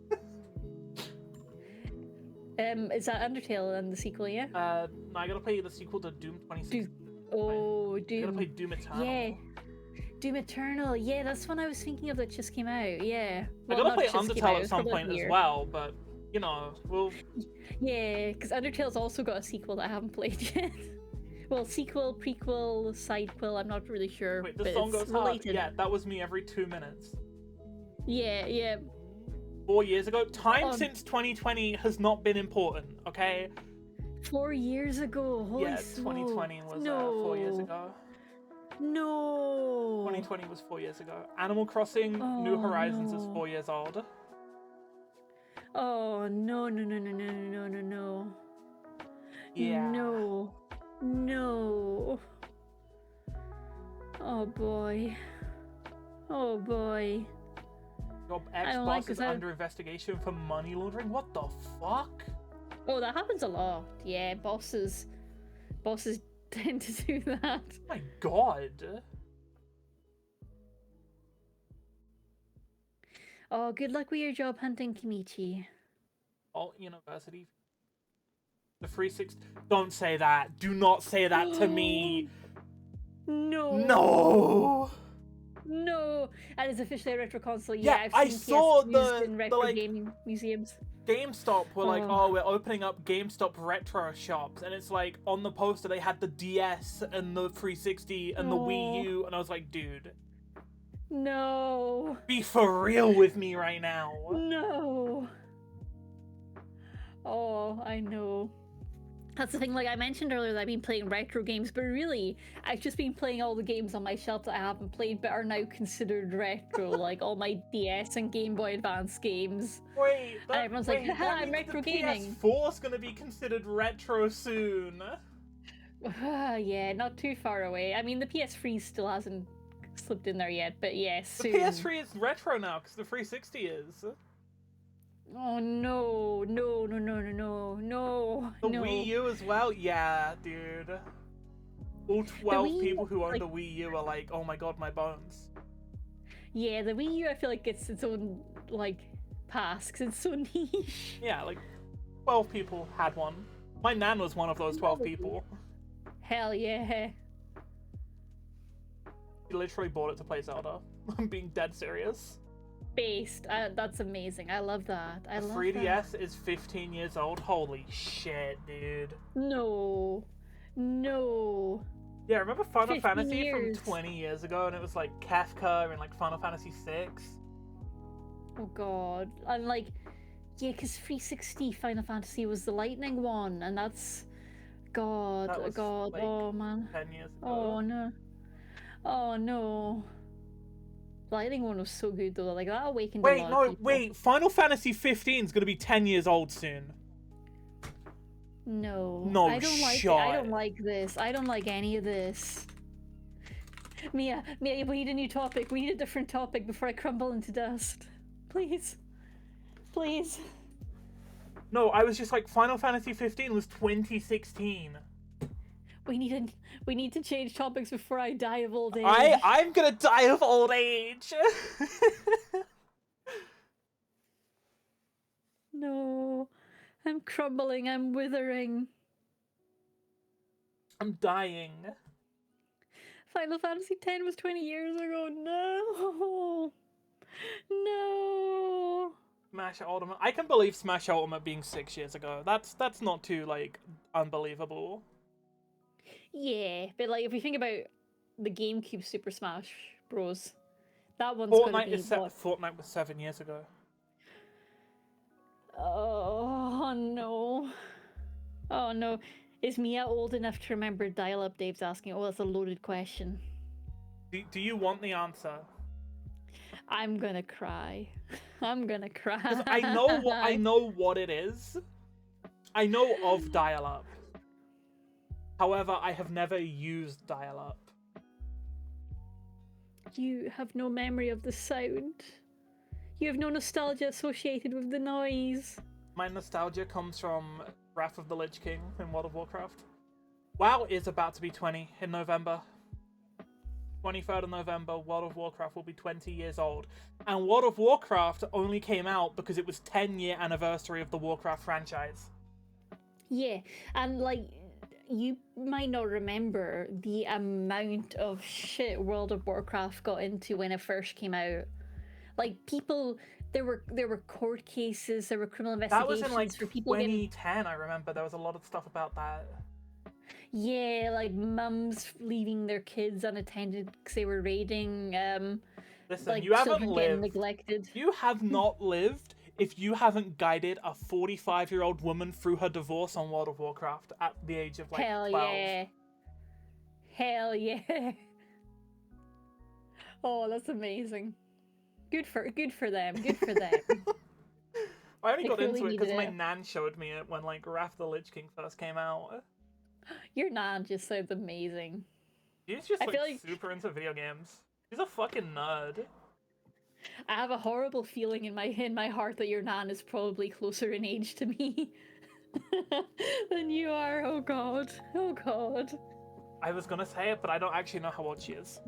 is that Undertale and the sequel, yeah? No, I gotta play the sequel to Doom 2016. Oh, I gotta Doom. play Doom Eternal. Yeah. Doom Eternal. Yeah, that's one I was thinking of that just came out. Yeah. I Well, gotta not play just came out, Undertale it at was some probably point like a as year. well, but you know, we'll. Yeah, because Undertale's also got a sequel that I haven't played yet. Well, sequel, prequel, sidequel, I'm not really sure. Wait, the but song it's goes hard. related. Yeah, that was me every 2 minutes. Yeah. 4 years ago. Time Oh. since 2020 has not been important, okay? 4 years ago. Holy Yeah, smokes. 2020 was No. 4 years ago. No. 2020 was 4 years ago. Animal Crossing New Oh, Horizons is no. 4 years old. Oh no. Yeah. No. Oh boy. Your I don't ex-boss like is this. under investigation for money laundering? What the fuck? Oh, that happens a lot. Yeah, bosses tend to do that. Oh my god. Oh, good luck with your job hunting, Kimichi. Alt University. The 360. Don't say that. Do not say that to me. No. No. That is officially a retro console. Yeah, I've I seen saw PS the- used in retro like- gaming museums. GameStop were like, Oh. oh, we're opening up GameStop retro shops. And it's like, on the poster, they had the DS and the 360 and the Wii Oh. U. And I was like, dude, No. be for real with me right now. No. Oh, I know. That's the thing, like I mentioned earlier that I've been playing retro games, but really, I've just been playing all the games on my shelf that I haven't played but are now considered retro, like all my DS and Game Boy Advance games. Wait, And everyone's like, that "Haha, I'm means retro the gaming." PS4's gonna be considered retro soon. Yeah, not too far away. I mean, the PS3 still hasn't slipped in there yet, but yes, The soon. PS3 is retro now because the 360 is. Oh no. The Wii U as well? Yeah, dude. All 12 Wii U, people who own like- the Wii U are like, oh my god, my bones. Yeah, the Wii U I feel like gets its own, like, pass, because it's so niche. Yeah, like 12 people had one. My nan was one of those 12 people. Hell yeah. She literally bought it to play Zelda. I'm being dead serious. Based. That's amazing. I love that. I The love 3DS is 15 years old. Holy shit, dude. that. No. Yeah, remember Final 15 Fantasy years. from 20 years ago and it was like Kafka and like Final Fantasy 6? Oh god. And like, yeah, because 360 Final Fantasy was the lightning one, and that's God, That was, God, like, oh man. 10 years ago. Oh no. Oh no. Lightning one was so good though, like that awakened a lot of people. Wait, Final Fantasy 15 is gonna be 10 years old soon. No. No I don't like it. shot. I don't like this. I don't like any of this. Mia, we need a new topic. We need a different topic before I crumble into dust. Please. Please. No, I was just like, Final Fantasy 15 was 2016. We need to change topics before I die of old age. I'm gonna die of old age. No. I'm crumbling, I'm withering. I'm dying. Final Fantasy X was 20 years ago. No. No. Smash Ultimate. I can believe Smash Ultimate being 6 years ago. That's not too, like, unbelievable. Yeah, but like if you think about the GameCube Super Smash Bros, that one's gonna be what? Fortnite was 7 years ago. Oh no. Oh no. Is Mia old enough to remember dial-up? Dave's asking. Oh, that's a loaded question. Do you want the answer? I'm gonna cry. I'm gonna cry. Because I know what it is. I know of dial-up. However, I have never used dial-up. You have no memory of the sound. You have no nostalgia associated with the noise. My nostalgia comes from Wrath of the Lich King in World of Warcraft. WoW is about to be 20 in November. 23rd of November, World of Warcraft will be 20 years old. And World of Warcraft only came out because it was 10-year anniversary of the Warcraft franchise. Yeah, and like, you might not remember the amount of shit World of Warcraft got into when it first came out. Like, people, there were court cases, there were criminal That was investigations in like for people 2010, I remember. There was a lot of stuff about that. Yeah, like mums leaving their kids unattended because they were raiding. Listen, like, you haven't children getting lived. neglected. You have not lived if you haven't guided a 45-year-old woman through her divorce on World of Warcraft at the age of like Hell 12. yeah. Hell yeah. Oh, that's amazing. Good for them. Good for them. I only They got clearly into it because needed my it. nan showed me it when like Wrath of the Lich King first came out. Your nan just sounds amazing. She's just I like feel like- super into video games. She's a fucking nerd. I have a horrible feeling in my heart that your nan is probably closer in age to me than you are. Oh god. Oh god. I was gonna say it, but I don't actually know how old she is.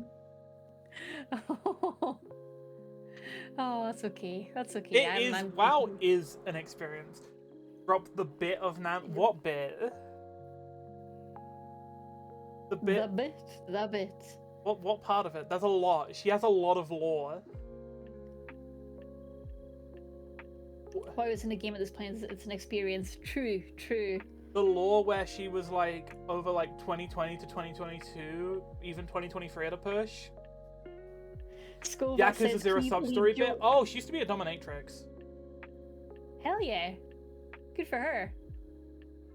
Oh, that's okay. That's okay. WoW is an experience. Drop the bit of nan. What bit? The bit. The bit. What part of it? There's a lot. She has a lot of lore. Why was in a game at this point? It's an experience. True. The lore where she was like over like 2020 to 2022, even 2023 at a push. Skova Yakuza says, Zero "Can you sub-story believe bit. Oh, she used to be a dominatrix. Hell yeah. Good for her.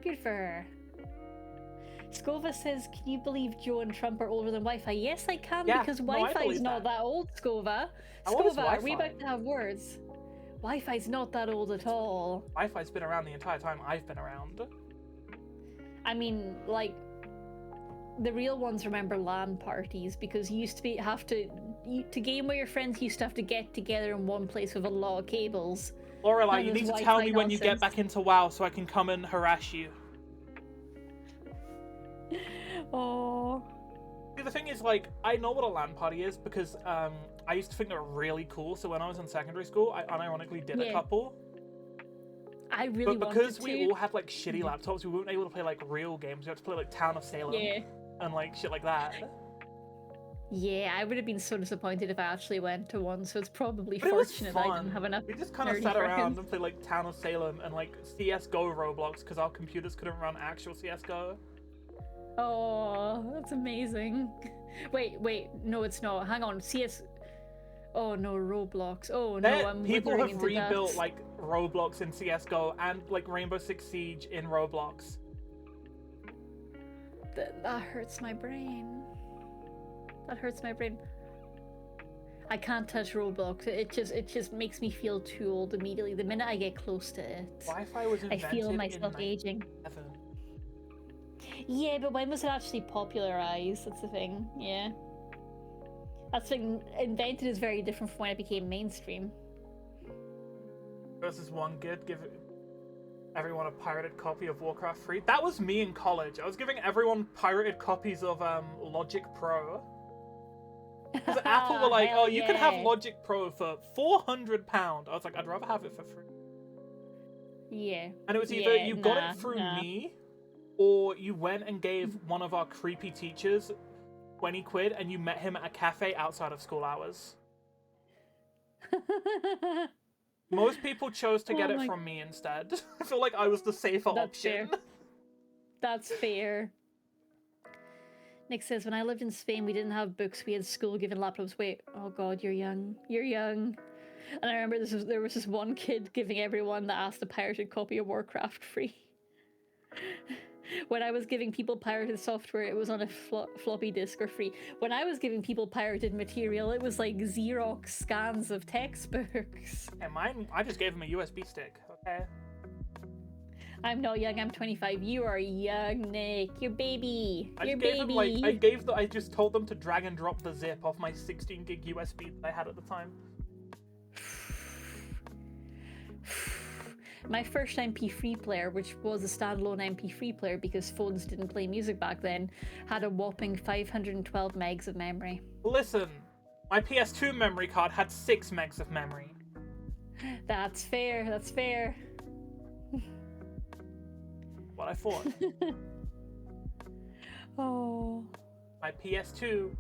Good for her. Skova says, "Can you believe Joe and Trump are older than Wi-Fi?" Yes, I can, Yeah, because no, I Wi-Fi is believe not that old, Skova. How old is Skova, are we Wi-Fi? about to have words? Wi-Fi's not that old at all. Wi-Fi's been around the entire time I've been around. I mean, like, the real ones remember LAN parties, because you used to to game with your friends, you used to have to get together in one place with a lot of cables. Lorelai, And you there's need to tell Wi-Fi me when you get nonsense. back into WoW so I can come and harass you. Oh. See, the thing is, like, I know what a LAN party is because I used to think they were really cool. So when I was in secondary school, I unironically did a Yeah. couple. I really But wanted because to. we all had like shitty laptops, we weren't able to play like real games. We had to play like Town of Salem Yeah. and like shit like that. Yeah, I would have been so disappointed if I actually went to one, so it's probably But it was fortunate that I fun. didn't have enough. We just kind of nerdy sat around friends. and played like Town of Salem and like CS:GO Roblox because our computers couldn't run actual CS:GO. Oh, that's amazing. Wait, no, it's not. Hang on, CS. Oh no, Roblox. Oh There, no, I'm people withering have into dust. rebuilt like Roblox in CS:GO and like Rainbow Six Siege in Roblox. That hurts my brain. That hurts my brain. I can't touch Roblox. It just makes me feel too old immediately. The minute I get close to it, Wi-Fi was I invented feel myself in aging. 1997. Yeah, but when was it actually popularized? That's the thing. Yeah. That's been invented is very different from when it became mainstream. Versus one good, give everyone a pirated copy of Warcraft 3. That was me in college. I was giving everyone pirated copies of Logic Pro. Because Apple were like, Hell oh, you can have yeah. Logic Pro for £400. I was like, I'd rather have it for free. Yeah. And it was either Yeah, you got nah, it through nah. me, or you went and gave one of our creepy teachers 20 quid and you met him at a cafe outside of school hours. Most people chose to get Oh it my- from me instead. I feel like I was the safer That's option. fair. That's fair. Nick says, when I lived in Spain, we didn't have books. We had school-given laptops. Wait, oh god, you're young. You're young. And I remember there was this one kid giving everyone that asked a pirated copy of Warcraft free. When I was giving people pirated software, it was on a floppy disk or free. When I was giving people pirated material, it was like Xerox scans of textbooks. And mine, I just gave him a USB stick, okay? I'm not young, I'm 25. You are young, Nick. You're baby. I You're just gave baby. him, I just told them to drag and drop the zip off my 16 gig USB that I had at the time. My first MP3 player, which was a standalone MP3 player because phones didn't play music back then, had a whopping 512 megs of memory. Listen, my PS2 memory card had 6 megs of memory. That's fair, that's fair. What I thought. Oh. My PS2.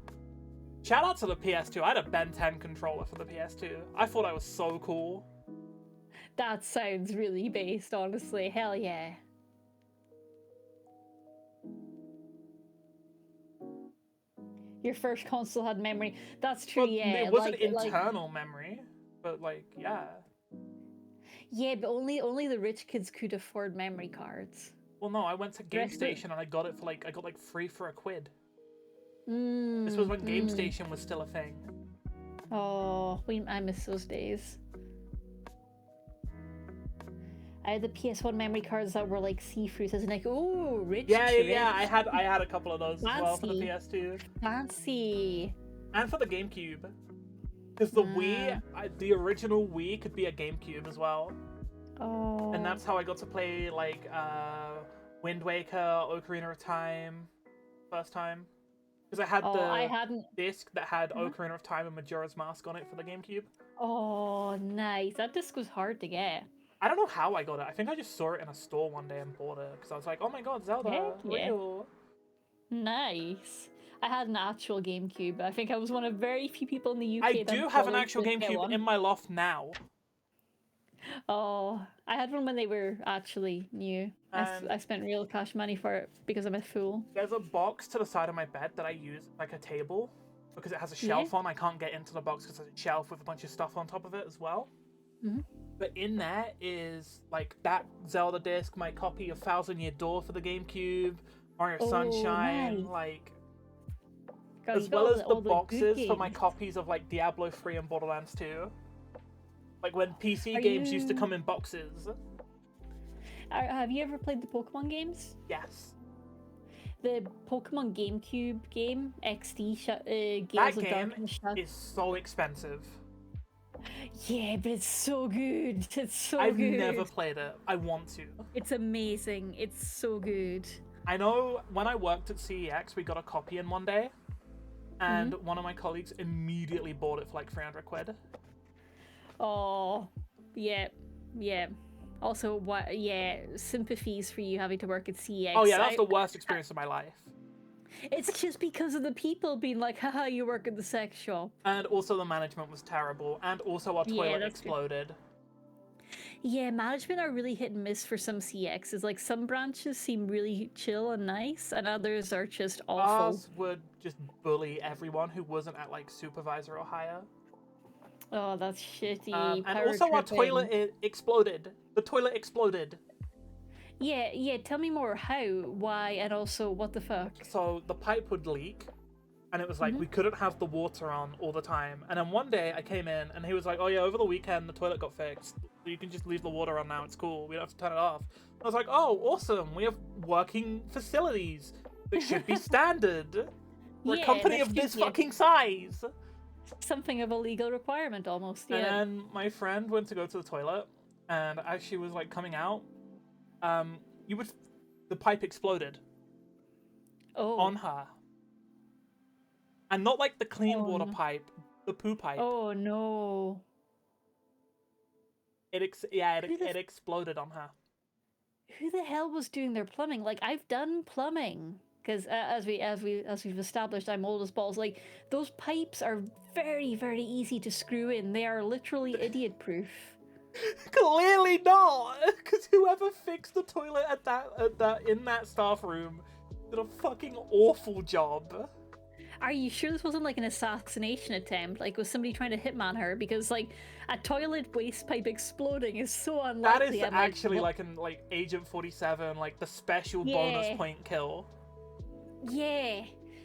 Shout out to the PS2. I had a Ben 10 controller for the PS2. I thought I was so cool. That sounds really based, honestly. Hell yeah. Your first console had memory. That's true, Well, yeah. it wasn't internal memory, but like, yeah. Yeah, but only the rich kids could afford memory cards. Well, no, I went to The rest of it- GameStation and I got it for like, I got like free for a quid. Mm, This was when GameStation was still a thing. Oh, I miss those days. I had the PS1 memory cards that were like see-throughs, as in like, oh, rich. Yeah. rich. I had a couple of those as well for the Fancy. PS2 Fancy. and for the GameCube. Because the Wii, the original Wii could be a GameCube as well, Oh. and that's how I got to play like Wind Waker, Ocarina of Time, first time. Because I had I the hadn't. disc that had Ocarina of Time and Majora's Mask on it for the GameCube. Oh, nice. That disc was hard to get. I don't know how I got it. I think I just saw it in a store one day and bought it because I was like, "Oh my god, Zelda, Heck yeah. real!" Nice. I had an actual GameCube. I think I was one of very few people in the UK. I that do have an bothered actual to get GameCube one. in my loft now. Oh, I had one when they were actually new. I spent real cash money for it because I'm a fool. There's a box to the side of my bed that I use like a table because it has a shelf on. I can't get into the box because there's a shelf with a bunch of stuff on top of it as well. Mhm. But in there is like that Zelda disc, my copy of Thousand Year Door for the GameCube, Mario Oh, Sunshine, nice. like God, as you got well all as the- the all good boxes for my games. copies of like Diablo 3 and Borderlands 2. Like when PC Are games used to you- come in boxes. Have you ever played the Pokemon games? Yes. The Pokemon GameCube game, XD, That Gales of game Darkness. Shadow- is so expensive. Yeah, but it's so good. It's so I've good. never played it. I want to. It's amazing. It's so good. I know when I worked at CEX, we got a copy in one day, and one of my colleagues immediately bought it for like 300 quid. Oh, yeah, yeah. Also, what? Yeah, sympathies for you having to work at CX. Oh yeah, that's the worst experience of my life. It's just because of the people being like, haha, you work at the sex shop. And also the management was terrible, and also our Yeah, toilet that's good. exploded. Yeah, management are really hit and miss for some CXs. Like, some branches seem really chill and nice, and others are just awful. Ours would just bully everyone who wasn't at like supervisor or higher. Oh, that's shitty. And Power also our tripping. toilet exploded. The toilet exploded. Yeah, tell me more. How, why, and also what the fuck? So the pipe would leak, and it was like Mhm. we couldn't have the water on all the time. And then one day I came in, and he was like, "Oh yeah, over the weekend the toilet got fixed. So you can just leave the water on now. It's cool. We don't have to turn it off." I was like, "Oh, awesome! We have working facilities that should be standard for a Yeah, company that of this should be fucking size." something of a legal requirement almost. Yeah. And then my friend went to go to the toilet, and as she was like coming out, the pipe exploded Oh. on her, and not like the clean Oh, water no. pipe, the poo pipe. Oh no. It exploded on her. Who the hell was doing their plumbing? Like, I've done plumbing because as we've established, I'm old as balls. Like, those pipes are very, very easy to screw in. They are literally idiot proof. Clearly not, because whoever fixed the toilet in that staff room did a fucking awful job. Are you sure this wasn't like an assassination attempt? Like, was somebody trying to hitman her? Because like a toilet waste pipe exploding is so unlikely. That is I'm actually what- like in like Agent 47, like the special bonus Yeah. point kill. Yeah,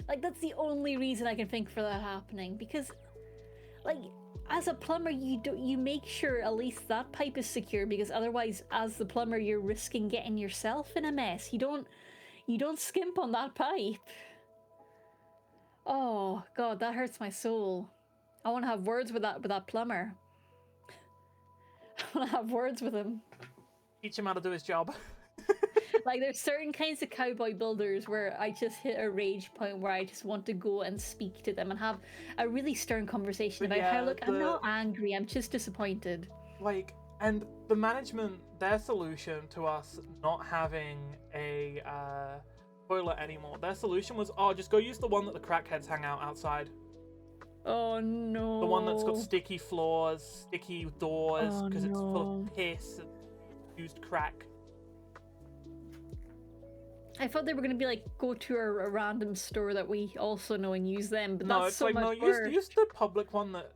like that's the only reason I can think for that happening. Because, like, as a plumber, you make sure at least that pipe is secure. Because otherwise, as the plumber, you're risking getting yourself in a mess. You don't skimp on that pipe. Oh God, that hurts my soul. I want to have words with that plumber. I want to have words with him. Teach him how to do his job. Like, there's certain kinds of cowboy builders where I just hit a rage point where I just want to go and speak to them and have a really stern conversation But about how, yeah, look, I'm not angry, I'm just disappointed. Like, and the management, their solution to us not having a toilet anymore, their solution was, oh, just go use the one that the crackheads hang out outside. Oh no. The one that's got sticky floors, sticky doors, because it's full of piss and used crack. I thought they were going to be like, go to a random store that we also know and use them, but No, that's it's so like, much no, worse. use the public one that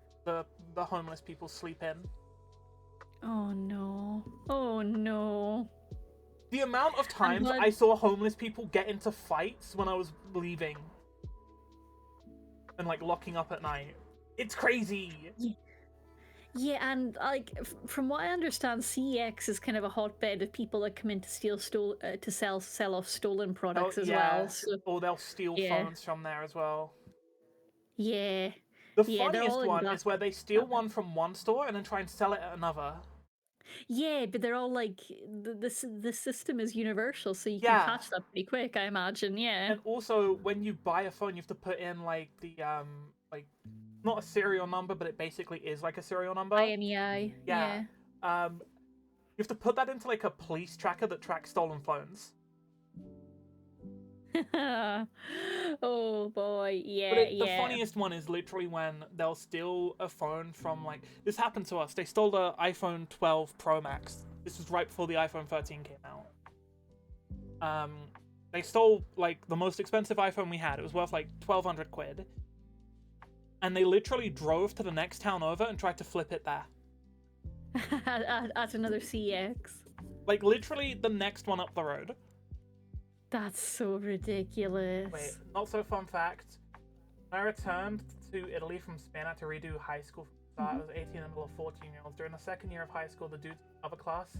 the homeless people sleep in. Oh no. Oh no. The amount of times glad- I saw homeless people get into fights when I was leaving and like locking up at night. It's crazy. Yeah, and like from what I understand, CEX is kind of a hotbed of people that come in to to sell off stolen products as well. So, Or they'll steal yeah. phones from there as well. yeah, The Yeah, they're all funniest in one black- is where they steal one from one store and then try and sell it at another. yeah, but they're all like the system is universal, so you Yeah. can catch that pretty quick, I imagine. Yeah, And also, when you buy a phone, you have to put in like the like not a serial number, but it basically is like a serial number. IMEI. Yeah. You have to put that into like a police tracker that tracks stolen phones. Yeah. Oh boy, yeah, But the yeah. funniest one is literally when they'll steal a phone from like this happened to us. They stole the iPhone 12 Pro Max. This was right before the iPhone 13 came out. They stole like the most expensive iPhone we had. It was worth like 1,200 quid. And they literally drove to the next town over and tried to flip it there. at another CX. Like literally the next one up the road. That's so ridiculous. Wait, not so fun fact. When I returned to Italy from Spain, I had to redo high school from the start. I was 18 in the middle of 14-year-olds. During the second year of high school, the dude in the other class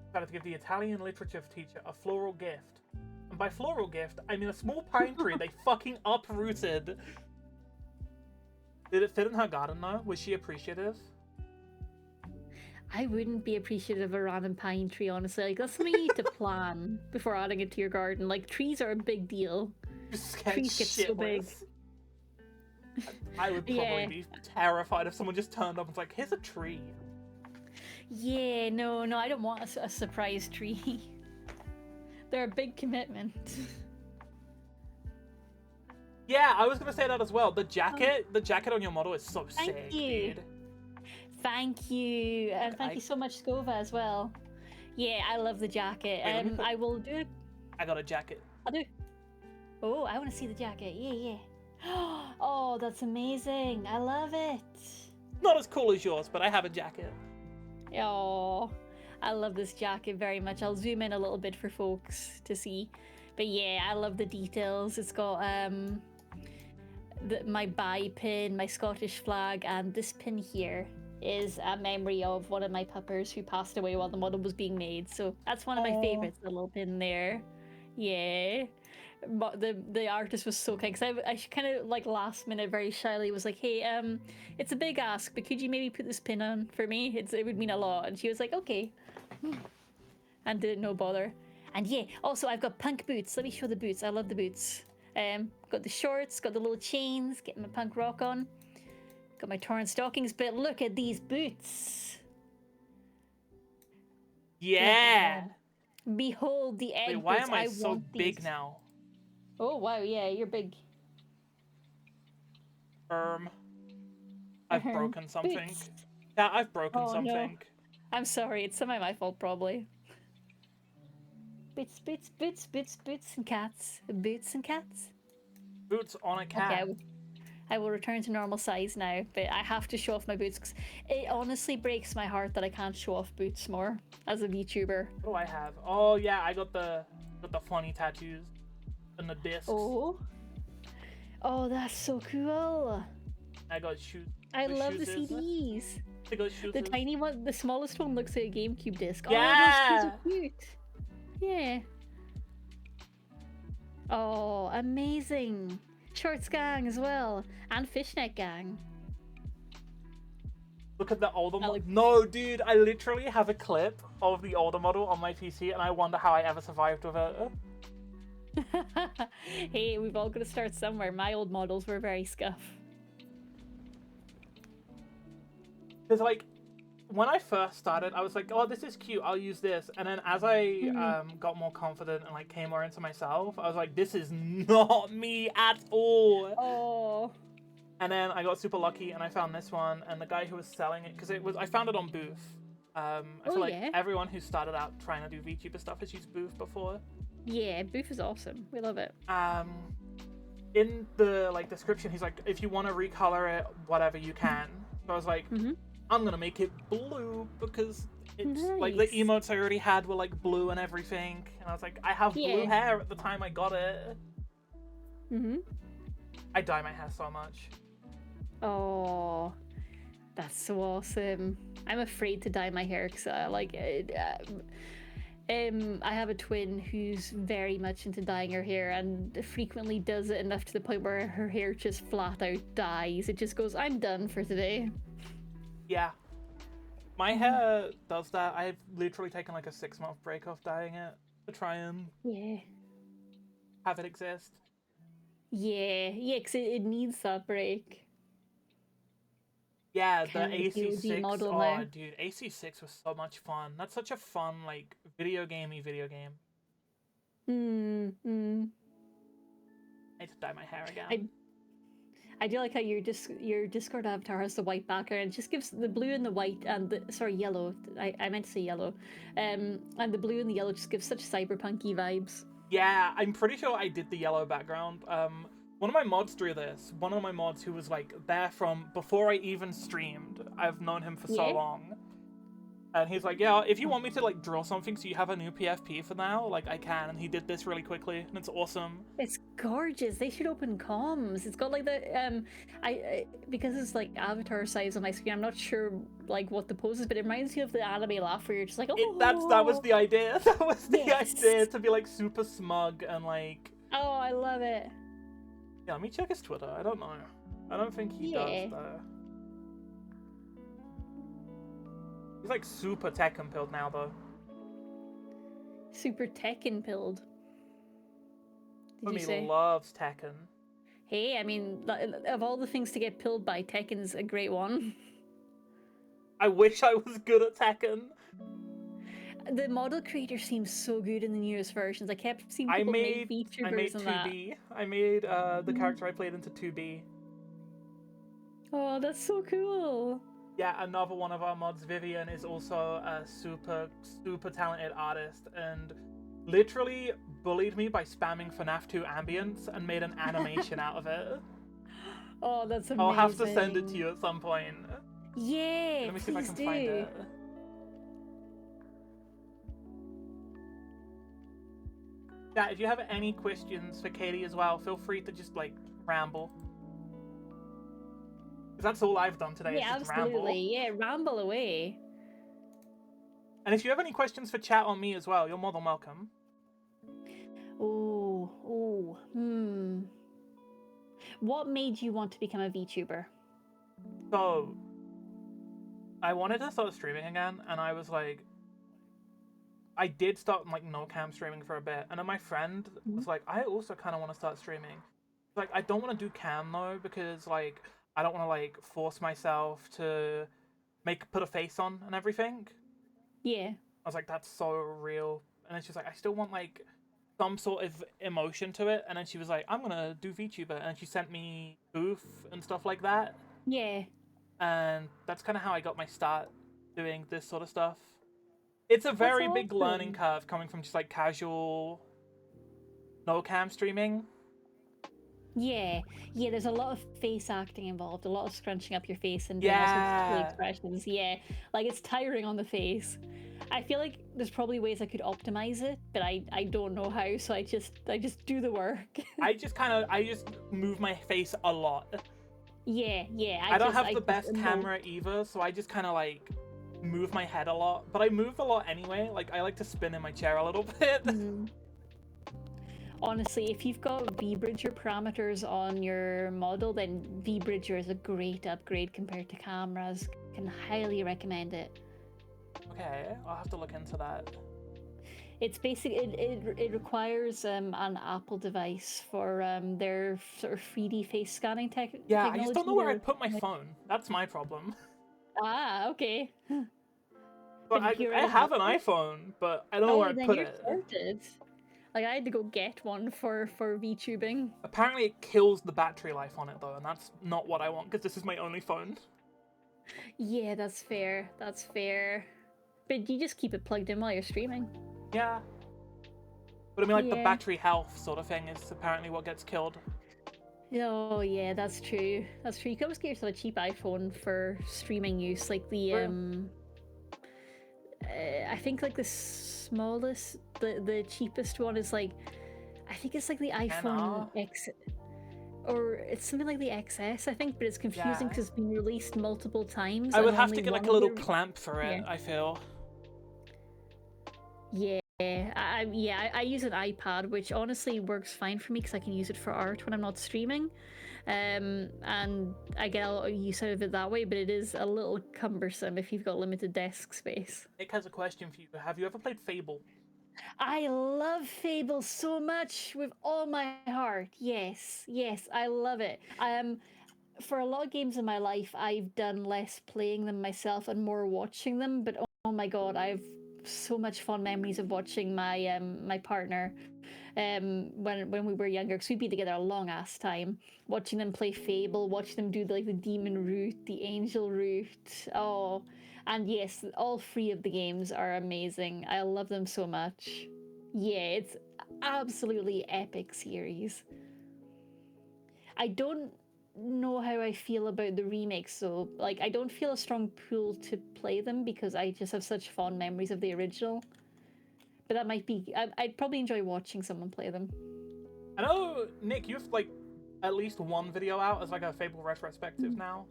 decided to give the Italian literature teacher a floral gift. And by floral gift, I mean a small pine tree they fucking uprooted. Did it fit in her garden though? Was she appreciative? I wouldn't be appreciative of a random pine tree, honestly. Like, that's something you need to plan before adding it to your garden. Like, trees are a big deal. Just scared Trees get so big. shitless. I would probably Yeah. be terrified if someone just turned up and was like, here's a tree. Yeah, no, I don't want a surprise tree. They're a big commitment. Yeah, I was gonna say that as well. The jacket on your model is so Thank sick, you. dude. Thank you. And thank you so much, Scova, as well. Yeah, I love the jacket. Wait, let me put- I will do it. I got a jacket. I'll do. Oh, I want to see the jacket. Yeah. Oh, that's amazing. I love it. Not as cool as yours, but I have a jacket. Oh, I love this jacket very much. I'll zoom in a little bit for folks to see. But yeah, I love the details. It's got my buy pin, my Scottish flag, and this pin here is a memory of one of my puppers who passed away while the model was being made. So that's one of my favorites, the little pin there. Yeah. But the artist was so kind, because I kind of like last minute very shyly was like, hey, it's a big ask, but could you maybe put this pin on for me? It would mean a lot. And she was like, okay. And did no bother. And yeah, also I've got punk boots. Let me show the boots. I love the boots. Got the shorts, got the little chains, getting my punk rock on. Got my torn stockings, but look at these boots. Yeah. Behold the egg Wait, why boots. am I so want big these. now? Oh wow, yeah, you're big. I've broken something. Boots. Yeah, I've broken Oh, something. no. I'm sorry, it's some of my fault probably. Boots, boots, boots, boots, boots and cats. Boots and cats. Boots on a cat. Okay, I will return to normal size now, but I have to show off my boots because it honestly breaks my heart that I can't show off boots more as a VTuber. What do I have? Oh yeah, I got the funny tattoos and the discs. Oh, that's so cool. I got shoes. I love the CDs. I got shoes. The tiny one, the smallest one looks like a GameCube disc. Yeah. Oh, those are cute. Yeah. Oh, amazing. Shorts gang as well, and fishnet gang. Look at the older model. like- No, dude, I literally have a clip of the older model on my PC, and I wonder how I ever survived with it. Hey, we've all got to start somewhere. My old models were very scuff. Because, like, when I first started, I was like, oh, this is cute, I'll use this. And then as I got more confident and, like, came more into myself, I was like, this is not me at all. Oh. And then I got super lucky, and I found this one, and the guy who was selling it, because I found it on Booth. I feel like yeah. everyone who started out trying to do VTuber stuff has used Booth before. Yeah, Booth is awesome. We love it. In the, like, description, he's like, if you want to recolor it, whatever, you can. So I was like, I'm gonna make it blue because it's like the emotes I already had were like blue and everything, and I was like, I have blue hair at the time I got it. I dye my hair so much. Oh, that's so awesome. I'm afraid to dye my hair because I have a twin who's very much into dyeing her hair and frequently does it enough to the point where her hair just flat out dies. It just goes, I'm done for today. Yeah. My hair does that. I've literally taken like a 6-month break off dyeing it to try and have it exist. Yeah, because it needs that break. Yeah, the Kind of a POD AC6. model Oh, now. dude, AC6 was so much fun. That's such a fun, like, video game. I need to dye my hair again. I do like how your Discord avatar has the white background. It just gives the blue and the white and yellow. I meant to say yellow. And the blue and the yellow just give such cyberpunky vibes. Yeah, I'm pretty sure I did the yellow background. One of my mods drew this. One of my mods who was like there from before I even streamed. I've known him for so long. And he's like, yeah, if you want me to like draw something so you have a new PFP for now, like I can. And he did this really quickly, and it's awesome. It's gorgeous. They should open comms. It's got like the because it's like avatar size on my screen. I'm not sure like what the pose is, but it reminds you of the anime laugh where you're just like, oh. That was the idea. That was the idea, to be like super smug and like. Oh, I love it. Yeah, let me check his Twitter. I don't know. I don't think he does though. He's like super Tekken pilled now though. Super Tekken pilled. Did you say? Loves Tekken. Hey, I mean, of all the things to get pilled by, Tekken's a great one. I wish I was good at Tekken. The model creator seems so good in the newest versions. I kept seeing people make VTubers I made and 2B. that. I made the character I played into 2B. Oh, that's so cool. Yeah, another one of our mods, Vivian, is also a super, super talented artist and literally bullied me by spamming FNAF 2 ambience and made an animation out of it. Oh, that's amazing. I'll have to send it to you at some point. Yeah, Let me see if I please can do. find it. Yeah, if you have any questions for Katie as well, feel free to just like ramble. Because that's all I've done today, is Yeah, just absolutely. ramble. Yeah, ramble away. And if you have any questions for chat on me as well, you're more than welcome. Oh. What made you want to become a VTuber? So, I wanted to start streaming again, and I was like, I did start like no cam streaming for a bit, and then my friend was like, I also kind of want to start streaming. Like, I don't want to do cam though, because like I don't want to like force myself to put a face on and everything. Yeah. I was like, that's so real. And then she was like, I still want like some sort of emotion to it. And then she was like, I'm gonna do VTuber, and she sent me Booth and stuff like that. Yeah. And that's kind of how I got my start doing this sort of stuff. It's a That's very big awesome. learning curve coming from just like casual no cam streaming. Yeah, there's a lot of face acting involved, a lot of scrunching up your face and doing all sorts of cool expressions. Yeah, like it's tiring on the face. I feel like there's probably ways I could optimize it, but I don't know how, so I just do the work. I just move my face a lot. Yeah. I don't have the best camera either, so I just kind of like move my head a lot. But I move a lot anyway. Like I like to spin in my chair a little bit. Honestly, if you've got V-Bridger parameters on your model, then V-Bridger is a great upgrade compared to cameras. Can highly recommend it. Okay, I'll have to look into that. It's basic. It requires an Apple device for their sort of 3D face scanning technology. Yeah, I just don't know where I'd put my phone. That's my problem. Ah, okay. But I have an iPhone, but I don't know where I'd put it. Sorted. Like I had to go get one for VTubing. Apparently it kills the battery life on it though, and that's not what I want because this is my only phone. Yeah, that's fair. That's fair. But you just keep it plugged in while you're streaming. Yeah. But I mean, like, the battery health sort of thing is apparently what gets killed. Oh, yeah, that's true. That's true. You can always get yourself a cheap iPhone for streaming use. Like the, I think, like, the smallest, the cheapest one is, like, I think it's, like, the iPhone X... Or it's something like the XS, I think, but it's confusing because it's been released multiple times. I would have to get, like, a little clamp for it, I feel. Yeah, I use an iPad, which honestly works fine for me because I can use it for art when I'm not streaming, and I get a lot of use out of it that way. But it is a little cumbersome if you've got limited desk space. Nick has a question for you. Have you ever played Fable? I love Fable so much with all my heart. Yes, I love it. For a lot of games in my life, I've done less playing them myself and more watching them. But oh my god, I've so much fond memories of watching my my partner when we were younger, because we'd be together a long ass time, watching them play Fable, watching them do the demon route, the angel route. Oh, and yes, all three of the games are amazing. I love them so much. Yeah, it's absolutely epic series. I don't know how I feel about the remakes, so like I don't feel a strong pull to play them because I just have such fond memories of the original. But that might be... I'd probably enjoy watching someone play them. I know, Nick, you have like at least one video out as like a Fable retrospective now.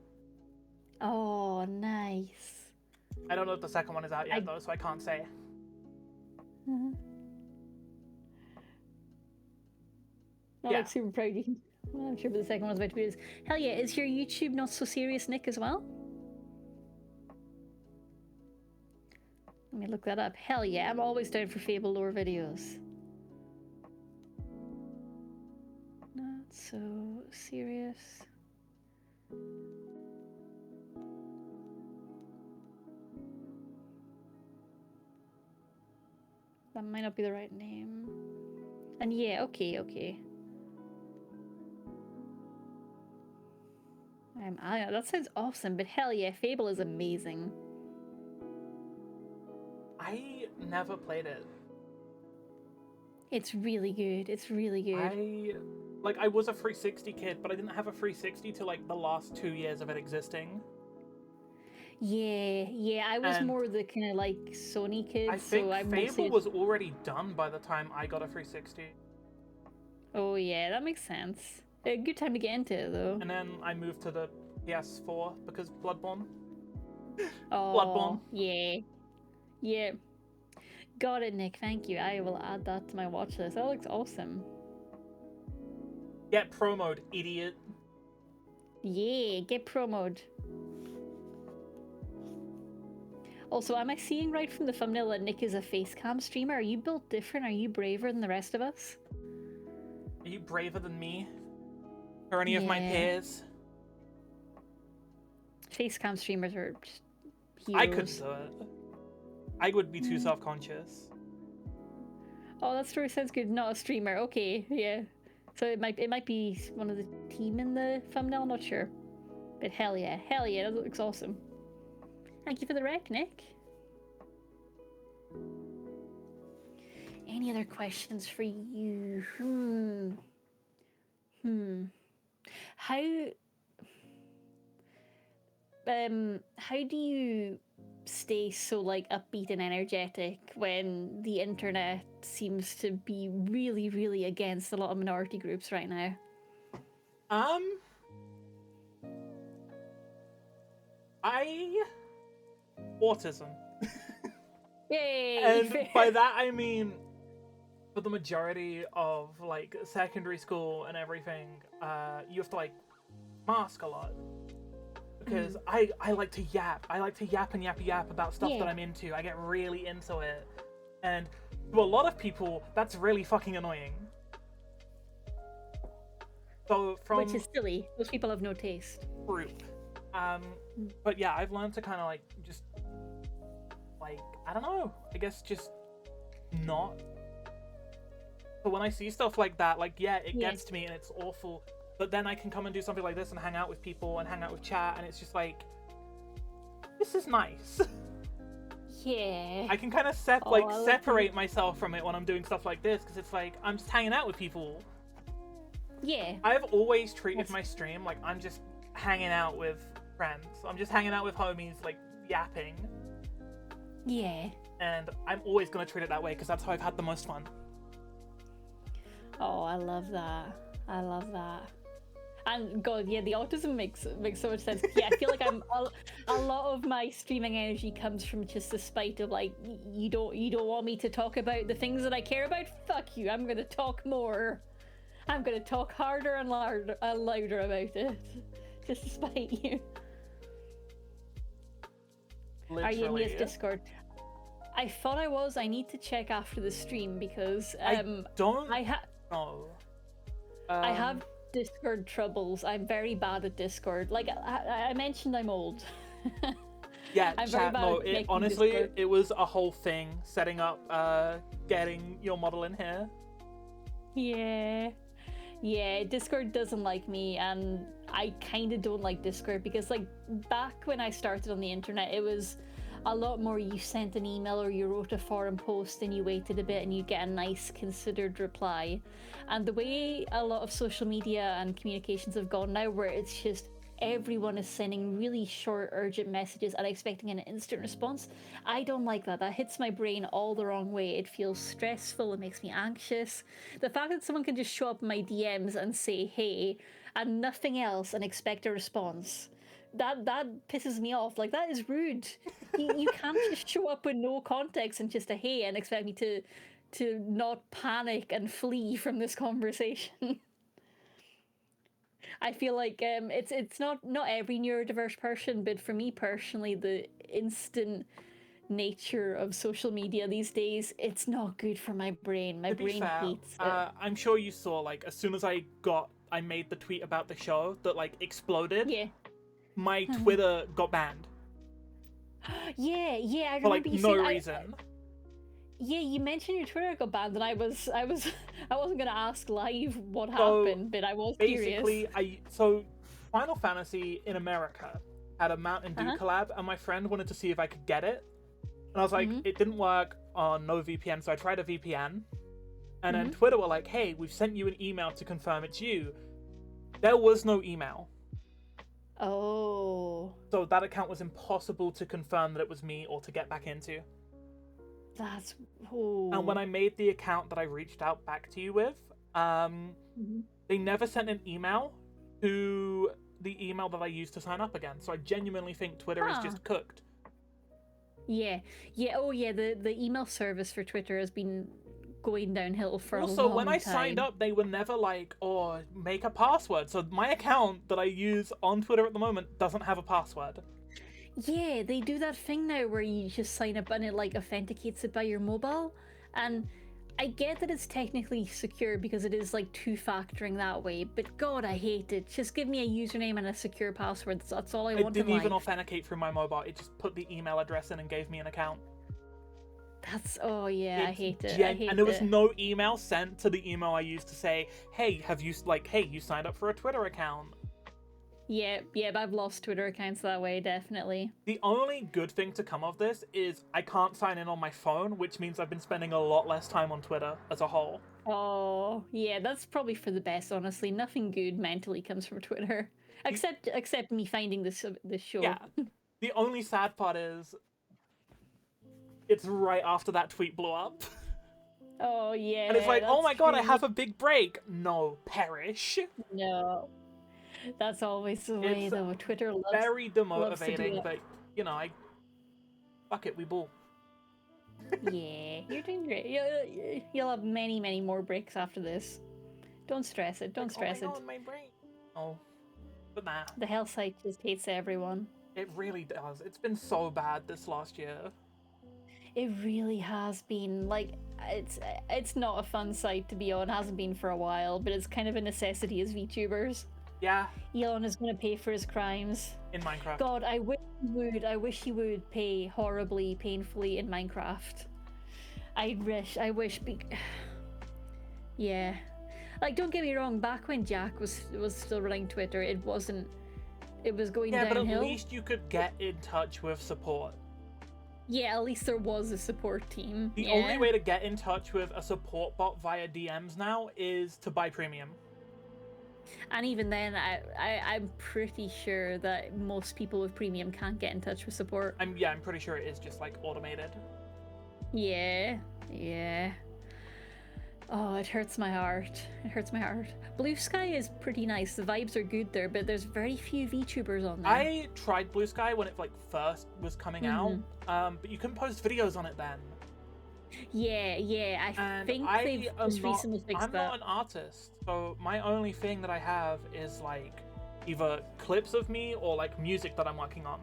Oh, nice. I don't know if the second one is out yet though, so I can't say. I'm like super proud of you. I'm sure the second one's about to be... Hell yeah, is your YouTube Not So Serious Nick as well? Let me look that up. Hell yeah, I'm always down for Fable lore videos. Not So Serious. That might not be the right name. And yeah, okay. That sounds awesome, but hell yeah, Fable is amazing. I never played it. It's really good. It's really good. I was a 360 kid, but I didn't have a 360 till like the last 2 years of it existing. Yeah, I was And more the kind of like Sony kid, I think so I Fable mostly... was already done by the time I got a 360. Oh yeah, that makes sense. A good time to get into it though. And then I moved to the PS4 because Bloodborne. Oh, Bloodborne. yeah. Yeah. Got it, Nick. Thank you. I will add that to my watch list. That looks awesome. Get pro mode, idiot. Yeah, get promoed. Also, am I seeing right from the thumbnail that Nick is a facecam streamer? Are you built different? Are you braver than the rest of us? Are you braver than me? Or any of my Yeah. peers? Facecam streamers are just I heroes. couldn't do it. I would be too self-conscious. Oh, that story sounds good. Not a streamer. Okay, yeah. So it might be one of the team in the thumbnail. I'm not sure. But hell yeah, that looks awesome. Thank you for the rec, Nick. Any other questions for you? How do you stay so like upbeat and energetic when the internet seems to be really, really against a lot of minority groups right now? Autism. Yay! And by that I mean, for the majority of like secondary school and everything, you have to like mask a lot. Because I like to yap. I like to yap and yap about stuff that I'm into. I get really into it. And to a lot of people, that's really fucking annoying. So Which is silly. Those people have no taste. Group. But yeah, I've learned to kind of like just like, I don't know, I guess just not. But when I see stuff like that, like, yeah, it gets to me and it's awful. But then I can come and do something like this and hang out with people and hang out with chat, and it's just like, this is nice. Yeah. I can kind of separate myself from it when I'm doing stuff like this, because it's like, I'm just hanging out with people. Yeah. I've always treated my stream like I'm just hanging out with friends. I'm just hanging out with homies, like, yapping. Yeah. And I'm always going to treat it that way, because that's how I've had the most fun. Oh, I love that. I love that. And God, yeah, the autism makes so much sense. Yeah, I feel like a lot of my streaming energy comes from just the spite of like, you don't want me to talk about the things that I care about? Fuck you, I'm gonna talk more. I'm gonna talk harder and louder about it. Just to spite you. Literally. Are you in his Discord? I thought I was. I need to check after the stream because I have Discord troubles. I'm very bad at Discord. Like I mentioned, I'm old. Yeah, I'm chat. No, honestly, Discord. it was a whole thing setting up, getting your model in here. Yeah. Discord doesn't like me, and I kind of don't like Discord because, like, back when I started on the internet, it was a lot more you sent an email or you wrote a forum post and you waited a bit and you get a nice considered reply. And the way a lot of social media and communications have gone now, where it's just everyone is sending really short urgent messages and expecting an instant response, I don't like that. That hits my brain all the wrong way. It feels stressful, it makes me anxious. The fact that someone can just show up in my DMs and say hey and nothing else and expect a response, that pisses me off. Like, that is rude. You can't just show up with no context and just a hey and expect me to not panic and flee from this conversation. I feel like it's not every neurodiverse person, but for me personally, the instant nature of social media these days, it's not good for my brain. My brain hates it. I'm sure you saw, like, as soon as I made the tweet about the show that like exploded. Yeah. My Twitter got banned. Yeah, I remember for like you no saying, reason. Yeah, you mentioned your Twitter got banned, and I wasn't gonna ask live what happened, but I was basically, curious. So Final Fantasy in America had a Mountain Dew collab, and my friend wanted to see if I could get it, and I was like, it didn't work on no VPN, so I tried a VPN, and then Twitter were like, hey, we've sent you an email to confirm it's you. There was no email. Oh, So that account was impossible to confirm that it was me or to get back into. that's... Oh. And when I made the account that I reached out back to you with, Mhm. they never sent an email to the email that I used to sign up again. So I genuinely think Twitter is just cooked. Yeah. Oh, yeah, the email service for Twitter has been going downhill for a long Also, time. when I signed up, they were never like, oh, make a password. So my account that I use on Twitter at the moment doesn't have a password. Yeah, they do that thing now where you just sign up and it like authenticates it by your mobile. And I get that it's technically secure because it is like two-factoring that way, but God, I hate it. Just give me a username and a secure password. That's all I want in It didn't even life. authenticate through my mobile. It just put the email address in and gave me an account. That's... Oh yeah, I hate it. I hate and there was it. no email sent to the email I used to say, hey, hey, you signed up for a Twitter account. Yeah, I've lost Twitter accounts that way, definitely. The only good thing to come of this is I can't sign in on my phone, which means I've been spending a lot less time on Twitter as a whole. Oh, yeah, that's probably for the best, honestly. Nothing good mentally comes from Twitter. Except me finding this show. Yeah. The only sad part is it's right after that tweet blew up. Oh, yeah. And it's like, oh my god, I true. have a big break. No, perish. No. That's always the way, It's though. Twitter loves... Very loves to do demotivating, it. but, you know, fuck it, we ball. Yeah, you're doing great. You'll have many, many more breaks after this. Don't stress it. Don't stress oh my it. God, my break. Oh, but nah. The hell site just hates everyone. It really does. It's been so bad this last year. It really has been. Like, it's not a fun site to be on. It hasn't been for a while, but it's kind of a necessity as VTubers. Yeah. Elon is going to pay for his crimes. In Minecraft. God, I wish he would pay horribly, painfully in Minecraft. I wish. Yeah. Like, don't get me wrong, back when Jack was still running Twitter, it wasn't... It was going downhill. Yeah, but at least you could get in touch with support. Yeah, at least there was a support team. The only way to get in touch with a support bot via DMs now is to buy premium. And even then, I'm pretty sure that most people with premium can't get in touch with support. I'm pretty sure it is just like automated. Yeah. Oh, it hurts my heart. It hurts my heart. Blue Sky is pretty nice. The vibes are good there, but there's very few VTubers on there. I tried Blue Sky when it like first was coming out, but you couldn't post videos on it then. Yeah. I think they've just recently fixed that. I'm not an artist, so my only thing that I have is like either clips of me or like music that I'm working on.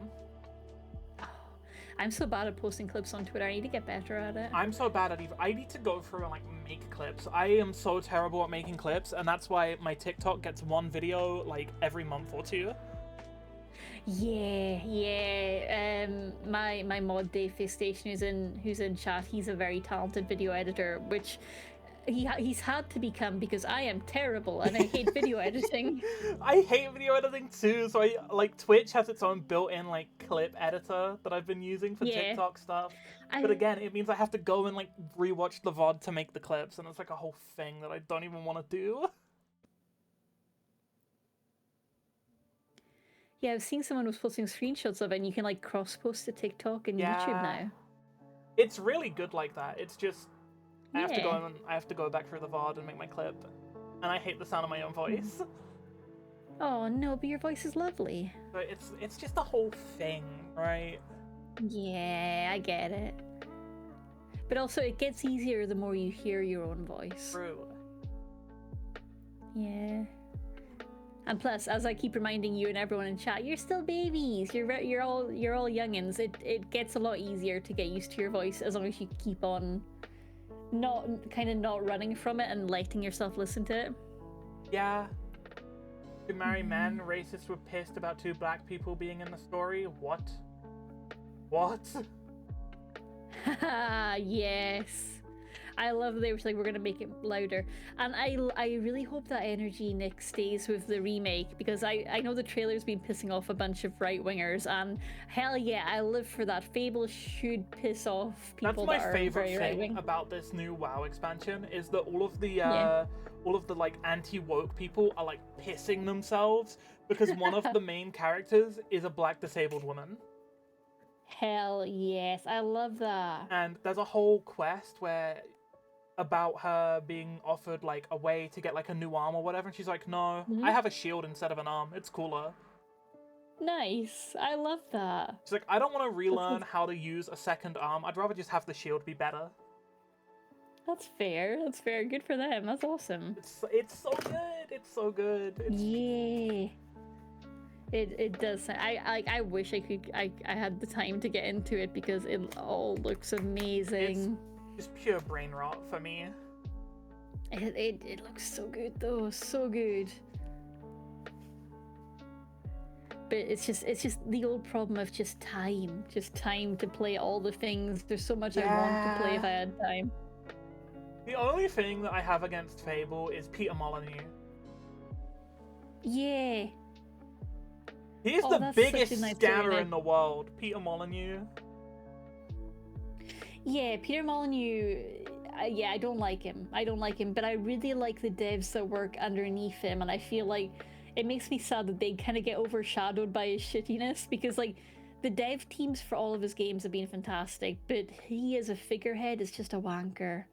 I'm so bad at posting clips on Twitter. I need to get better at it. I'm so bad at I need to go through and like make clips. I am so terrible at making clips, and that's why my TikTok gets one video like every month or two. Yeah. My mod Dave Face Station who's in chat, he's a very talented video editor, which he's had to become because I am terrible and I hate video editing. I hate video editing too, so I like Twitch has its own built-in like clip editor that I've been using for TikTok stuff. But again, it means I have to go and like rewatch the VOD to make the clips, and it's like a whole thing that I don't even want to do. Yeah, I've seen someone was posting screenshots of it, and you can like cross-post to TikTok and YouTube now. It's really good like that. It's just I have to go back through the VOD and make my clip, and I hate the sound of my own voice. Oh no, but your voice is lovely. But it's just a whole thing, right? Yeah, I get it. But also, it gets easier the more you hear your own voice. True. Yeah. And plus, as I keep reminding you and everyone in chat, you're still babies. You're all youngins. It gets a lot easier to get used to your voice as long as you keep on not running from it and letting yourself listen to it. Yeah. To marry men, racists were pissed about 2 black people being in the story. What? Yes. I love that they were like, we're gonna make it louder. And I really hope that energy, Nick, stays with the remake, because I know the trailer's been pissing off a bunch of right-wingers, and hell yeah, I live for that. Fable should piss off people. That's my that are favorite very thing right-wing about this new WoW expansion, is that all of the all of the like anti-woke people are like pissing themselves because one of the main characters is a black disabled woman. Hell yes, I love that. And there's a whole quest where about her being offered like a way to get like a new arm or whatever, and she's like, no, I have a shield instead of an arm. It's cooler. Nice. I love that. She's like, I don't want to relearn how to use a second arm. I'd rather just have the shield be better. That's fair. That's fair. Good for them. That's awesome. It's so good. It's so good. Yeah. It does. I wish I had the time to get into it because it all looks amazing. It's just pure brain rot for me. It looks so good though. So good. But it's just the old problem of just time to play all the things. There's so much I want to play if I had time. The only thing that I have against Fable is Peter Molyneux. Yeah. He's the biggest scammer story, in the world, Peter Molyneux. Yeah, Peter Molyneux. Yeah, I don't like him. But I really like the devs that work underneath him, and I feel like it makes me sad that they kind of get overshadowed by his shittiness because, like, the dev teams for all of his games have been fantastic, but he as a figurehead is just a wanker.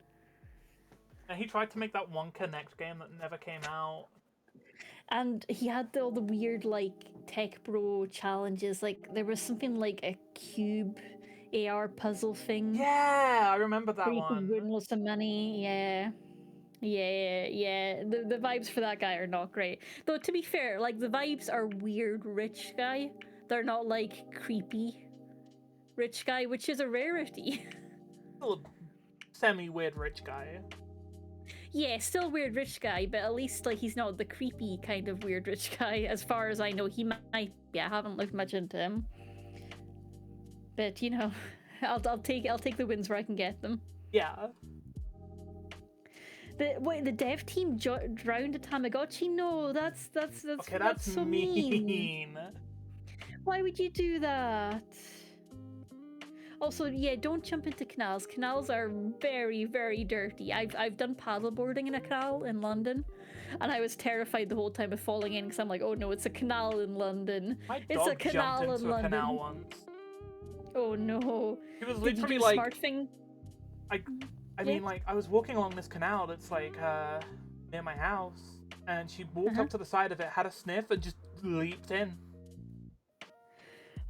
And he tried to make that one Connect game that never came out. And he had all the weird, like, tech bro challenges. Like, there was something like a cube AR puzzle thing. Yeah, I remember that where you one. could win some money. Yeah. The vibes for that guy are not great. Though, to be fair, like, the vibes are weird rich guy. They're not, like, creepy rich guy, which is a rarity. Still a semi-weird rich guy. Yeah, still weird rich guy, but at least, like, he's not the creepy kind of weird rich guy. As far as I know, he might be. I haven't looked much into him. But, you know, I'll take the wins where I can get them. Yeah. The dev team drowned a Tamagotchi? No, that's Okay, that's so mean. Why would you do that? Also, yeah, don't jump into canals. Canals are very, very dirty. I've done paddleboarding in a canal in London, and I was terrified the whole time of falling in because I'm like, oh no, it's a canal in London. It's a canal in London. A canal once. Oh no. It was Did you literally do a like smart thing? I mean, like, I was walking along this canal that's like near my house, and she walked up to the side of it, had a sniff, and just leaped in.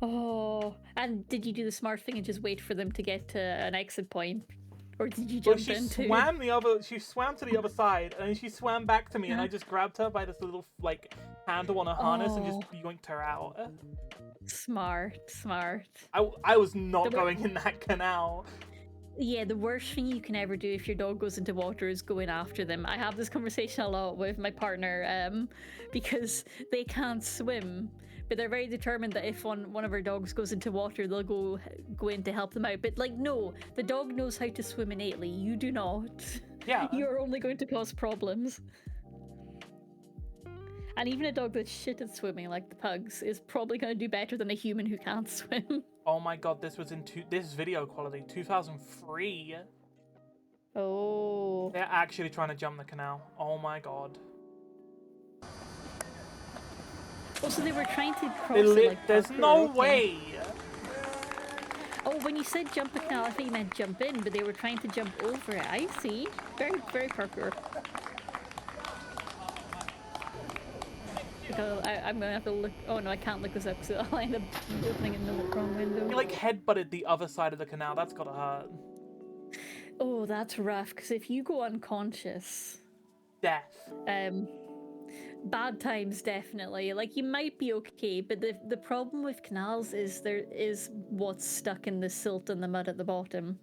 Oh, and did you do the smart thing and just wait for them to get to an exit point, or did you jump in too? She swam to the other side, and then she swam back to me, and I just grabbed her by this little like handle on a harness and just yoinked her out. Smart. I was not going in that canal. Yeah, the worst thing you can ever do if your dog goes into water is going after them. I have this conversation a lot with my partner because they can't swim, but they're very determined that if one of our dogs goes into water, they'll go in to help them out. But, like, no, the dog knows how to swim innately. You do not. Yeah. You're only going to cause problems. And even a dog that's shit at swimming, like the pugs, is probably going to do better than a human who can't swim. Oh my god, this was in this video quality, 2003. Oh. They're actually trying to jump the canal. Oh my god. Also, they were trying to cross it like there's no way! Oh, when you said jump the canal, I thought you meant jump in, but they were trying to jump over it. I see. Very, very parkour. I'm gonna have to look. Oh no, I can't look this up because I'll end up opening in the wrong window. You like headbutted the other side of the canal. That's gotta hurt. Oh, that's rough. Because if you go unconscious, death. Bad times definitely. Like, you might be okay, but the problem with canals is there is what's stuck in the silt and the mud at the bottom.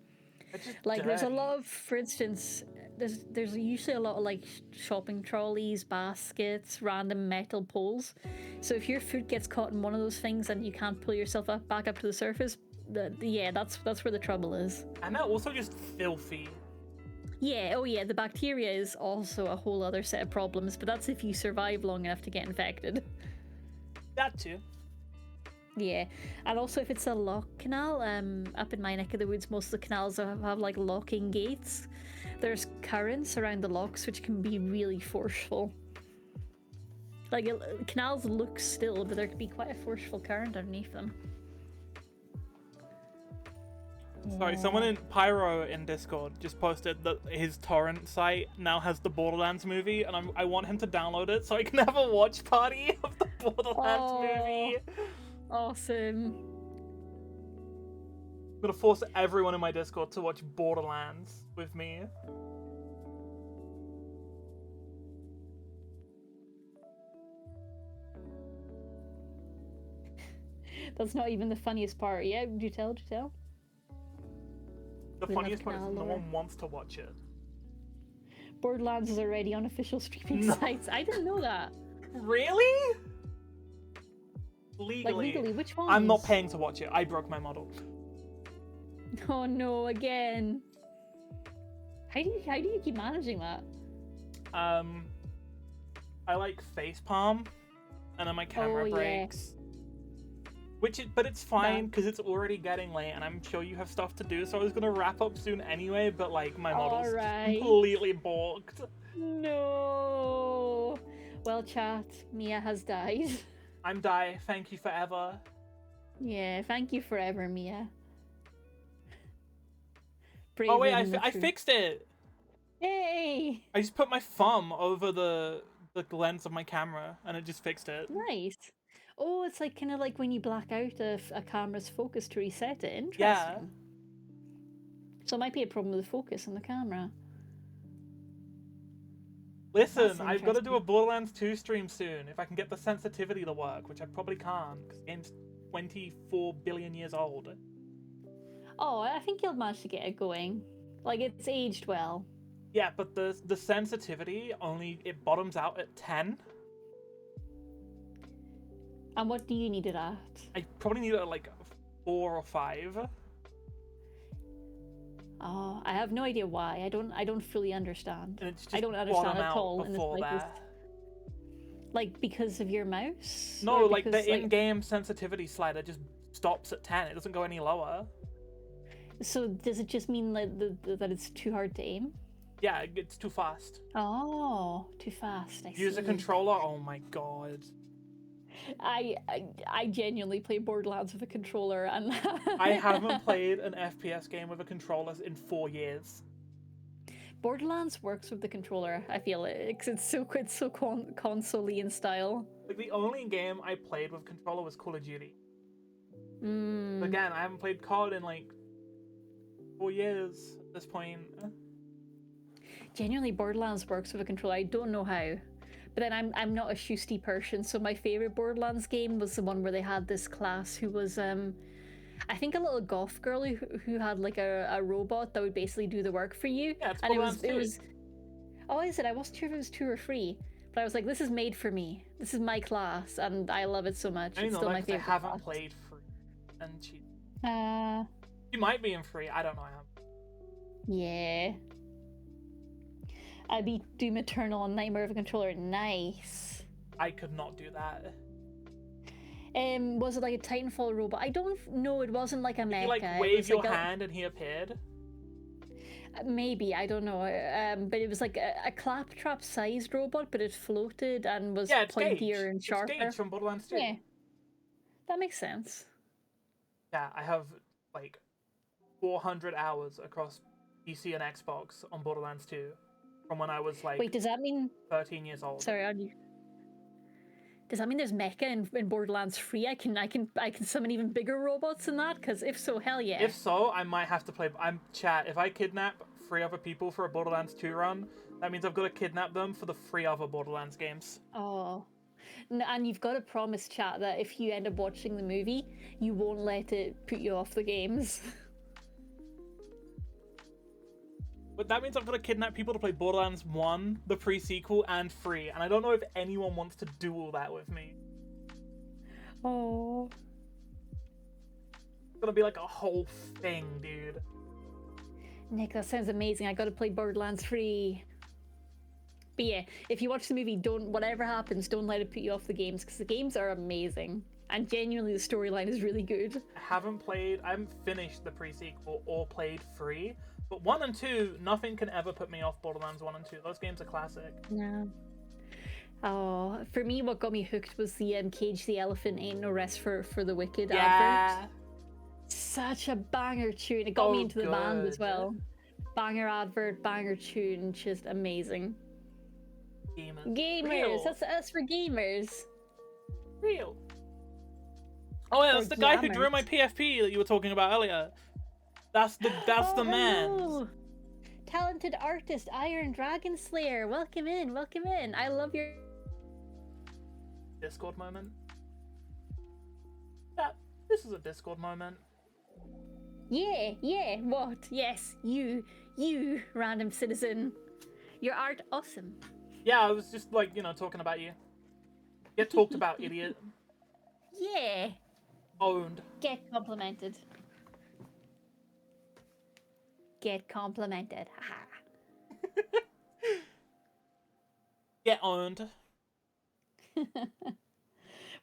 Like, there's a lot of, for instance, there's usually a lot of, like, shopping trolleys, baskets, random metal poles. So if your foot gets caught in one of those things and you can't pull yourself back up to the surface, that's where the trouble is. And they're also just filthy. Yeah, oh yeah, the bacteria is also a whole other set of problems, but that's if you survive long enough to get infected. That too. Yeah, and also if it's a lock canal, up in my neck of the woods, most of the canals have like locking gates there's currents around the locks which can be really forceful. Like, canals look still, but there could be quite a forceful current underneath them. Sorry, someone in Pyro in Discord just posted that his torrent site now has the Borderlands movie, and I want him to download it so I can have a watch party of the Borderlands movie. Awesome. I'm gonna force everyone in my Discord to watch Borderlands with me. That's not even the funniest part. Yeah, do tell. The We funniest love part is no canal one wants to watch it. Borderlands is already on official streaming No. sites. I didn't know that. Really? Legally. Like, legally, which ones? I'm not paying to watch it. I broke my model. Oh no, again. How do you keep managing that? I like facepalm, and then my camera Oh, yeah. breaks. But it's fine because it's already getting late, and I'm sure you have stuff to do. So I was gonna wrap up soon anyway, but like my model's just Alright. completely balked. No. Well, chat, Mia has died. I'm die. Thank you forever. Yeah, thank you forever, Mia. Oh wait, Bravely I true. fixed it. Yay! I just put my thumb over the lens of my camera, and it just fixed it. Nice. Oh, it's like kind of like when you black out a camera's focus to reset it. Interesting. Yeah. So it might be a problem with the focus on the camera. Listen, That's I've got to do a interesting. Borderlands 2 stream soon if I can get the sensitivity to work, which I probably can't because the game's 24 billion years old. Oh, I think you'll manage to get it going. Like, it's aged well. Yeah, but the sensitivity it bottoms out at 10. And what do you need it at? I probably need it at like 4 or 5. Oh, I have no idea why. I don't fully understand. And it's just I don't understand bottom at out all in the before slightest. that. Like, because of your mouse? No, Or like because, the in-game sensitivity slider just stops at 10. It doesn't go any lower. So does it just mean that that it's too hard to aim? Yeah, it's too fast. Oh, too fast. I Use a see. controller. Oh my god. I genuinely play Borderlands with a controller, and I haven't played an FPS game with a controller in 4 years. Borderlands works with the controller. I feel it 'cause it's so console-y in style. Like the only game I played with controller was Call of Duty. Mm. Again, I haven't played COD in like 4 years at this point. Genuinely, Borderlands works with a controller. I don't know how. But then I'm not a shoosty person, so my favorite Borderlands game was the one where they had this class who was I think a little goth girl who had like a robot that would basically do the work for you. Yeah, it's And Borderlands it was oh, is it? I wasn't sure if it was 2 or 3, but I was like, this is made for me. This is my class, and I love it so much. I It's know still that my 'cause I favorite. haven't class. played free, and she Uh, might be in free. I don't know. I haven't. yeah. I beat Doom Eternal and Nightmare of a Controller. Nice. I could not do that. Was it like a Titanfall robot? I don't know. It wasn't like a mecha. You like It wave was your like hand and he appeared. Maybe, I don't know. But it was like a claptrap-sized robot, but it floated and was Yeah, it's pointier Gage. and It's sharper. Gage from Borderlands 2. Yeah, that makes sense. Yeah, I have like 400 hours across PC and Xbox on Borderlands 2 from when I was like Wait, does that mean? 13 years old. Sorry, does that mean there's mecha in Borderlands 3? I can summon even bigger robots than that? Because if so, hell yeah. If so, I might have to play. If I kidnap 3 other people for a Borderlands 2 run, that means I've got to kidnap them for the 3 other Borderlands games. Oh. And you've got to promise, chat, that if you end up watching the movie, you won't let it put you off the games. But that means I've got to kidnap people to play Borderlands 1, the pre-sequel, and 3, and I don't know if anyone wants to do all that with me. Oh. It's gonna be like a whole thing, dude. Nick, that sounds amazing. I gotta play Borderlands 3. But yeah, if you watch the movie, whatever happens, don't let it put you off the games, because the games are amazing. And genuinely, the storyline is really good. I haven't finished the pre-sequel or played 3, But 1 and 2, nothing can ever put me off Borderlands 1 and 2. Those games are classic. No. Oh, for me, what got me hooked was the Cage the Elephant Ain't No Rest for the Wicked advert. Such a banger tune. It got me into the band as well. Banger advert, banger tune, just amazing. Gamers. Real. That's us for gamers. Real. Oh yeah, that's the guy who drew my PFP that you were talking about earlier. That's the man. Hello. Talented artist Iron Dragon Slayer. Welcome in, welcome in. I love your Discord moment. Yeah, this is a Discord moment. Yeah, what? Yes, you, random citizen. Your art awesome. Yeah, I was just like, talking about you. Get talked about, idiot. Yeah. Owned. Get complimented. Get complimented. Haha. Get owned.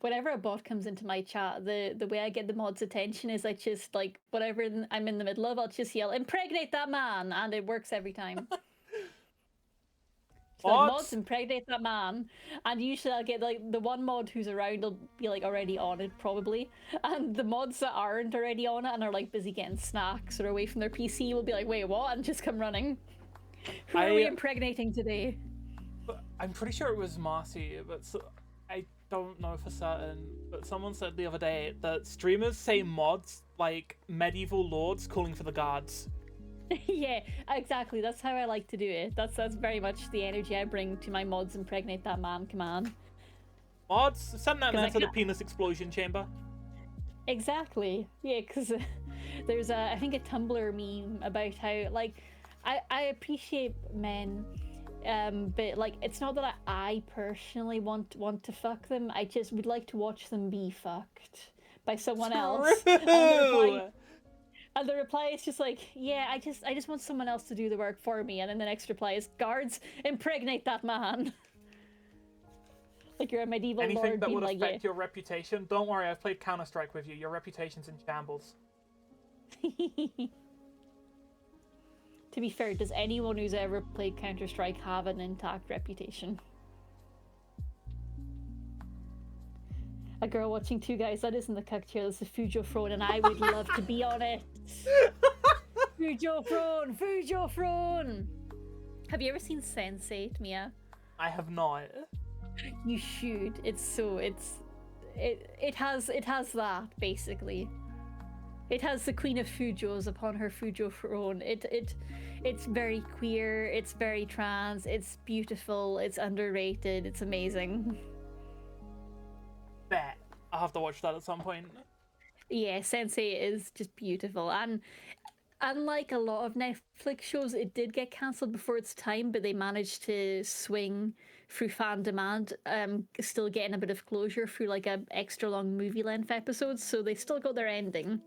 Whenever a bot comes into my chat, the way I get the mod's attention is I just, like, whatever I'm in the middle of, I'll just yell, impregnate that man! And it works every time. So like, mods impregnate that man, and usually I'll get like the one mod who's around will be like already on it probably, and the mods that aren't already on it and are like busy getting snacks or away from their PC will be like, wait, what? And just come running. Who are we impregnating today? I'm pretty sure it was Marcy, but I don't know for certain. But someone said the other day that streamers say mods like medieval lords calling for the guards. Yeah, exactly. That's how I like to do it. That's very much the energy I bring to my mods impregnate that man command. Mods, send that man to the penis explosion chamber. Exactly. Yeah, because there's I think a Tumblr meme about how like I appreciate men, but like it's not that I personally want to fuck them. I just would like to watch them be fucked by someone else. And the reply is just like, yeah, I just want someone else to do the work for me. And then the next reply is, guards, impregnate that man. Like you're a medieval Anything lord that would being affect your reputation? Don't worry, I've played Counter-Strike with you. Your reputation's in shambles. To be fair, does anyone who's ever played Counter-Strike have an intact reputation? A girl watching two guys, that isn't the cocktail, it's the Fujo Throne, and I would love to be on it. Fujo Throne! Fujo Throne! Have you ever seen Sense8, Mia? I have not. You should. It has that, basically. It has the Queen of Fujos upon her Fujo Throne. It's very queer, it's very trans, it's beautiful, it's underrated, it's amazing. Bet. I'll have to watch that at some point. Yeah, Sense8 is just beautiful, and unlike a lot of Netflix shows, it did get cancelled before its time, but they managed to swing through fan demand, still getting a bit of closure through like a extra long movie length episodes, so they still got their ending.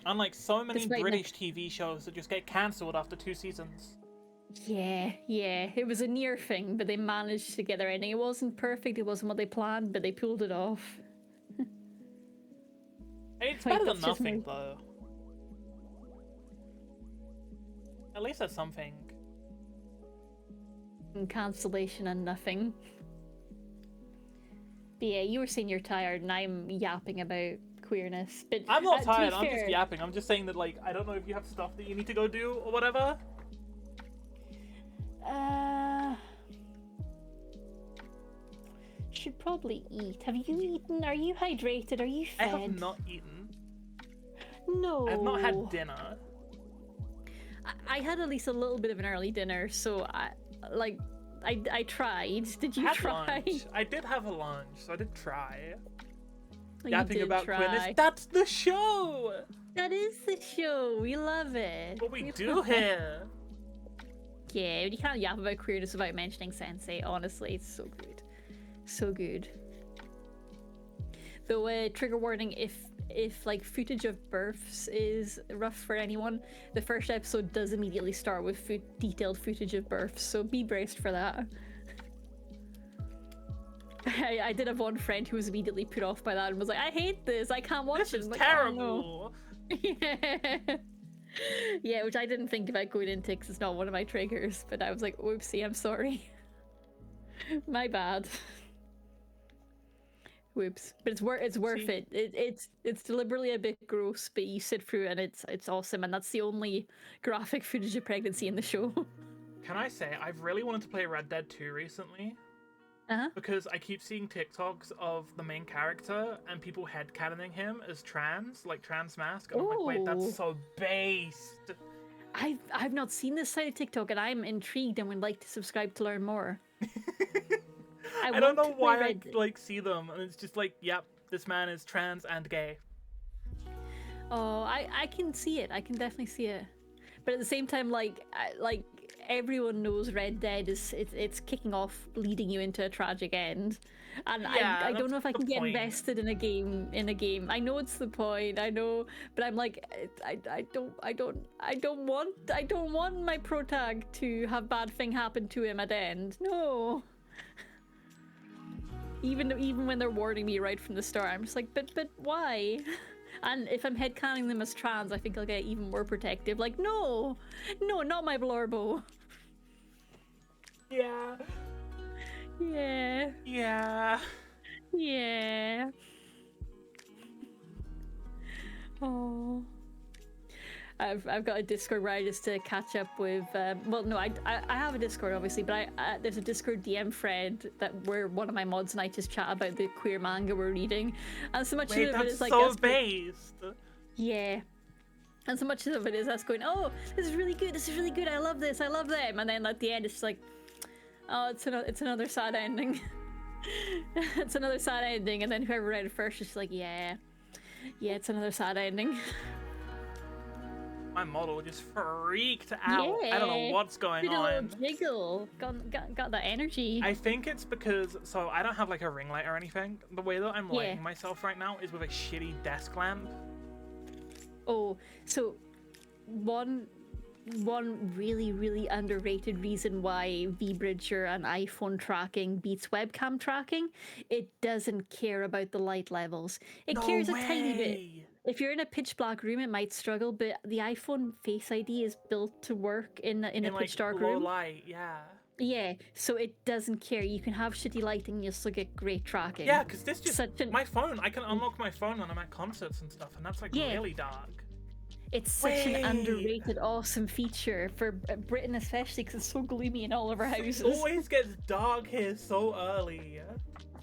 Unlike so many British TV shows that just get cancelled after 2 seasons. Yeah, it was a near thing, but they managed to get their ending. It wasn't perfect, it wasn't what they planned, but they pulled it off. It's better than nothing, though. At least that's something. Cancellation and nothing. But yeah, you were saying you're tired, and I'm yapping about queerness. But I'm not tired, I'm just yapping. I'm just saying that, like, I don't know if you have stuff that you need to go do or whatever. Should probably eat. Have you eaten? Are you hydrated? Are you fed? I have not eaten. No. I have not had dinner. I had at least a little bit of an early dinner, so I tried. Did you try? Lunch. I did have a lunch, so I did try. Yapping about queerness. That's the show! That is the show. We love it. What we do here. Yeah, you can't yap about queerness without mentioning Sense8, honestly. It's so good. So good. Though, trigger warning, if like footage of births is rough for anyone, the first episode does immediately start with detailed footage of births, so be braced for that. I did have one friend who was immediately put off by that and was like, I hate this, I can't watch this it. This is like, terrible. Oh, no. Yeah. Yeah, which I didn't think about going into because it's not one of my triggers, but I was like, whoopsie, I'm sorry. My bad. Whoops. But it's worth it. It's deliberately a bit gross, but you sit through it and it's awesome, and that's the only graphic footage of pregnancy in the show. Can I say, I've really wanted to play Red Dead 2 recently. Because I keep seeing TikToks of the main character and people headcanoning him as trans, like trans mask. And I'm like, wait, that's so based. I've not seen this side of TikTok, and I'm intrigued and would like to subscribe to learn more. I don't know why I like see them, and it's just like, yep, this man is trans and gay. Oh, I can see it. I can definitely see it. But at the same time, like everyone knows Red Dead is it's kicking off, leading you into a tragic end, and Yeah, I don't know if I can get point. invested in a game. I know it's the point. I know, but I'm like I don't want my protag to have bad thing happen to him at the end. No. Even when they're warning me right from the start, I'm just like, but why? And if I'm headcanoning them as trans, I think I'll get even more protective. Like, no, not my Blorbo. Yeah. Yeah. Yeah. Yeah. Oh. I've got a Discord where I just to catch up with. Well, no, I have a Discord obviously, but there's a Discord DM thread that where one of my mods and I just chat about the queer manga we're reading, and so much of it is like so based. Yeah. And so much of it is us going, oh, this is really good, I love this, I love them, and then at the end it's just like, oh, it's another sad ending. It's another sad ending, and then whoever read it first is just like, yeah, it's another sad ending. My model just freaked out. Yeah. I don't know what's going Did a on. little jiggle. Got that energy. I think it's because, so I don't have like a ring light or anything. The way that I'm lighting myself right now is with a shitty desk lamp. Oh, so one really underrated reason why vBridger and iPhone tracking beats webcam tracking, it doesn't care about the light levels. It cares a tiny bit. If you're in a pitch black room, it might struggle, but the iPhone Face ID is built to work in a pitch dark low room. light, yeah. Yeah, so it doesn't care. You can have shitty lighting and you'll still get great tracking. Yeah, because this just my phone. I can unlock my phone when I'm at concerts and stuff, and that's like really dark. It's such an underrated, awesome feature for Britain, especially because it's so gloomy in all of our houses. It always gets dark here so early.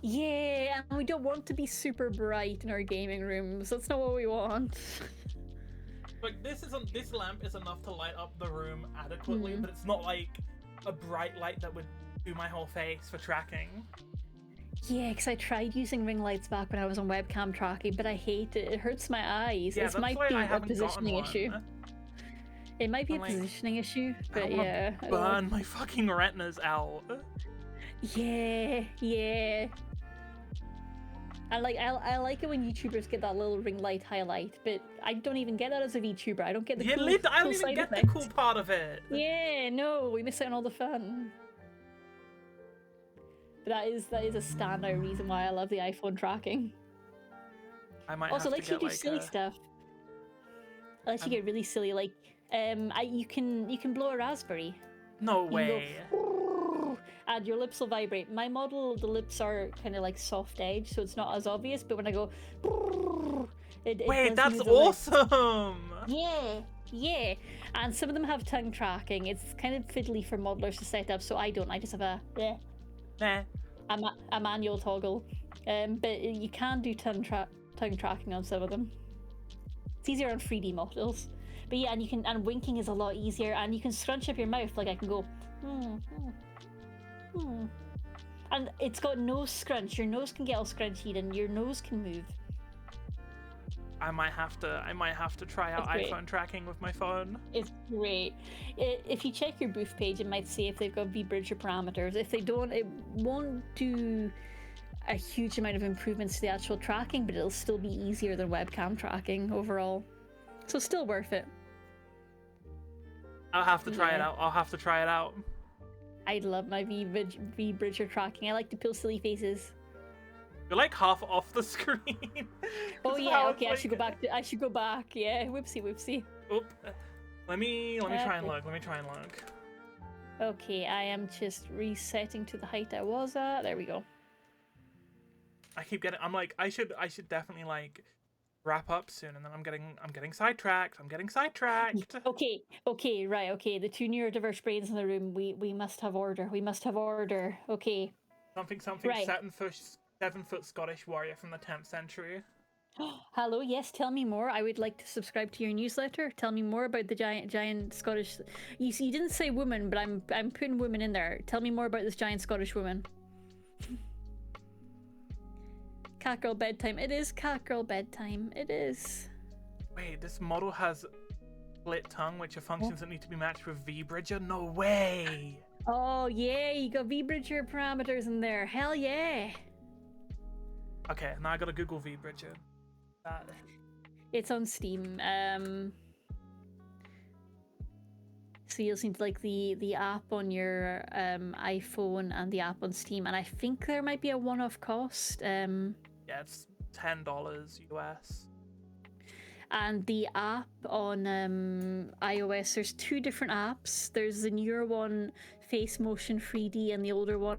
Yeah, and we don't want to be super bright in our gaming rooms. That's not what we want. Like this lamp is enough to light up the room adequately, but it's not like a bright light that would do my whole face for tracking. Yeah, because I tried using ring lights back when I was on webcam tracking, but I hate it. It hurts my eyes. Yeah, It might be a positioning issue. It might be a positioning issue, but yeah. Burn my fucking retinas out. Yeah. I like it when YouTubers get that little ring light highlight, but I don't even get that as a VTuber. I don't get the cool I don't even get the cool part of it. Yeah, no, we miss out on all the fun. But that is a standout reason why I love the iPhone tracking. I might also have to lets you do silly stuff. It lets you get really silly, like you can blow a raspberry. No way. And your lips will vibrate. My model, the lips are kind of like soft edge, so it's not as obvious. But when I go, wait, that's awesome. Yeah. And some of them have tongue tracking. It's kind of fiddly for modelers to set up, so I don't. I just have a manual toggle. But you can do tongue tracking on some of them. It's easier on 3D models. But yeah, and winking is a lot easier, and you can scrunch up your mouth. Like I can go. And it's got nose scrunch. Your nose can get all scrunchy and your nose can move. I might have to try out iPhone tracking with my phone. It's great. If you check your booth page, it might say if they've got vBridger parameters. If they don't, it won't do a huge amount of improvements to the actual tracking, but it'll still be easier than webcam tracking overall. So still worth it. I'll have to try it out. I love my vBridger tracking. I like to pull silly faces. You're like half off the screen. Oh yeah, okay. I should go back. Yeah, whoopsie. Oop. Let me try and look. Let me try and look. Okay, I am just resetting to the height I was at. There we go. I keep getting. I'm like, I should definitely like wrap up soon, and then I'm getting sidetracked. I'm getting sidetracked. Okay, right. Okay, the two neurodiverse brains in the room. We must have order. We must have order. Okay. Something. Right. 7-foot Scottish warrior from the 10th century. Hello, yes, tell me more. I would like to subscribe to your newsletter. Tell me more about the giant Scottish. You see, you didn't say woman, but I'm putting woman in there. Tell me more about this giant Scottish woman. Catgirl bedtime. It is catgirl bedtime. It is. Wait, this model has split tongue, which are functions that need to be matched with V-Bridger? No way! Oh yeah, you got V-Bridger parameters in there. Hell yeah! Okay, now I gotta Google V-Bridger. It's on Steam. So you'll see like the app on your iPhone and the app on Steam, and I think there might be a one-off cost. Yeah, it's $10 US. And the app on iOS, there's two different apps. There's the newer one, Face Motion 3D, and the older one,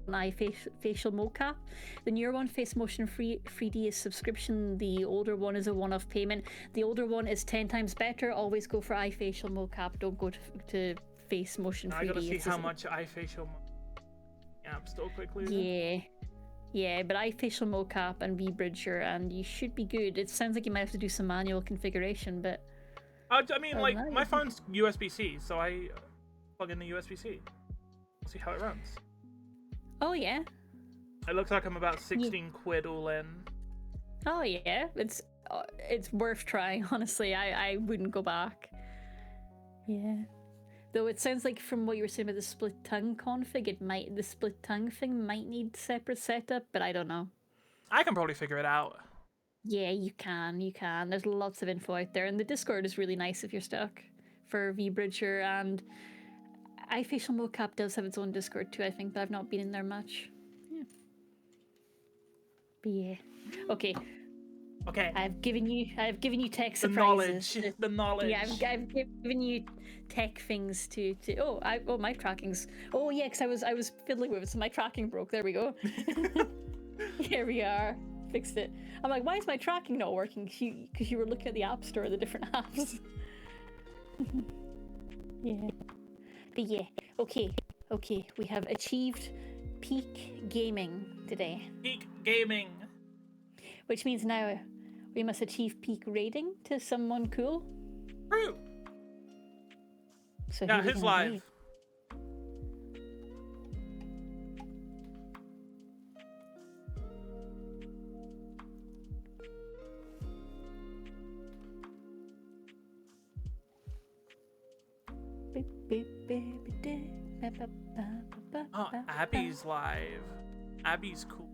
Facial Mocap. The newer one, Face Motion 3D, is subscription. The older one is a one-off payment. The older one is 10 times better. Always go for iFacial Mocap. Don't go to Face Motion 3D. I gotta see how much iFacial App Store quickly. Yeah, but iFacial Mocap and V-Bridger, and you should be good. It sounds like you might have to do some manual configuration, but... I mean, like, my phone's USB-C, so I plug in the USB-C. See how it runs. Oh, yeah? It looks like I'm about 16 quid all in. Oh, yeah. It's worth trying, honestly. I wouldn't go back. Yeah. Though it sounds like from what you were saying about the split tongue config, the split tongue thing might need separate setup, but I don't know. I can probably figure it out. Yeah, you can. There's lots of info out there, and the Discord is really nice if you're stuck for V-Bridger, and iFacial Mocap does have its own Discord too, I think, but I've not been in there much. Yeah. But yeah. Okay. I've given you tech surprises. The knowledge. Yeah, I've given you tech things to. My tracking's. Oh yeah, because I was fiddling with it, so my tracking broke. There we go. Here we are. Fixed it. I'm like, why is my tracking not working? Because you were looking at the App Store, the different apps. Yeah. But yeah. Okay. We have achieved peak gaming today. Peak gaming. Which means now we must achieve peak rating to someone cool. True. So yeah, who's live? Be? Oh, Abby's live. Abby's cool.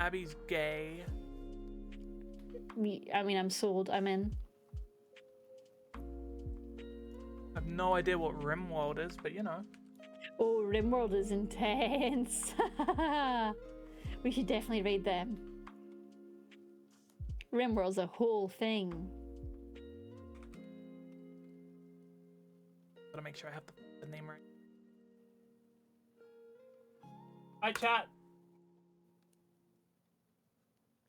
Abby's gay. I mean, I'm sold. I'm in. I have no idea what RimWorld is, but you know. Oh, RimWorld is intense. We should definitely raid them. RimWorld's a whole thing. Gotta make sure I have the name right. Hi, chat.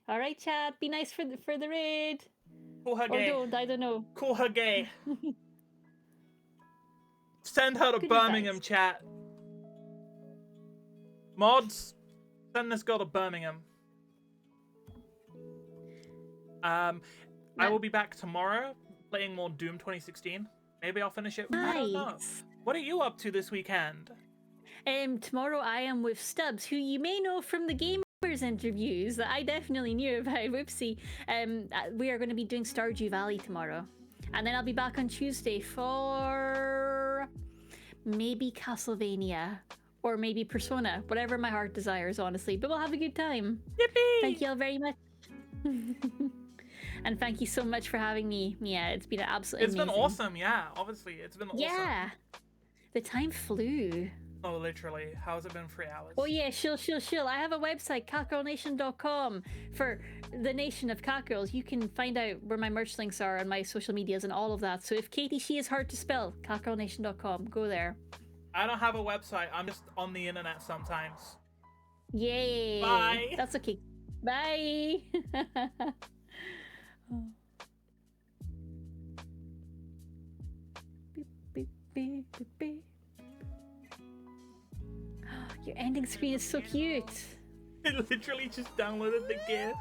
All right, chat. Be nice for the raid. Call her gay. Or don't. I don't know. Call her gay. Send her to Good Birmingham, advice. chat. Mods, send this girl to Birmingham. I will be back tomorrow playing more Doom 2016. Maybe I'll finish it. I don't know. Nice. What are you up to this weekend? Tomorrow I am with Stubbs, who you may know from the Gaymers interviews that I definitely knew about. Whoopsie. We are going to be doing Stardew Valley tomorrow. And then I'll be back on Tuesday for maybe Castlevania or maybe Persona, whatever my heart desires, honestly. But we'll have a good time. Yippee! Thank you all very much. And thank you so much for having me, Mia. It's been absolutely amazing. It's been awesome, yeah. Obviously, it's been awesome. Yeah. The time flew. Oh, literally. How has it been 3 hours? Oh yeah, shill. I have a website, catgirlnation.com, for the nation of catgirls. You can find out where my merch links are and my social medias and all of that. So if Katie She is hard to spell, catgirlnation.com. Go there. I don't have a website. I'm just on the internet sometimes. Yay. Bye. That's okay. Bye. Beep, beep, beep, beep, beep. Your ending screen is so cute. I literally just downloaded the GIF.